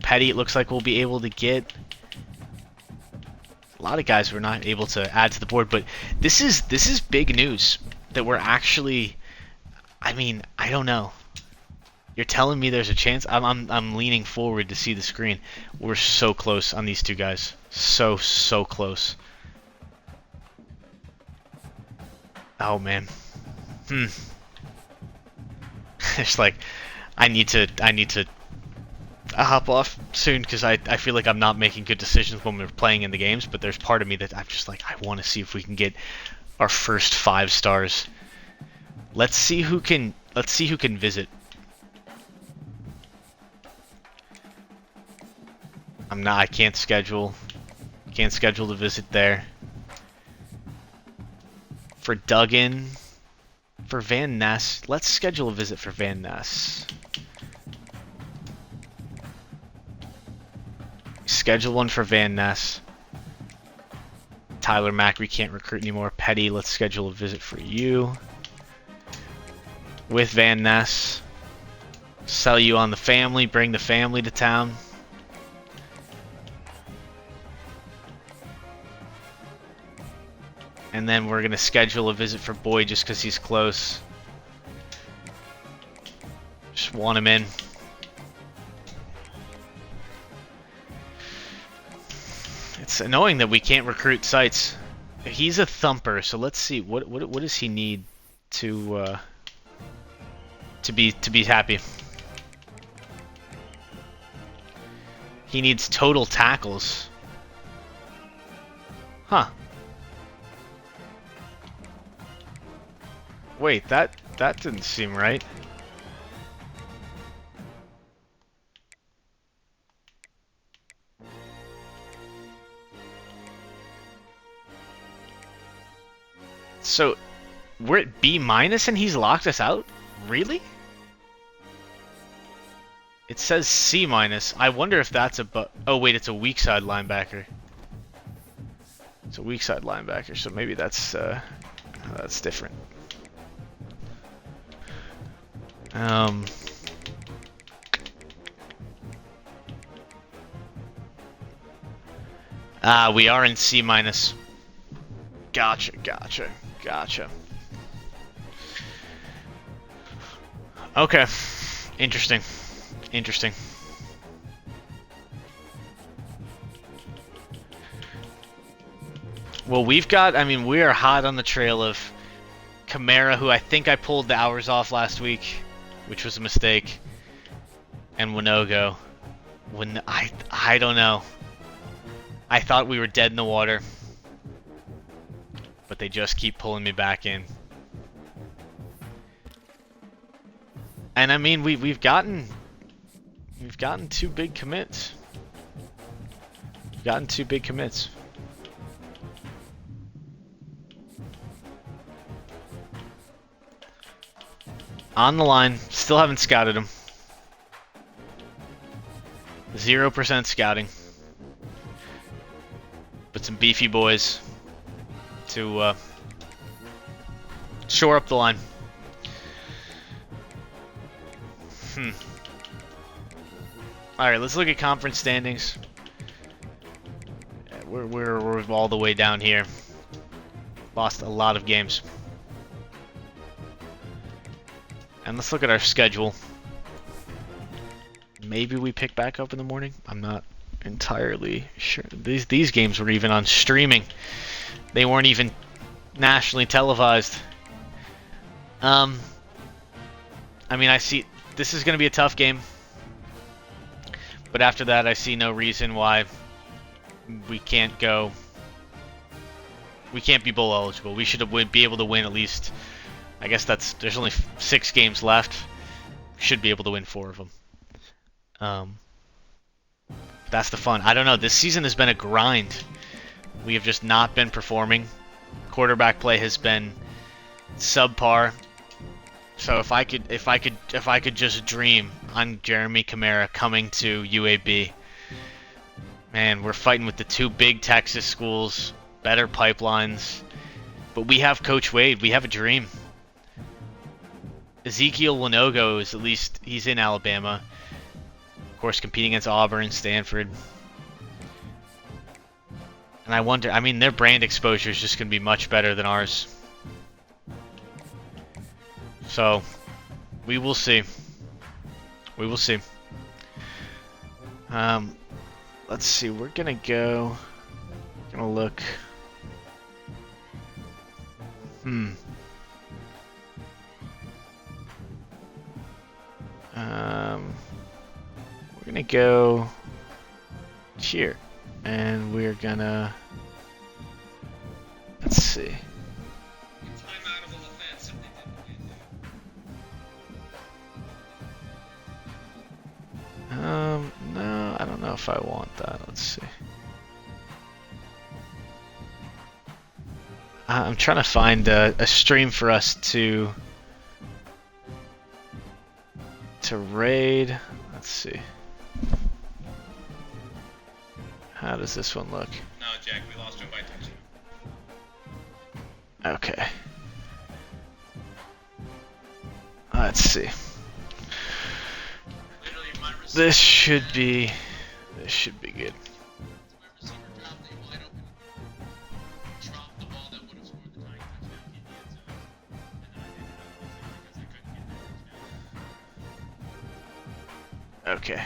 Petty, it looks like we'll be able to get. A lot of guys we're not able to add to the board, but this is big news that we're actually. I mean, I don't know. You're telling me there's a chance? I'm leaning forward to see the screen. We're so close on these 2 guys. So close. Oh man. It's like I need to hop off soon because I feel like I'm not making good decisions when we're playing in the games, but there's part of me that I'm just like, I want to see if we can get our first 5 stars. Let's see who can visit. I can't schedule the visit there. For Duggan, for Van Ness. Let's schedule a visit for Van Ness. Schedule one for Van Ness. Tyler Mack, we can't recruit anymore. Petty, let's schedule a visit for you. With Van Ness. Sell you on the family, bring the family to town. And then we're going to schedule a visit for Boyd just because he's close. Just want him in. It's annoying that we can't recruit sites. He's a thumper, so let's see what does he need to be happy. He needs total tackles. Huh. Wait, that didn't seem right. So, we're at B- and he's locked us out? Really? It says C-. I wonder if that's a oh wait, it's a weak side linebacker. It's a weak side linebacker, so maybe that's different. We are in C-. Gotcha. Okay. Interesting. Well, we are hot on the trail of Kamara, who I think I pulled the hours off last week, which was a mistake, and Winogo. I don't know. I thought we were dead in the water, but they just keep pulling me back in. And I mean, we've gotten two big commits. On the line, still haven't scouted him. 0% scouting. But some beefy boys to shore up the line. Alright, let's look at conference standings. We're all the way down here. Lost a lot of games. And let's look at our schedule. Maybe we pick back up in the morning. I'm not entirely sure. These games were even on streaming. They weren't even nationally televised. I mean, I see this is going to be a tough game. But after that, I see no reason why we can't go. We can't be bowl eligible. We should be able to win at least. I guess there's only 6 games left. We should be able to win 4 of them. That's the fun. I don't know. This season has been a grind. We have just not been performing. Quarterback play has been subpar. So if I could just dream on Jeremy Kamara coming to UAB, man, we're fighting with the 2 big Texas schools, better pipelines, but we have Coach Wade. We have a dream. Ezekiel Winogo is at least he's in Alabama. Of course, competing against Auburn, Stanford. And I wonder, I mean, their brand exposure is just going to be much better than ours. So, we will see. Let's see, we're going to go, look. We're gonna go here, and we're gonna let's see. No, I don't know if I want that. Let's see. I'm trying to find a stream for us to to raid. Let's see. How does this one look?
No, Jack, we lost him by touching.
Okay. Let's see. This should be good. Okay,